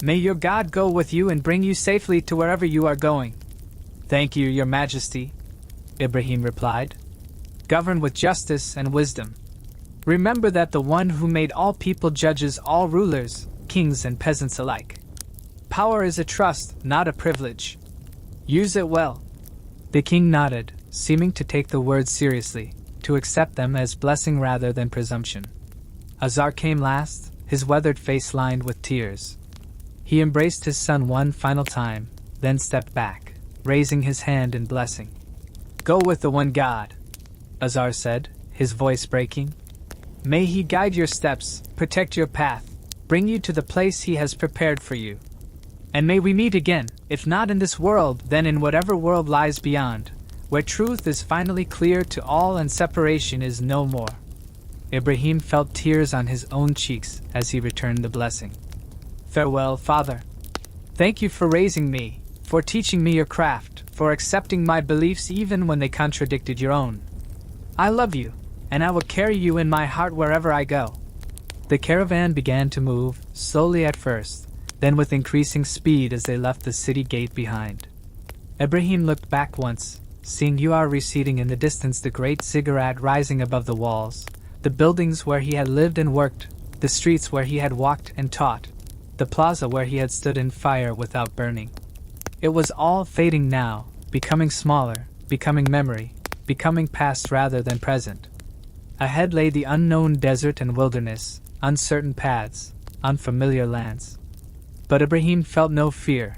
May your God go with you and bring you safely to wherever you are going." "Thank you, your majesty," Ibrahim replied. "Govern with justice and wisdom. Remember that the one who made all people judges all rulers, kings and peasants alike. Power is a trust, not a privilege. Use it well." The king nodded, seeming to take the words seriously, to accept them as blessing rather than presumption. Azar came last, his weathered face lined with tears. He embraced his son one final time, then stepped back, raising his hand in blessing. "Go with the one God," Azar said, his voice breaking. "May he guide your steps, protect your path, bring you to the place he has prepared for you. And may we meet again, if not in this world, then in whatever world lies beyond, where truth is finally clear to all and separation is no more." Ibrahim felt tears on his own cheeks as he returned the blessing. "Farewell, Father. Thank you for raising me, for teaching me your craft, for accepting my beliefs even when they contradicted your own. I love you, and I will carry you in my heart wherever I go." The caravan began to move, slowly at first, then with increasing speed as they left the city gate behind. Ibrahim looked back once, seeing UR receding in the distance, the great ziggurat rising above the walls, the buildings where he had lived and worked, the streets where he had walked and taught, the plaza where he had stood in fire without burning. It was all fading now, becoming smaller, becoming memory, becoming past rather than present. Ahead lay the unknown desert and wilderness, uncertain paths, unfamiliar lands. But Ibrahim felt no fear,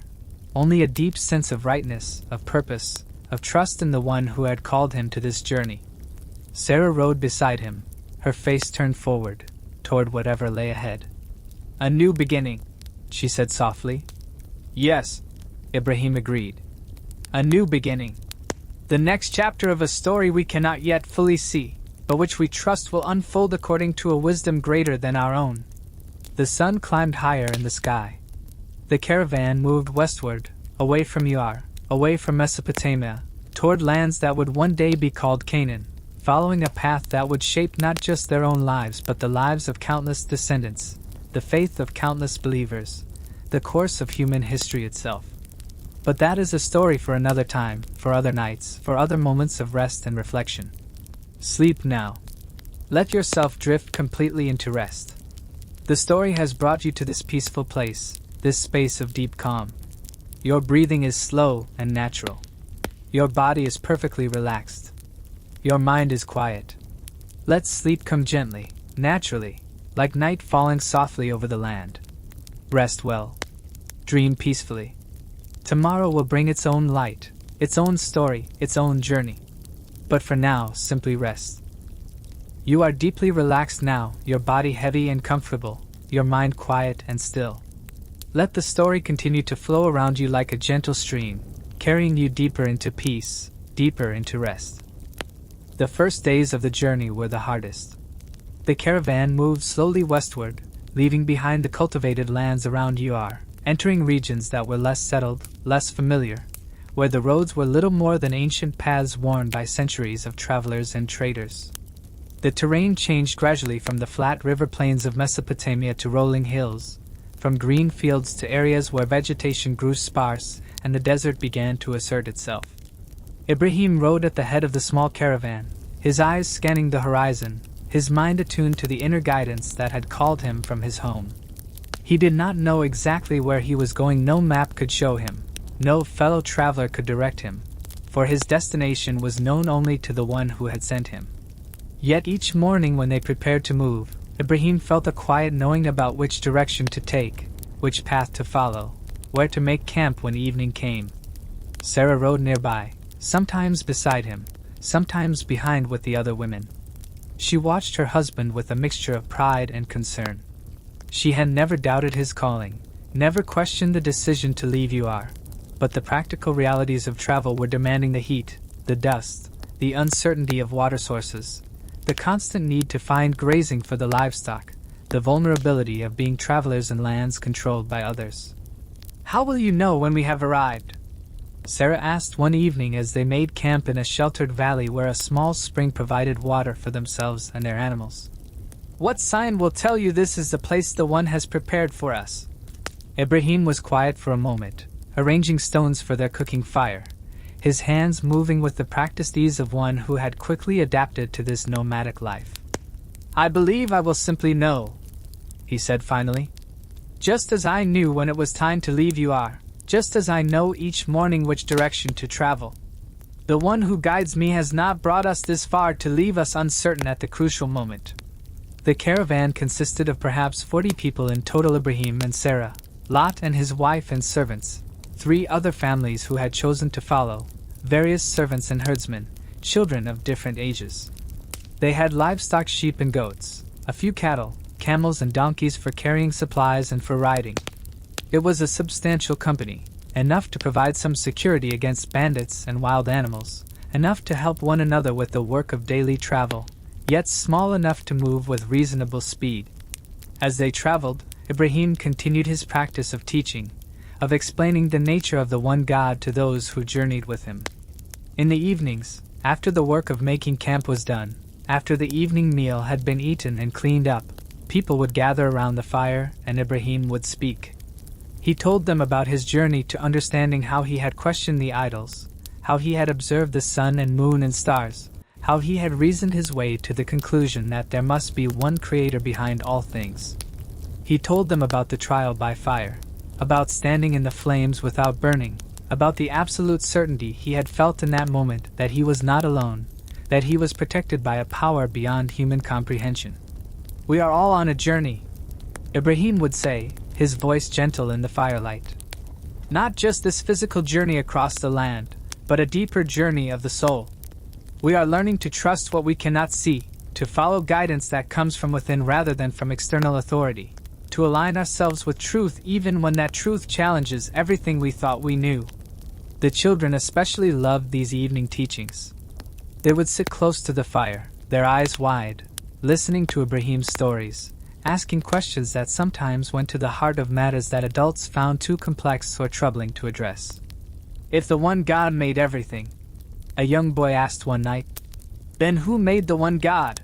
only a deep sense of rightness, of purpose, of trust in the one who had called him to this journey. Sarah rode beside him, her face turned forward, toward whatever lay ahead. "A new beginning," she said softly. "Yes," Ibrahim agreed. "A new beginning. The next chapter of a story we cannot yet fully see, but which we trust will unfold according to a wisdom greater than our own." The sun climbed higher in the sky. The caravan moved westward, away from Ur, away from Mesopotamia, toward lands that would one day be called Canaan, following a path that would shape not just their own lives but the lives of countless descendants, the faith of countless believers, the course of human history itself. But that is a story for another time, for other nights, for other moments of rest and reflection. Sleep now. Let yourself drift completely into rest. The story has brought you to this peaceful place, this space of deep calm. Your breathing is slow and natural. Your body is perfectly relaxed. Your mind is quiet. Let sleep come gently, naturally, like night falling softly over the land. Rest well. Dream peacefully. Tomorrow will bring its own light, its own story, its own journey. But for now, simply rest. You are deeply relaxed now, your body heavy and comfortable, your mind quiet and still. Let the story continue to flow around you like a gentle stream, carrying you deeper into peace, deeper into rest. The first days of the journey were the hardest. The caravan moved slowly westward, leaving behind the cultivated lands around Ur, entering regions that were less settled, less familiar, where the roads were little more than ancient paths worn by centuries of travelers and traders. The terrain changed gradually from the flat river plains of Mesopotamia to rolling hills, from green fields to areas where vegetation grew sparse and the desert began to assert itself. Ibrahim rode at the head of the small caravan, his eyes scanning the horizon, his mind attuned to the inner guidance that had called him from his home. He did not know exactly where he was going. No map could show him. No fellow traveler could direct him, for his destination was known only to the one who had sent him. Yet each morning when they prepared to move, Ibrahim felt a quiet knowing about which direction to take, which path to follow, where to make camp when evening came. Sarah rode nearby, sometimes beside him, sometimes behind with the other women. She watched her husband with a mixture of pride and concern. She had never doubted his calling, never questioned the decision to leave Ur, but the practical realities of travel were demanding the heat, the dust, the uncertainty of water sources, the constant need to find grazing for the livestock, the vulnerability of being travelers in lands controlled by others. "How will you know when we have arrived?" Sarah asked one evening as they made camp in a sheltered valley where a small spring provided water for themselves and their animals. "What sign will tell you this is the place the one has prepared for us?" Ibrahim was quiet for a moment, arranging stones for their cooking fire, his hands moving with the practiced ease of one who had quickly adapted to this nomadic life. "I believe I will simply know," he said finally. "Just as I knew when it was time to leave Ur, just as I know each morning which direction to travel. The one who guides me has not brought us this far to leave us uncertain at the crucial moment." The caravan consisted of perhaps 40 people in total. Ibrahim and Sarah, Lot and his wife and servants, 3 other families who had chosen to follow, various servants and herdsmen, children of different ages. They had livestock, sheep and goats, a few cattle, camels and donkeys for carrying supplies and for riding. It was a substantial company, enough to provide some security against bandits and wild animals, enough to help one another with the work of daily travel, yet small enough to move with reasonable speed. As they traveled, Ibrahim continued his practice of teaching, of explaining the nature of the one God to those who journeyed with him. In the evenings, after the work of making camp was done, after the evening meal had been eaten and cleaned up, people would gather around the fire and Ibrahim would speak. He told them about his journey to understanding how he had questioned the idols, how he had observed the sun and moon and stars, how he had reasoned his way to the conclusion that there must be one creator behind all things. He told them about the trial by fire, about standing in the flames without burning, about the absolute certainty he had felt in that moment that he was not alone, that he was protected by a power beyond human comprehension. "We are all on a journey," Ibrahim would say, his voice gentle in the firelight. "Not just this physical journey across the land, but a deeper journey of the soul. We are learning to trust what we cannot see, to follow guidance that comes from within rather than from external authority, to align ourselves with truth even when that truth challenges everything we thought we knew." The children especially loved these evening teachings. They would sit close to the fire, their eyes wide, listening to Ibrahim's stories, asking questions that sometimes went to the heart of matters that adults found too complex or troubling to address. "If the one God made everything," a young boy asked one night, "then who made the one God?"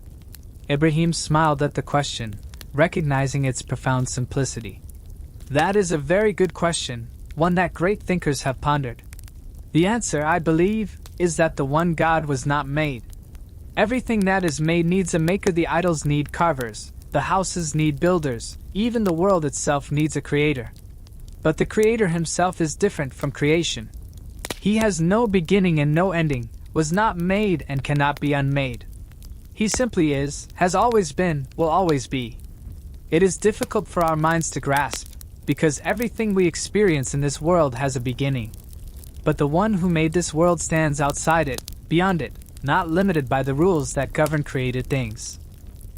Ibrahim smiled at the question, recognizing its profound simplicity. "That is a very good question, one that great thinkers have pondered. The answer, I believe, is that the one God was not made. Everything that is made needs a maker. The idols need carvers, the houses need builders, even the world itself needs a creator. But the creator himself is different from creation. He has no beginning and no ending, was not made and cannot be unmade. He simply is, has always been, will always be. It is difficult for our minds to grasp, because everything we experience in this world has a beginning. But the one who made this world stands outside it, beyond it, not limited by the rules that govern created things."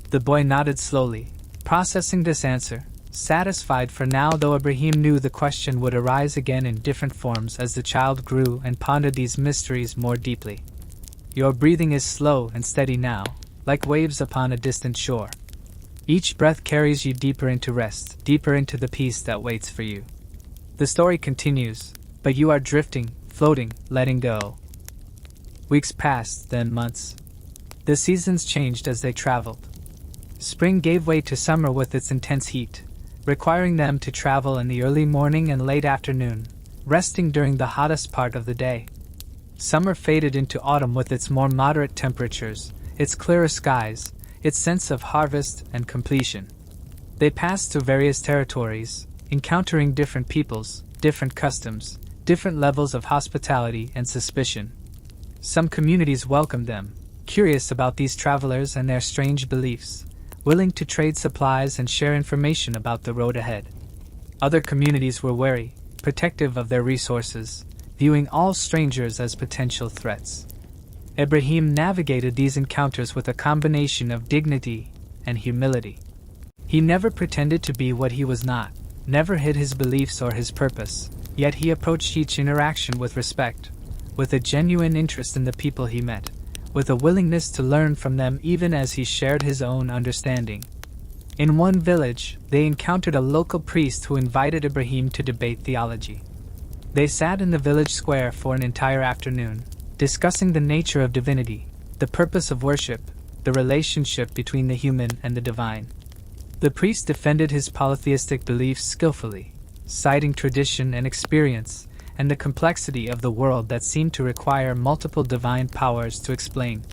The boy nodded slowly, processing this answer, satisfied for now, though Ibrahim knew the question would arise again in different forms as the child grew and pondered these mysteries more deeply. "Your breathing is slow and steady now, like waves upon a distant shore. Each breath carries you deeper into rest, deeper into the peace that waits for you. The story continues, but you are drifting, floating, letting go." Weeks passed, then months. The seasons changed as they traveled. Spring gave way to summer with its intense heat, requiring them to travel in the early morning and late afternoon, resting during the hottest part of the day. Summer faded into autumn with its more moderate temperatures, its clearer skies, its sense of harvest and completion. They passed through various territories, encountering different peoples, different customs, different levels of hospitality and suspicion. Some communities welcomed them, curious about these travelers and their strange beliefs, willing to trade supplies and share information about the road ahead. Other communities were wary, protective of their resources, viewing all strangers as potential threats. Ibrahim navigated these encounters with a combination of dignity and humility. He never pretended to be what he was not, never hid his beliefs or his purpose, yet he approached each interaction with respect, with a genuine interest in the people he met, with a willingness to learn from them even as he shared his own understanding. In one village, they encountered a local priest who invited Ibrahim to debate theology. They sat in the village square for an entire afternoon, discussing the nature of divinity, the purpose of worship, the relationship between the human and the divine. The priest defended his polytheistic beliefs skillfully, citing tradition and experience, and the complexity of the world that seemed to require multiple divine powers to explain.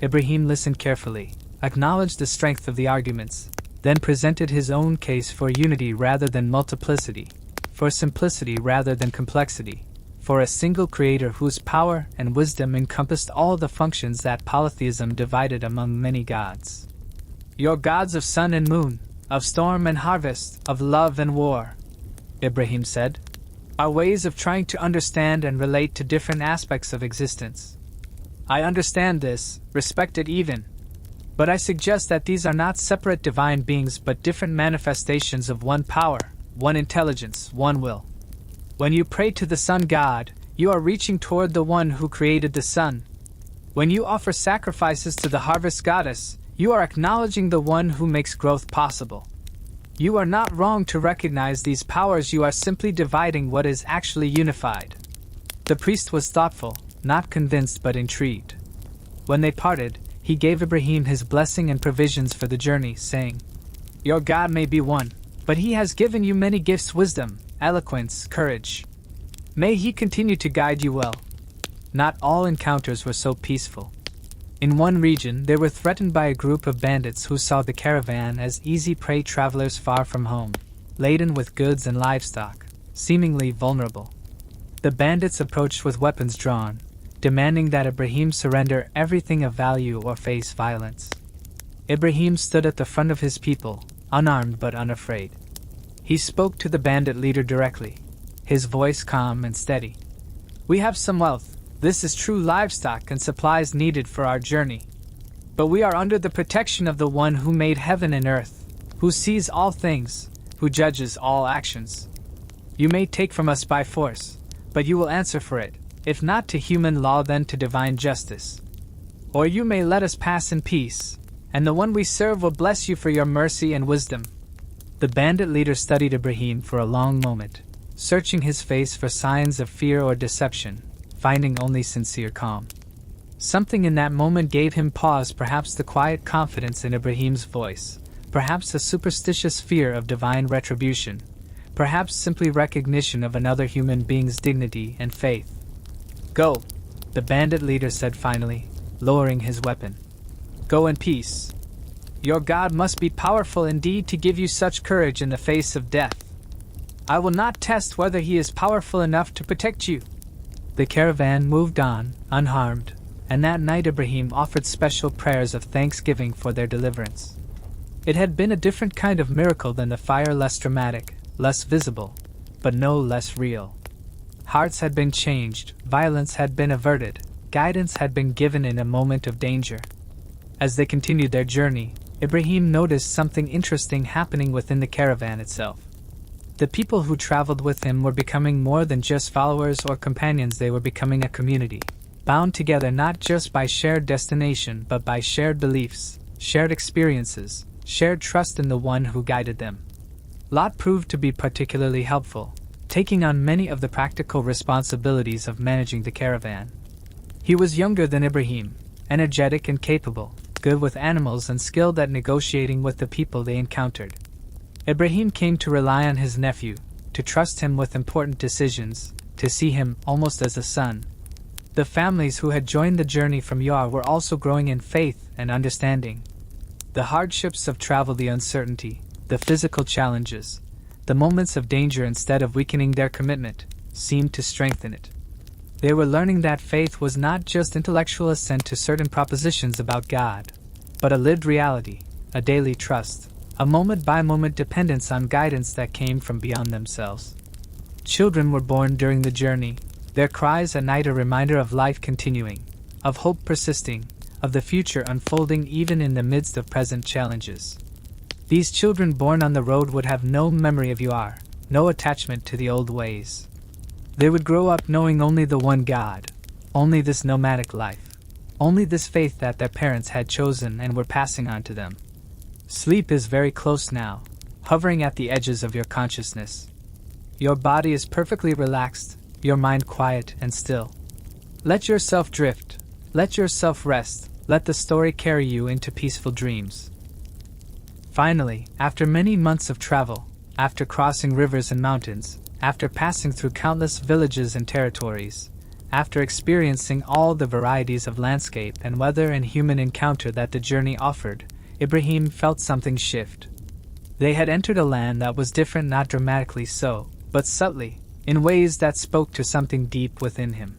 Ibrahim listened carefully, acknowledged the strength of the arguments, then presented his own case for unity rather than multiplicity, for simplicity rather than complexity, for a single creator whose power and wisdom encompassed all the functions that polytheism divided among many gods. "Your gods of sun and moon, of storm and harvest, of love and war," Ibrahim said, "are ways of trying to understand and relate to different aspects of existence. I understand this, respect it even. But I suggest that these are not separate divine beings but different manifestations of one power, one intelligence, one will. When you pray to the sun god, you are reaching toward the one who created the sun. When you offer sacrifices to the harvest goddess, you are acknowledging the one who makes growth possible. You are not wrong to recognize these powers, you are simply dividing what is actually unified." The priest was thoughtful, not convinced but intrigued. When they parted, he gave Ibrahim his blessing and provisions for the journey, saying, "Your God may be one, but he has given you many gifts: wisdom, eloquence, courage. May he continue to guide you well." Not all encounters were so peaceful. In one region, they were threatened by a group of bandits who saw the caravan as easy prey, travelers far from home, laden with goods and livestock, seemingly vulnerable. The bandits approached with weapons drawn, demanding that Ibrahim surrender everything of value or face violence. Ibrahim stood at the front of his people, unarmed but unafraid. He spoke to the bandit leader directly, his voice calm and steady. "We have some wealth. This is true livestock and supplies needed for our journey. But we are under the protection of the one who made heaven and earth, who sees all things, who judges all actions. You may take from us by force, but you will answer for it, if not to human law then to divine justice. Or you may let us pass in peace, and the one we serve will bless you for your mercy and wisdom." The bandit leader studied Ibrahim for a long moment, searching his face for signs of fear or deception, finding only sincere calm. Something in that moment gave him pause, perhaps the quiet confidence in Ibrahim's voice, perhaps a superstitious fear of divine retribution, perhaps simply recognition of another human being's dignity and faith. "Go," the bandit leader said finally, lowering his weapon. "Go in peace. Your God must be powerful indeed to give you such courage in the face of death. I will not test whether he is powerful enough to protect you." The caravan moved on, unharmed, and that night Ibrahim offered special prayers of thanksgiving for their deliverance. It had been a different kind of miracle than the fire, less dramatic, less visible, but no less real. Hearts had been changed, violence had been averted, guidance had been given in a moment of danger. As they continued their journey, Ibrahim noticed something interesting happening within the caravan itself. The people who traveled with him were becoming more than just followers or companions. They were becoming a community, bound together not just by shared destination but by shared beliefs, shared experiences, shared trust in the one who guided them. Lot proved to be particularly helpful, taking on many of the practical responsibilities of managing the caravan. He was younger than Ibrahim, energetic and capable, good with animals and skilled at negotiating with the people they encountered. Ibrahim came to rely on his nephew, to trust him with important decisions, to see him almost as a son. The families who had joined the journey from Yair were also growing in faith and understanding. The hardships of travel, the uncertainty, the physical challenges, the moments of danger, instead of weakening their commitment, seemed to strengthen it. They were learning that faith was not just intellectual assent to certain propositions about God, but a lived reality, a daily trust, a moment-by-moment dependence on guidance that came from beyond themselves. Children were born during the journey, their cries at night a reminder of life continuing, of hope persisting, of the future unfolding even in the midst of present challenges. These children born on the road would have no memory of Yair, no attachment to the old ways. They would grow up knowing only the one God, only this nomadic life, only this faith that their parents had chosen and were passing on to them. Sleep is very close now, hovering at the edges of your consciousness. Your body is perfectly relaxed, your mind quiet and still. Let yourself drift, let yourself rest, let the story carry you into peaceful dreams. Finally, after many months of travel, after crossing rivers and mountains, after passing through countless villages and territories, after experiencing all the varieties of landscape and weather and human encounter that the journey offered, Ibrahim felt something shift. They had entered a land that was different, not dramatically so, but subtly, in ways that spoke to something deep within him.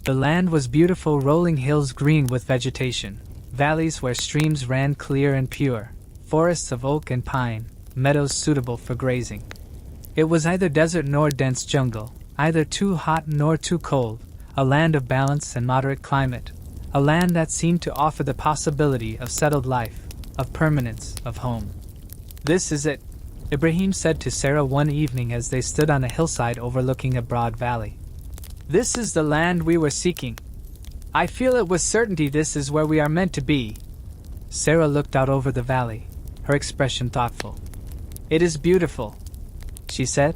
The land was beautiful, rolling hills green with vegetation, valleys where streams ran clear and pure, forests of oak and pine, meadows suitable for grazing. It was neither desert nor dense jungle, either too hot nor too cold, a land of balance and moderate climate, a land that seemed to offer the possibility of settled life, of permanence, of home. "This is it," Ibrahim said to Sarah one evening as they stood on a hillside overlooking a broad valley. "This is the land we were seeking. I feel it with certainty this is where we are meant to be." Sarah looked out over the valley, her expression thoughtful. "It is beautiful," she said,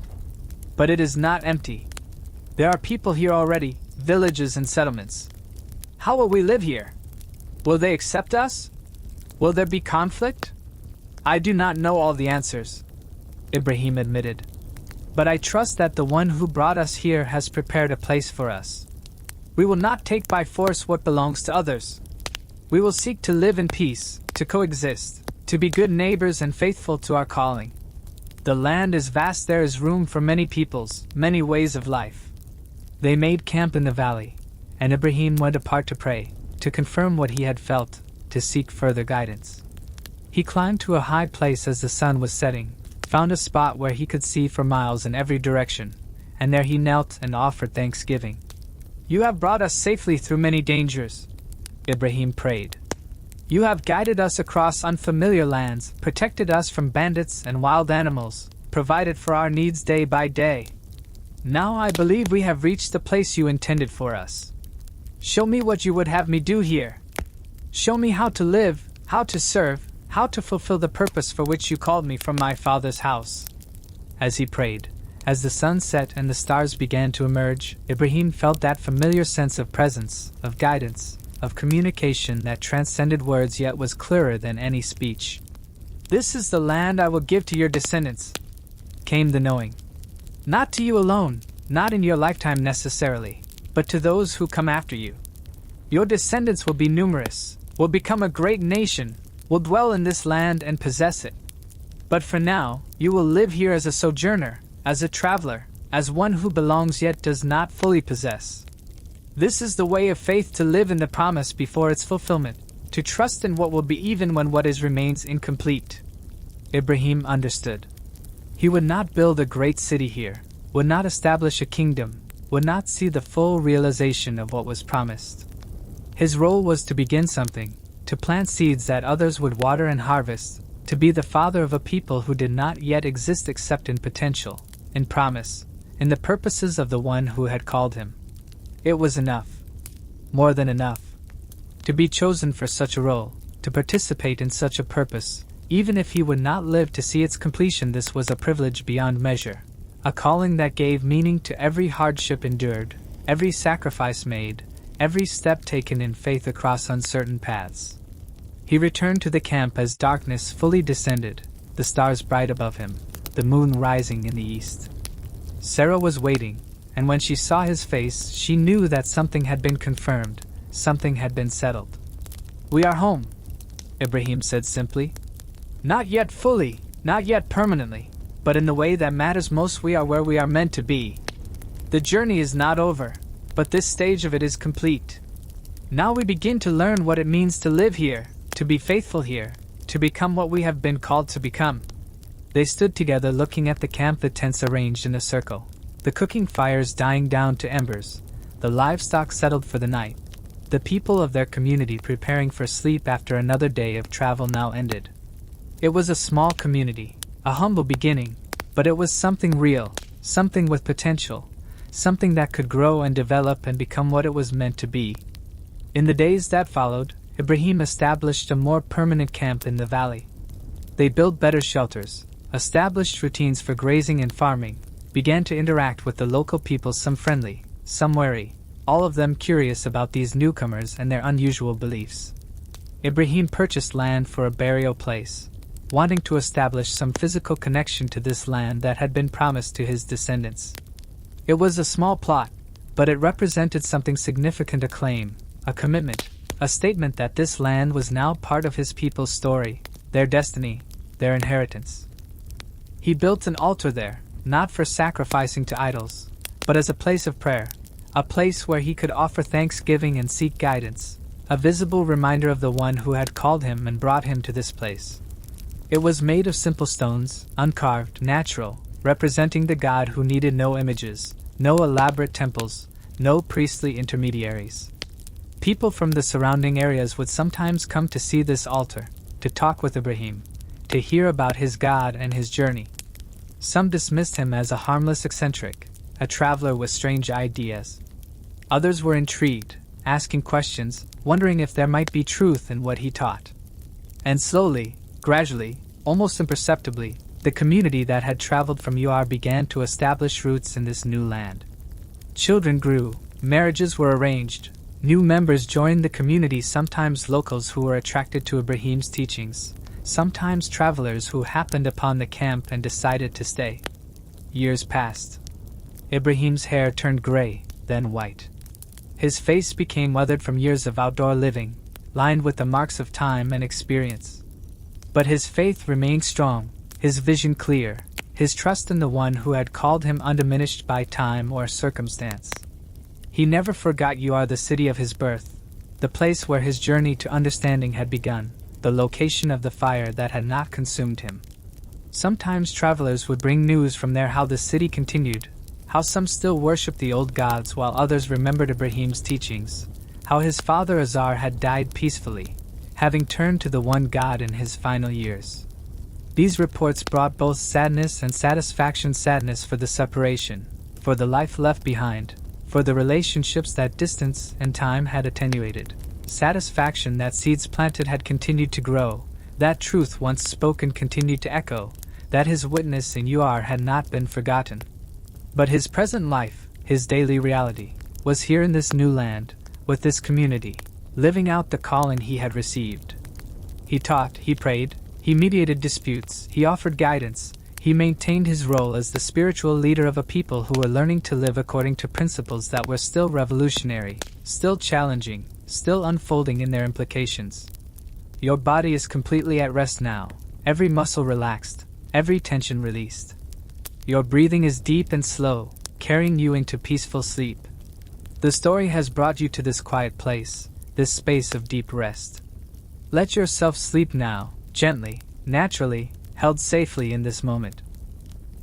"but it is not empty. There are people here already, villages and settlements. How will we live here? Will they accept us? Will there be conflict? I do not know all the answers," Ibrahim admitted. "But I trust that the one who brought us here has prepared a place for us. We will not take by force what belongs to others. We will seek to live in peace, to coexist, to be good neighbors and faithful to our calling. The land is vast, there is room for many peoples, many ways of life." They made camp in the valley, and Ibrahim went apart to pray, to confirm what he had felt, to seek further guidance. He climbed to a high place as the sun was setting, found a spot where he could see for miles in every direction, and there he knelt and offered thanksgiving. "You have brought us safely through many dangers," Ibrahim prayed. "You have guided us across unfamiliar lands, protected us from bandits and wild animals, provided for our needs day by day. Now I believe we have reached the place you intended for us. Show me what you would have me do here. Show me how to live, how to serve, how to fulfill the purpose for which you called me from my father's house." As he prayed, as the sun set and the stars began to emerge, Ibrahim felt that familiar sense of presence, of guidance, of communication that transcended words yet was clearer than any speech. "This is the land I will give to your descendants," came the knowing. "Not to you alone, not in your lifetime necessarily, but to those who come after you. Your descendants will be numerous, will become a great nation, will dwell in this land and possess it. But for now, you will live here as a sojourner, as a traveler, as one who belongs yet does not fully possess. This is the way of faith, to live in the promise before its fulfillment, to trust in what will be even when what is remains incomplete." Ibrahim understood. He would not build a great city here, would not establish a kingdom, would not see the full realization of what was promised. His role was to begin something, to plant seeds that others would water and harvest, to be the father of a people who did not yet exist except in potential, in promise, in the purposes of the one who had called him. It was enough. More than enough. To be chosen for such a role, to participate in such a purpose, even if he would not live to see its completion, this was a privilege beyond measure, a calling that gave meaning to every hardship endured, every sacrifice made, every step taken in faith across uncertain paths. He returned to the camp as darkness fully descended, the stars bright above him, the moon rising in the east. Sarah was waiting, and when she saw his face, she knew that something had been confirmed, something had been settled. "We are home," Ibrahim said simply. "Not yet fully, not yet permanently, but in the way that matters most, we are where we are meant to be. The journey is not over, but this stage of it is complete. Now we begin to learn what it means to live here, to be faithful here, to become what we have been called to become." They stood together looking at the camp, the tents arranged in a circle, the cooking fires dying down to embers, the livestock settled for the night, the people of their community preparing for sleep after another day of travel now ended. It was a small community, a humble beginning, but it was something real, something with potential, something that could grow and develop and become what it was meant to be. In the days that followed, Ibrahim established a more permanent camp in the valley. They built better shelters, established routines for grazing and farming, began to interact with the local people, some friendly, some wary, all of them curious about these newcomers and their unusual beliefs. Ibrahim purchased land for a burial place, wanting to establish some physical connection to this land that had been promised to his descendants. It was a small plot, but it represented something significant, a claim, a commitment, a statement that this land was now part of his people's story, their destiny, their inheritance. He built an altar there, not for sacrificing to idols, but as a place of prayer, a place where he could offer thanksgiving and seek guidance, a visible reminder of the one who had called him and brought him to this place. It was made of simple stones, uncarved, natural, representing the God who needed no images, no elaborate temples, no priestly intermediaries. People from the surrounding areas would sometimes come to see this altar, to talk with Ibrahim, to hear about his God and his journey. Some dismissed him as a harmless eccentric, a traveler with strange ideas. Others were intrigued, asking questions, wondering if there might be truth in what he taught. And slowly, gradually, almost imperceptibly, the community that had traveled from UR began to establish roots in this new land. Children grew, marriages were arranged, new members joined the community, sometimes locals who were attracted to Ibrahim's teachings, sometimes travelers who happened upon the camp and decided to stay. Years passed. Ibrahim's hair turned gray, then white. His face became weathered from years of outdoor living, lined with the marks of time and experience. But his faith remained strong, his vision clear, his trust in the one who had called him undiminished by time or circumstance. He never forgot you are the city of his birth, the place where his journey to understanding had begun, the location of the fire that had not consumed him. Sometimes travelers would bring news from there how the city continued, how some still worshipped the old gods while others remembered Ibrahim's teachings, how his father Azar had died peacefully, having turned to the one God in his final years. These reports brought both sadness and satisfaction: sadness for the separation, for the life left behind, for the relationships that distance and time had attenuated; satisfaction that seeds planted had continued to grow, that truth once spoken continued to echo, that his witness in UR had not been forgotten. But his present life, his daily reality, was here in this new land, with this community, living out the calling he had received. He taught, he prayed, he mediated disputes, he offered guidance, he maintained his role as the spiritual leader of a people who were learning to live according to principles that were still revolutionary, still challenging, still unfolding in their implications. Your body is completely at rest now, every muscle relaxed, every tension released. Your breathing is deep and slow, carrying you into peaceful sleep. The story has brought you to this quiet place, this space of deep rest. Let yourself sleep now, gently, naturally, held safely in this moment.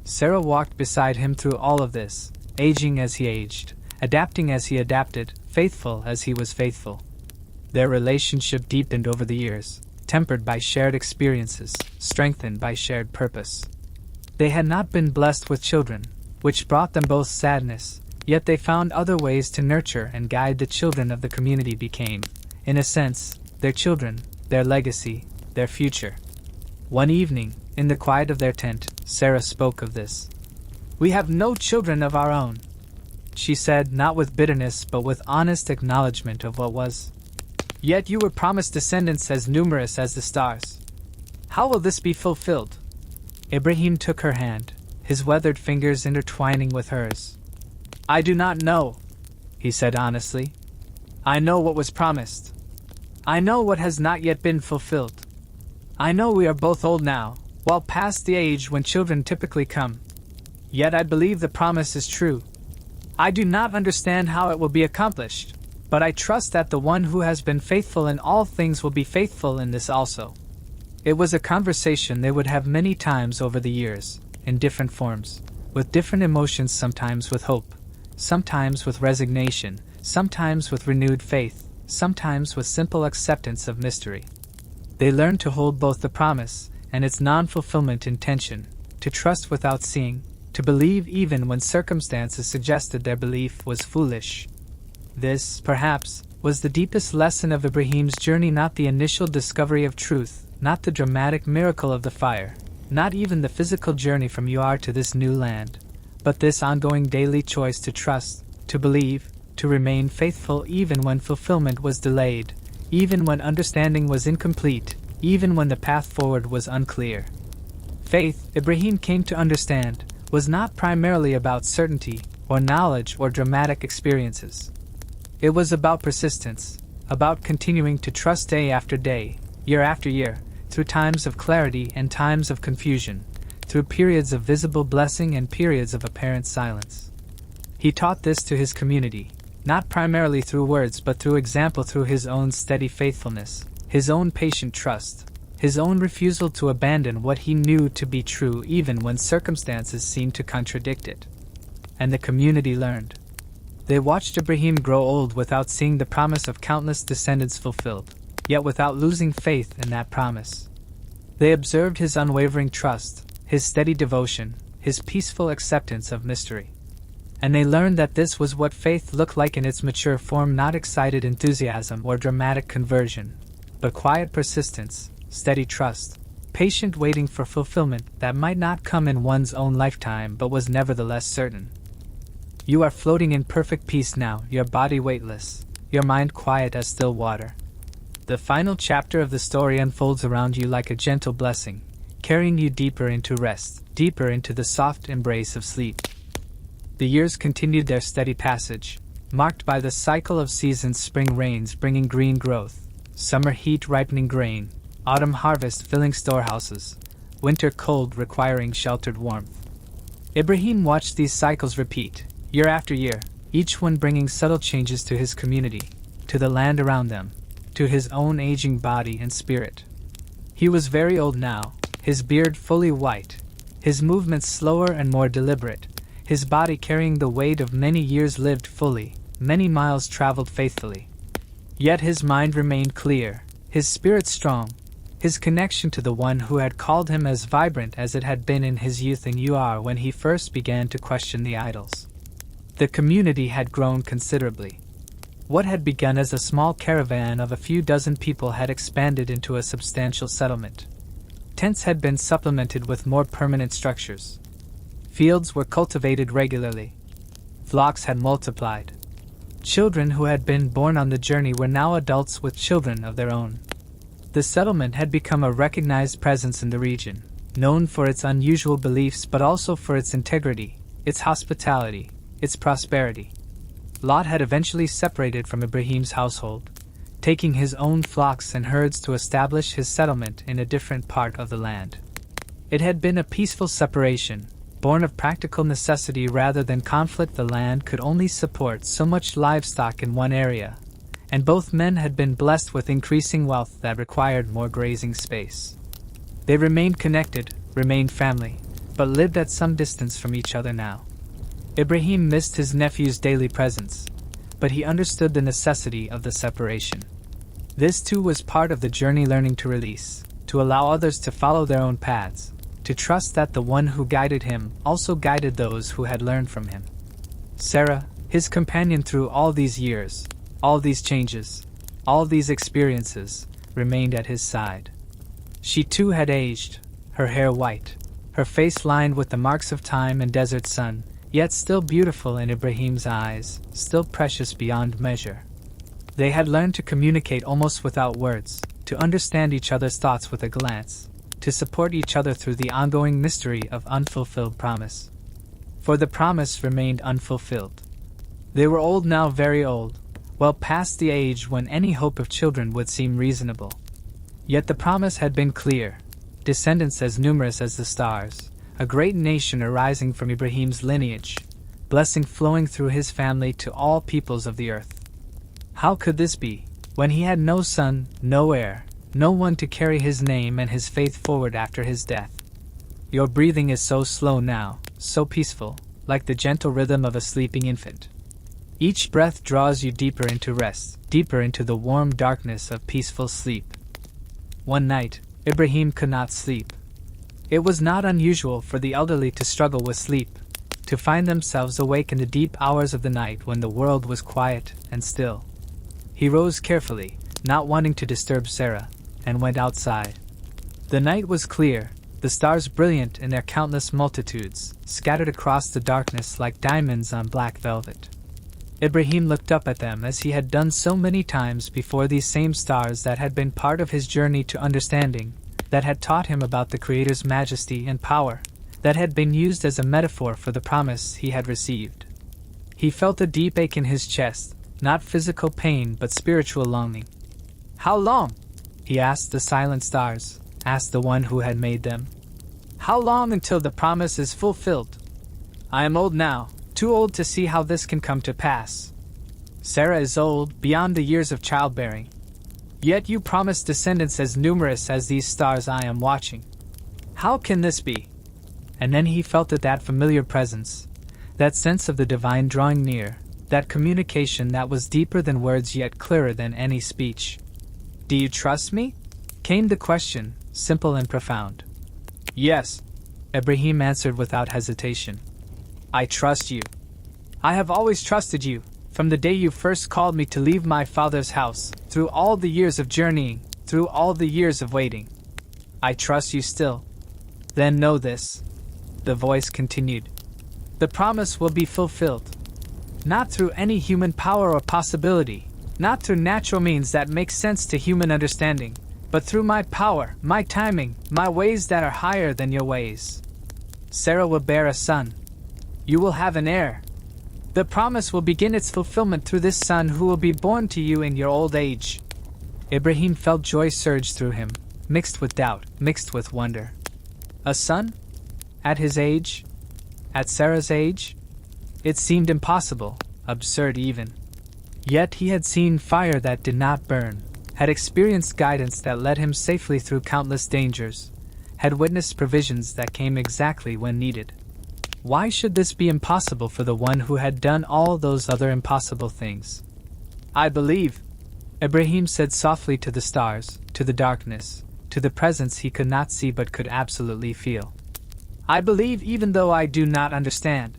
Sarah walked beside him through all of this, aging as he aged, adapting as he adapted, faithful as he was faithful. Their relationship deepened over the years, tempered by shared experiences, strengthened by shared purpose. They had not been blessed with children, which brought them both sadness, yet they found other ways to nurture and guide the children of the community became, in a sense, their children, their legacy, their future. One evening, in the quiet of their tent, Sarah spoke of this. "We have no children of our own," she said, not with bitterness but with honest acknowledgement of what was. "Yet you were promised descendants as numerous as the stars. How will this be fulfilled?" Ibrahim took her hand, his weathered fingers intertwining with hers. "I do not know," he said honestly. "I know what was promised. I know what has not yet been fulfilled. I know we are both old now, well past the age when children typically come. Yet I believe the promise is true. I do not understand how it will be accomplished, but I trust that the one who has been faithful in all things will be faithful in this also." It was a conversation they would have many times over the years, in different forms, with different emotions, sometimes with hope, sometimes with resignation, sometimes with renewed faith, sometimes with simple acceptance of mystery. They learned to hold both the promise and its non-fulfillment in tension, to trust without seeing, to believe even when circumstances suggested their belief was foolish. This, perhaps, was the deepest lesson of Ibrahim's journey, not the initial discovery of truth, not the dramatic miracle of the fire, not even the physical journey from UR to this new land, but this ongoing daily choice to trust, to believe, to remain faithful even when fulfillment was delayed, even when understanding was incomplete, even when the path forward was unclear. Faith, Ibrahim came to understand, was not primarily about certainty, or knowledge, or dramatic experiences. It was about persistence, about continuing to trust day after day, year after year, through times of clarity and times of confusion, through periods of visible blessing and periods of apparent silence. He taught this to his community, not primarily through words but through example, through his own steady faithfulness, his own patient trust, his own refusal to abandon what he knew to be true even when circumstances seemed to contradict it. And the community learned. They watched Ibrahim grow old without seeing the promise of countless descendants fulfilled, yet without losing faith in that promise. They observed his unwavering trust, his steady devotion, his peaceful acceptance of mystery. And they learned that this was what faith looked like in its mature form, not excited enthusiasm or dramatic conversion, but quiet persistence, steady trust, patient waiting for fulfillment that might not come in one's own lifetime but was nevertheless certain. You are floating in perfect peace now, your body weightless, your mind quiet as still water. The final chapter of the story unfolds around you like a gentle blessing, carrying you deeper into rest, deeper into the soft embrace of sleep. The years continued their steady passage, marked by the cycle of seasons: spring rains bringing green growth, summer heat ripening grain, autumn harvest filling storehouses, winter cold requiring sheltered warmth. Ibrahim watched these cycles repeat, year after year, each one bringing subtle changes to his community, to the land around them, to his own aging body and spirit. He was very old now, his beard fully white, his movements slower and more deliberate, his body carrying the weight of many years lived fully, many miles traveled faithfully. Yet his mind remained clear, his spirit strong, his connection to the one who had called him as vibrant as it had been in his youth and UR when he first began to question the idols. The community had grown considerably. What had begun as a small caravan of a few dozen people had expanded into a substantial settlement. Tents had been supplemented with more permanent structures. Fields were cultivated regularly. Flocks had multiplied. Children who had been born on the journey were now adults with children of their own. The settlement had become a recognized presence in the region, known for its unusual beliefs but also for its integrity, its hospitality, its prosperity. Lot had eventually separated from Ibrahim's household, taking his own flocks and herds to establish his settlement in a different part of the land. It had been a peaceful separation, born of practical necessity rather than conflict. The land could only support so much livestock in one area, and both men had been blessed with increasing wealth that required more grazing space. They remained connected, remained family, but lived at some distance from each other now. Ibrahim missed his nephew's daily presence, but he understood the necessity of the separation. This too was part of the journey, learning to release, to allow others to follow their own paths, to trust that the one who guided him also guided those who had learned from him. Sarah, his companion through all these years, all these changes, all these experiences, remained at his side. She too had aged, her hair white, her face lined with the marks of time and desert sun, yet still beautiful in Ibrahim's eyes, still precious beyond measure. They had learned to communicate almost without words, to understand each other's thoughts with a glance, to support each other through the ongoing mystery of unfulfilled promise. For the promise remained unfulfilled. They were old now, very old, well past the age when any hope of children would seem reasonable. Yet the promise had been clear, descendants as numerous as the stars, a great nation arising from Ibrahim's lineage, blessing flowing through his family to all peoples of the earth. How could this be, when he had no son, no heir, no one to carry his name and his faith forward after his death? Your breathing is so slow now, so peaceful, like the gentle rhythm of a sleeping infant. Each breath draws you deeper into rest, deeper into the warm darkness of peaceful sleep. One night, Ibrahim could not sleep. It was not unusual for the elderly to struggle with sleep, to find themselves awake in the deep hours of the night when the world was quiet and still. He rose carefully, not wanting to disturb Sarah, and went outside. The night was clear, the stars brilliant in their countless multitudes, scattered across the darkness like diamonds on black velvet. Ibrahim looked up at them as he had done so many times before, these same stars that had been part of his journey to understanding, that had taught him about the Creator's majesty and power, that had been used as a metaphor for the promise he had received. He felt a deep ache in his chest, not physical pain but spiritual longing. How long? He asked the silent stars, asked the one who had made them. How long until the promise is fulfilled? I am old now, too old to see how this can come to pass. Sarah is old, beyond the years of childbearing. Yet you promised descendants as numerous as these stars I am watching. How can this be? And then he felt that familiar presence, that sense of the divine drawing near, that communication that was deeper than words yet clearer than any speech. Do you trust me? Came the question, simple and profound. Yes, Ibrahim answered without hesitation. I trust you. I have always trusted you, from the day you first called me to leave my father's house, through all the years of journeying, through all the years of waiting. I trust you still. Then know this, the voice continued. The promise will be fulfilled. Not through any human power or possibility, not through natural means that make sense to human understanding, but through my power, my timing, my ways that are higher than your ways. Sarah will bear a son. You will have an heir. The promise will begin its fulfillment through this son who will be born to you in your old age. Ibrahim felt joy surge through him, mixed with doubt, mixed with wonder. A son? At his age? At Sarah's age? It seemed impossible, absurd even. Yet he had seen fire that did not burn, had experienced guidance that led him safely through countless dangers, had witnessed provisions that came exactly when needed. Why should this be impossible for the one who had done all those other impossible things? I believe, Ibrahim said softly to the stars, to the darkness, to the presence he could not see but could absolutely feel. I believe even though I do not understand.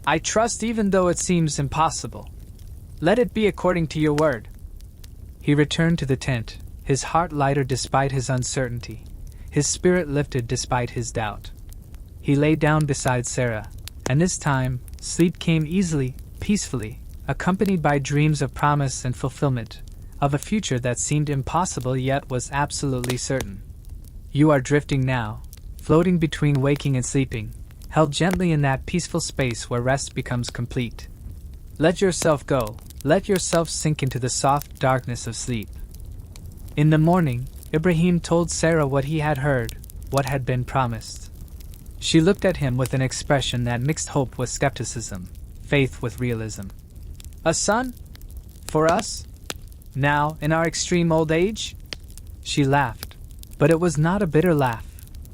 I trust even though it seems impossible. Let it be according to your word. He returned to the tent, his heart lighter despite his uncertainty, his spirit lifted despite his doubt. He lay down beside Sarah, and this time, sleep came easily, peacefully, accompanied by dreams of promise and fulfillment, of a future that seemed impossible yet was absolutely certain. You are drifting now, floating between waking and sleeping, held gently in that peaceful space where rest becomes complete. Let yourself go, let yourself sink into the soft darkness of sleep. In the morning, Ibrahim told Sarah what he had heard, what had been promised. She looked at him with an expression that mixed hope with skepticism, faith with realism. A son? For us? Now, in our extreme old age? She laughed, but it was not a bitter laugh,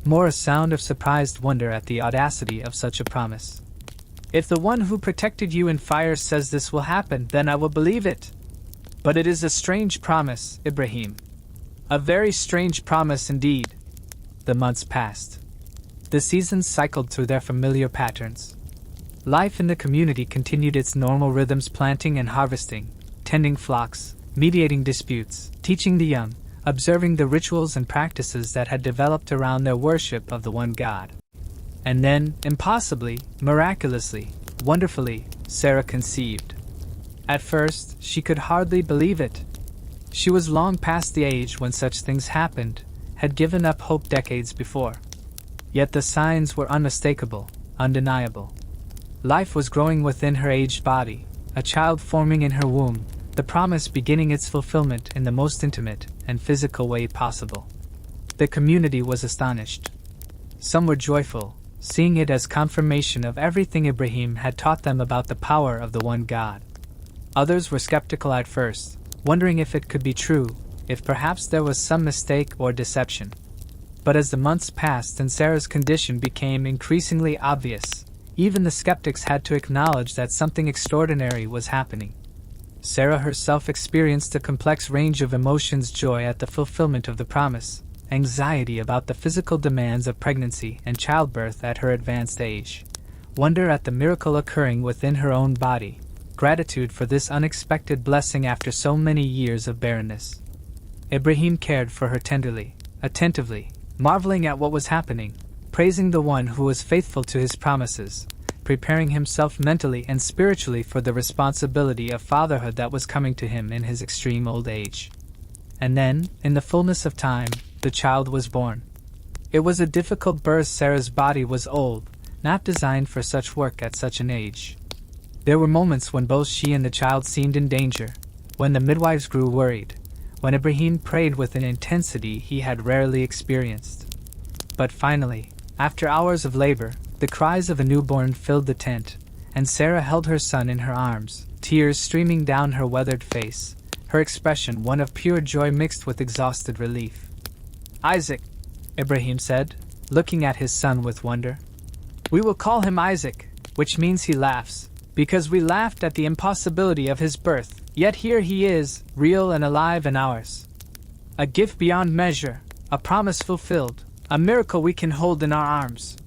more a sound of surprised wonder at the audacity of such a promise. If the one who protected you in fire says this will happen, then I will believe it. But it is a strange promise, Ibrahim. A very strange promise indeed. The months passed. The seasons cycled through their familiar patterns. Life in the community continued its normal rhythms, planting and harvesting, tending flocks, mediating disputes, teaching the young, observing the rituals and practices that had developed around their worship of the one God. And then, impossibly, miraculously, wonderfully, Sarah conceived. At first, she could hardly believe it. She was long past the age when such things happened, had given up hope decades before. Yet the signs were unmistakable, undeniable. Life was growing within her aged body, a child forming in her womb, the promise beginning its fulfillment in the most intimate and physical way possible. The community was astonished. Some were joyful, seeing it as confirmation of everything Ibrahim had taught them about the power of the one God. Others were skeptical at first, wondering if it could be true, if perhaps there was some mistake or deception. But as the months passed and Sarah's condition became increasingly obvious, even the skeptics had to acknowledge that something extraordinary was happening. Sarah herself experienced a complex range of emotions: joy at the fulfillment of the promise, anxiety about the physical demands of pregnancy and childbirth at her advanced age, wonder at the miracle occurring within her own body, gratitude for this unexpected blessing after so many years of barrenness. Ibrahim cared for her tenderly, attentively, marveling at what was happening, praising the one who was faithful to his promises, preparing himself mentally and spiritually for the responsibility of fatherhood that was coming to him in his extreme old age. And then, in the fullness of time, the child was born. It was a difficult birth. Sarah's body was old, not designed for such work at such an age. There were moments when both she and the child seemed in danger, when the midwives grew worried, when Ibrahim prayed with an intensity he had rarely experienced. But finally, after hours of labor, the cries of a newborn filled the tent, and Sarah held her son in her arms, tears streaming down her weathered face, her expression one of pure joy mixed with exhausted relief. Isaac, Ibrahim said, looking at his son with wonder. We will call him Isaac, which means he laughs, because we laughed at the impossibility of his birth, yet here he is, real and alive and ours. A gift beyond measure, a promise fulfilled, a miracle we can hold in our arms.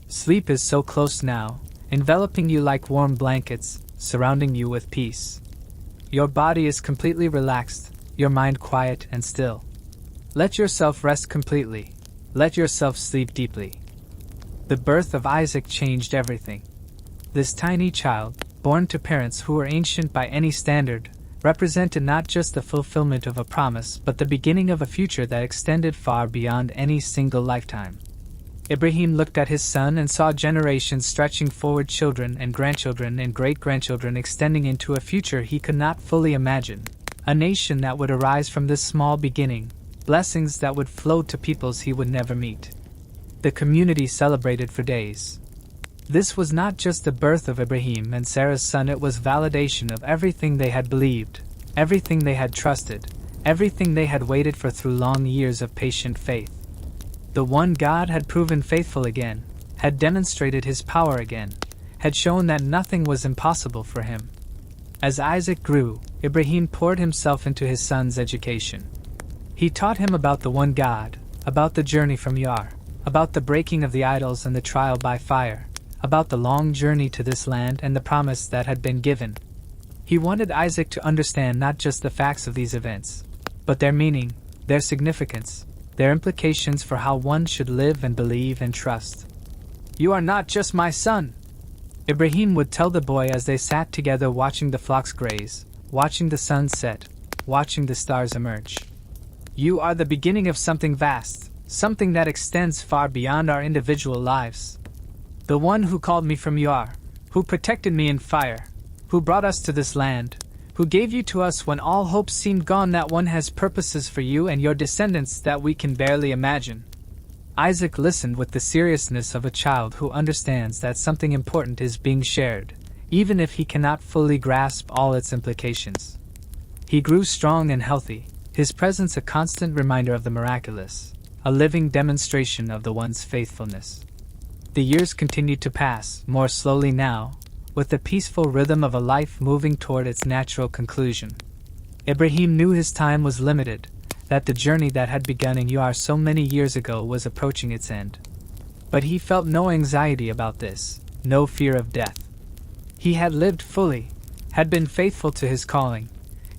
Sleep is so close now, enveloping you like warm blankets, surrounding you with peace. Your body is completely relaxed, your mind quiet and still. Let yourself rest completely. Let yourself sleep deeply. The birth of Isaac changed everything. This tiny child, born to parents who were ancient by any standard, represented not just the fulfillment of a promise but the beginning of a future that extended far beyond any single lifetime. Ibrahim looked at his son and saw generations stretching forward, children and grandchildren and great-grandchildren extending into a future he could not fully imagine, a nation that would arise from this small beginning, blessings that would flow to peoples he would never meet. The community celebrated for days. This was not just the birth of Ibrahim and Sarah's son, it was validation of everything they had believed, everything they had trusted, everything they had waited for through long years of patient faith. The one God had proven faithful again, had demonstrated his power again, had shown that nothing was impossible for him. As Isaac grew, Ibrahim poured himself into his son's education. He taught him about the one God, about the journey from Haran, about the breaking of the idols and the trial by fire, about the long journey to this land and the promise that had been given. He wanted Isaac to understand not just the facts of these events, but their meaning, their significance, their implications for how one should live and believe and trust. "You are not just my son," Ibrahim would tell the boy as they sat together watching the flocks graze, watching the sun set, watching the stars emerge. "You are the beginning of something vast, something that extends far beyond our individual lives. The one who called me from Haran, who protected me in fire, who brought us to this land, who gave you to us when all hope seemed gone, that one has purposes for you and your descendants that we can barely imagine." Isaac listened with the seriousness of a child who understands that something important is being shared, even if he cannot fully grasp all its implications. He grew strong and healthy, his presence a constant reminder of the miraculous, a living demonstration of the one's faithfulness. The years continued to pass, more slowly now, with the peaceful rhythm of a life moving toward its natural conclusion. Ibrahim knew his time was limited, that the journey that had begun in Haran so many years ago was approaching its end. But he felt no anxiety about this, no fear of death. He had lived fully, had been faithful to his calling,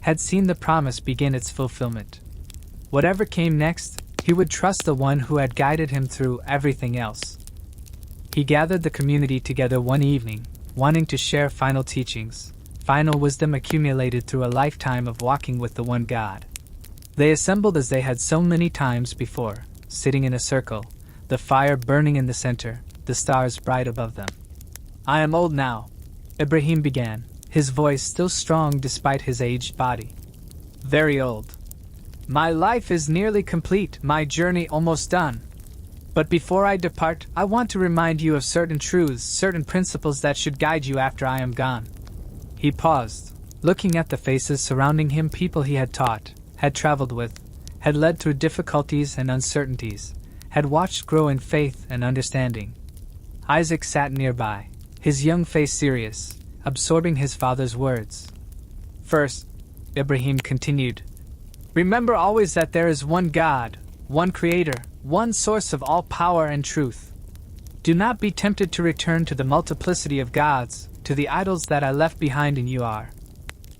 had seen the promise begin its fulfillment. Whatever came next, he would trust the one who had guided him through everything else. He gathered the community together one evening, wanting to share final teachings, final wisdom accumulated through a lifetime of walking with the one God. They assembled as they had so many times before, sitting in a circle, the fire burning in the center, the stars bright above them. "I am old now," Ibrahim began, his voice still strong despite his aged body. "Very old. My life is nearly complete, my journey almost done. But before I depart, I want to remind you of certain truths, certain principles that should guide you after I am gone." He paused, looking at the faces surrounding him, people he had taught, had traveled with, had led through difficulties and uncertainties, had watched grow in faith and understanding. Isaac sat nearby, his young face serious, absorbing his father's words. "First," Ibrahim continued, "remember always that there is one God, one Creator, one source of all power and truth. Do not be tempted to return to the multiplicity of gods, to the idols that I left behind in Haran.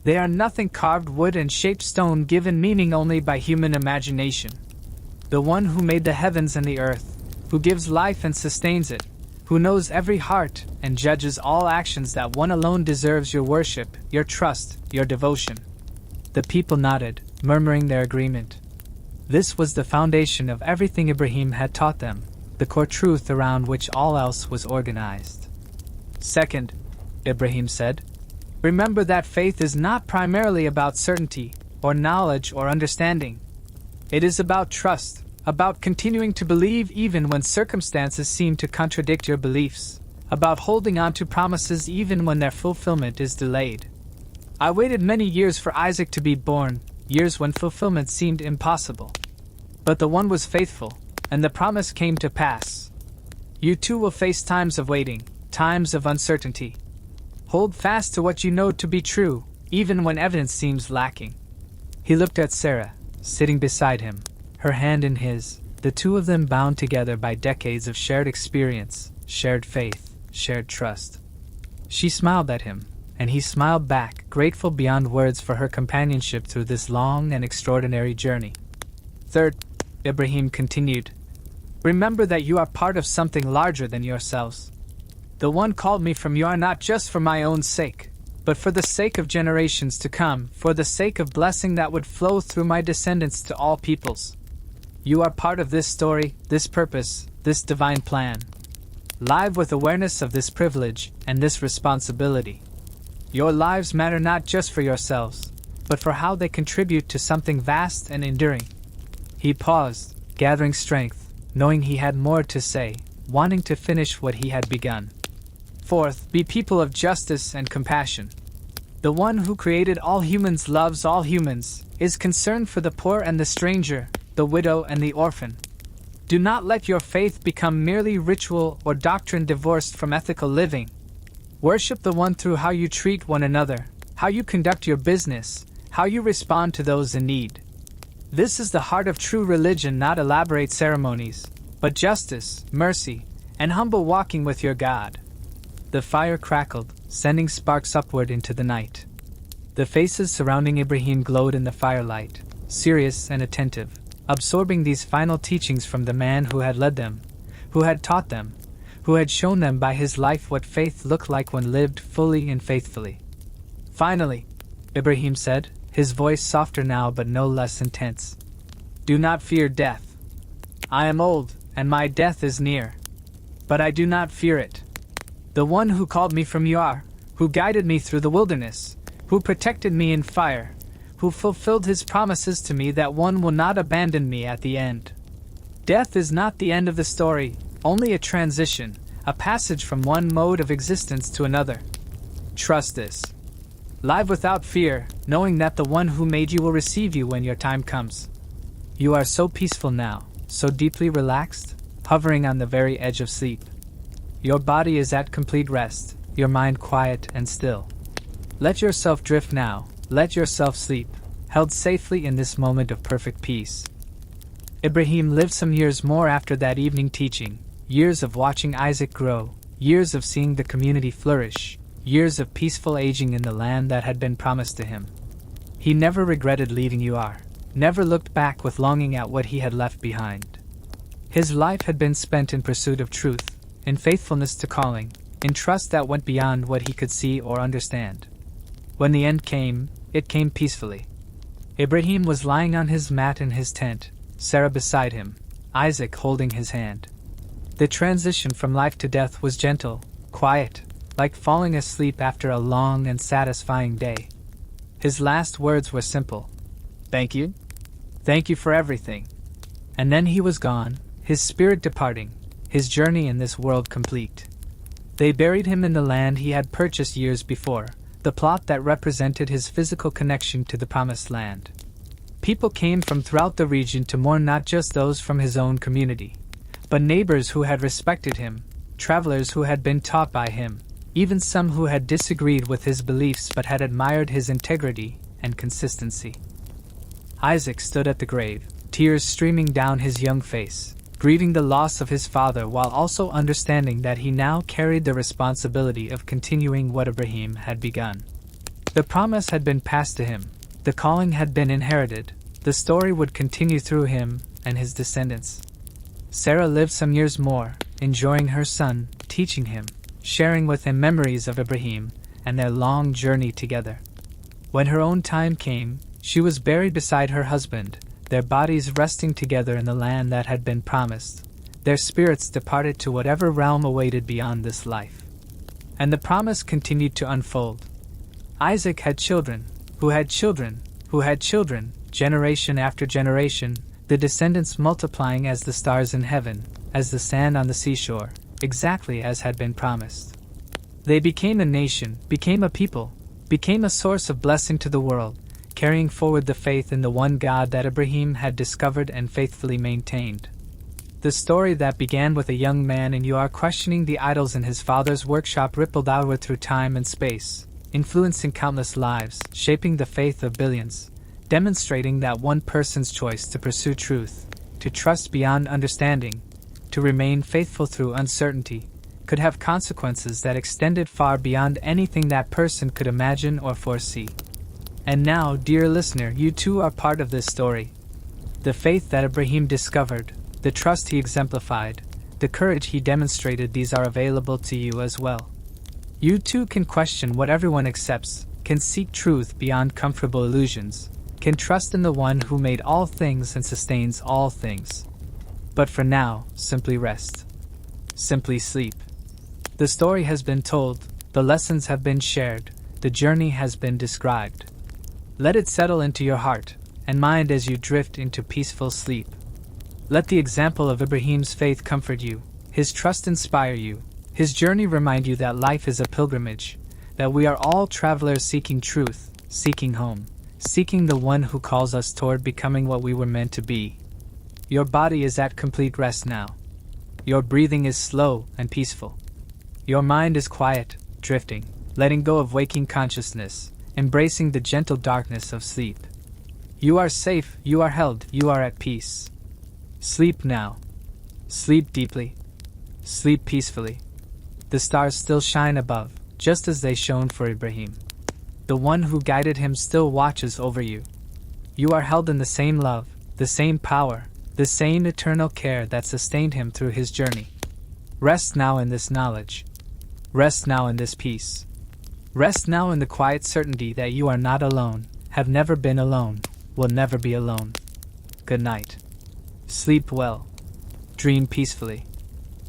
They are nothing carved wood and shaped stone given meaning only by human imagination. The one who made the heavens and the earth, who gives life and sustains it, who knows every heart and judges all actions, that one alone deserves your worship, your trust, your devotion." The people nodded, murmuring their agreement. This was the foundation of everything Ibrahim had taught them, the core truth around which all else was organized. "Second," Ibrahim said, "remember that faith is not primarily about certainty, or knowledge, or understanding. It is about trust, about continuing to believe even when circumstances seem to contradict your beliefs, about holding on to promises even when their fulfillment is delayed. I waited many years for Isaac to be born, years when fulfillment seemed impossible. But the one was faithful, and the promise came to pass. You too will face times of waiting, times of uncertainty. Hold fast to what you know to be true, even when evidence seems lacking." He looked at Sarah, sitting beside him, her hand in his, the two of them bound together by decades of shared experience, shared faith, shared trust. She smiled at him, and he smiled back, grateful beyond words for her companionship through this long and extraordinary journey. "Third," Ibrahim continued, "remember that you are part of something larger than yourselves. The one called me from Haran not just for my own sake, but for the sake of generations to come, for the sake of blessing that would flow through my descendants to all peoples. You are part of this story, this purpose, this divine plan. Live with awareness of this privilege and this responsibility. Your lives matter not just for yourselves, but for how they contribute to something vast and enduring." He paused, gathering strength, knowing he had more to say, wanting to finish what he had begun. Fourth, be people of justice and compassion. The one who created all humans loves all humans, is concerned for the poor and the stranger, the widow and the orphan. Do not let your faith become merely ritual or doctrine divorced from ethical living. Worship the one through how you treat one another, how you conduct your business, how you respond to those in need. This is the heart of true religion, not elaborate ceremonies, but justice, mercy, and humble walking with your God. The fire crackled, sending sparks upward into the night. The faces surrounding Ibrahim glowed in the firelight, serious and attentive, absorbing these final teachings from the man who had led them, who had taught them, who had shown them by his life what faith looked like when lived fully and faithfully. Finally, Ibrahim said, his voice softer now but no less intense, "Do not fear death. I am old, and my death is near. But I do not fear it. The one who called me from Heir, who guided me through the wilderness, who protected me in fire, who fulfilled his promises to me that one will not abandon me at the end. Death is not the end of the story, only a transition, a passage from one mode of existence to another. Trust this. Live without fear, knowing that the one who made you will receive you when your time comes. You are so peaceful now, so deeply relaxed, hovering on the very edge of sleep. Your body is at complete rest, your mind quiet and still. Let yourself drift now, let yourself sleep, held safely in this moment of perfect peace." Ibrahim lived some years more after that evening teaching, years of watching Isaac grow, years of seeing the community flourish, years of peaceful aging in the land that had been promised to him. He never regretted leaving Heir, never looked back with longing at what he had left behind. His life had been spent in pursuit of truth, in faithfulness to calling, in trust that went beyond what he could see or understand. When the end came, it came peacefully. Ibrahim was lying on his mat in his tent, Sarah beside him, Isaac holding his hand. The transition from life to death was gentle, quiet, like falling asleep after a long and satisfying day. His last words were simple. "Thank you. Thank you for everything." And then he was gone, his spirit departing, his journey in this world complete. They buried him in the land he had purchased years before, the plot that represented his physical connection to the promised land. People came from throughout the region to mourn, not just those from his own community, but neighbors who had respected him, travelers who had been taught by him, even some who had disagreed with his beliefs but had admired his integrity and consistency. Isaac stood at the grave, tears streaming down his young face, grieving the loss of his father while also understanding that he now carried the responsibility of continuing what Ibrahim had begun. The promise had been passed to him, the calling had been inherited, the story would continue through him and his descendants. Sarah lived some years more, enjoying her son, teaching him, sharing with him memories of Ibrahim and their long journey together. When her own time came, she was buried beside her husband, their bodies resting together in the land that had been promised. Their spirits departed to whatever realm awaited beyond this life. And the promise continued to unfold. Isaac had children, who had children, who had children, generation after generation, the descendants multiplying as the stars in heaven, as the sand on the seashore, exactly as had been promised. They became a nation, became a people, became a source of blessing to the world, carrying forward the faith in the one God that Ibrahim had discovered and faithfully maintained. The story that began with a young man in Heir questioning the idols in his father's workshop rippled outward through time and space, influencing countless lives, shaping the faith of billions, demonstrating that one person's choice to pursue truth, to trust beyond understanding, to remain faithful through uncertainty, could have consequences that extended far beyond anything that person could imagine or foresee. And now, dear listener, you too are part of this story. The faith that Ibrahim discovered, the trust he exemplified, the courage he demonstrated, these are available to you as well. You too can question what everyone accepts, can seek truth beyond comfortable illusions, can trust in the one who made all things and sustains all things. But for now, simply rest. Simply sleep. The story has been told, the lessons have been shared, the journey has been described. Let it settle into your heart and mind as you drift into peaceful sleep. Let the example of Ibrahim's faith comfort you, his trust inspire you, His journey reminds you that life is a pilgrimage, that we are all travelers seeking truth, seeking home, seeking the one who calls us toward becoming what we were meant to be. Your body is at complete rest now. Your breathing is slow and peaceful. Your mind is quiet, drifting, letting go of waking consciousness, embracing the gentle darkness of sleep. You are safe, you are held, you are at peace. Sleep now. Sleep deeply. Sleep peacefully. The stars still shine above, just as they shone for Ibrahim. The one who guided him still watches over you. You are held in the same love, the same power, the same eternal care that sustained him through his journey. Rest now in this knowledge. Rest now in this peace. Rest now in the quiet certainty that you are not alone, have never been alone, will never be alone. Good night. Sleep well. Dream peacefully.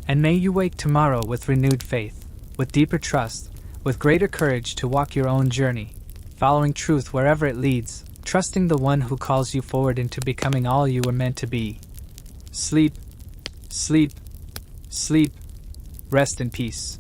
And may you wake tomorrow with renewed faith, with deeper trust, with greater courage to walk your own journey, following truth wherever it leads, trusting the one who calls you forward into becoming all you were meant to be. Sleep, sleep, sleep. Rest in peace.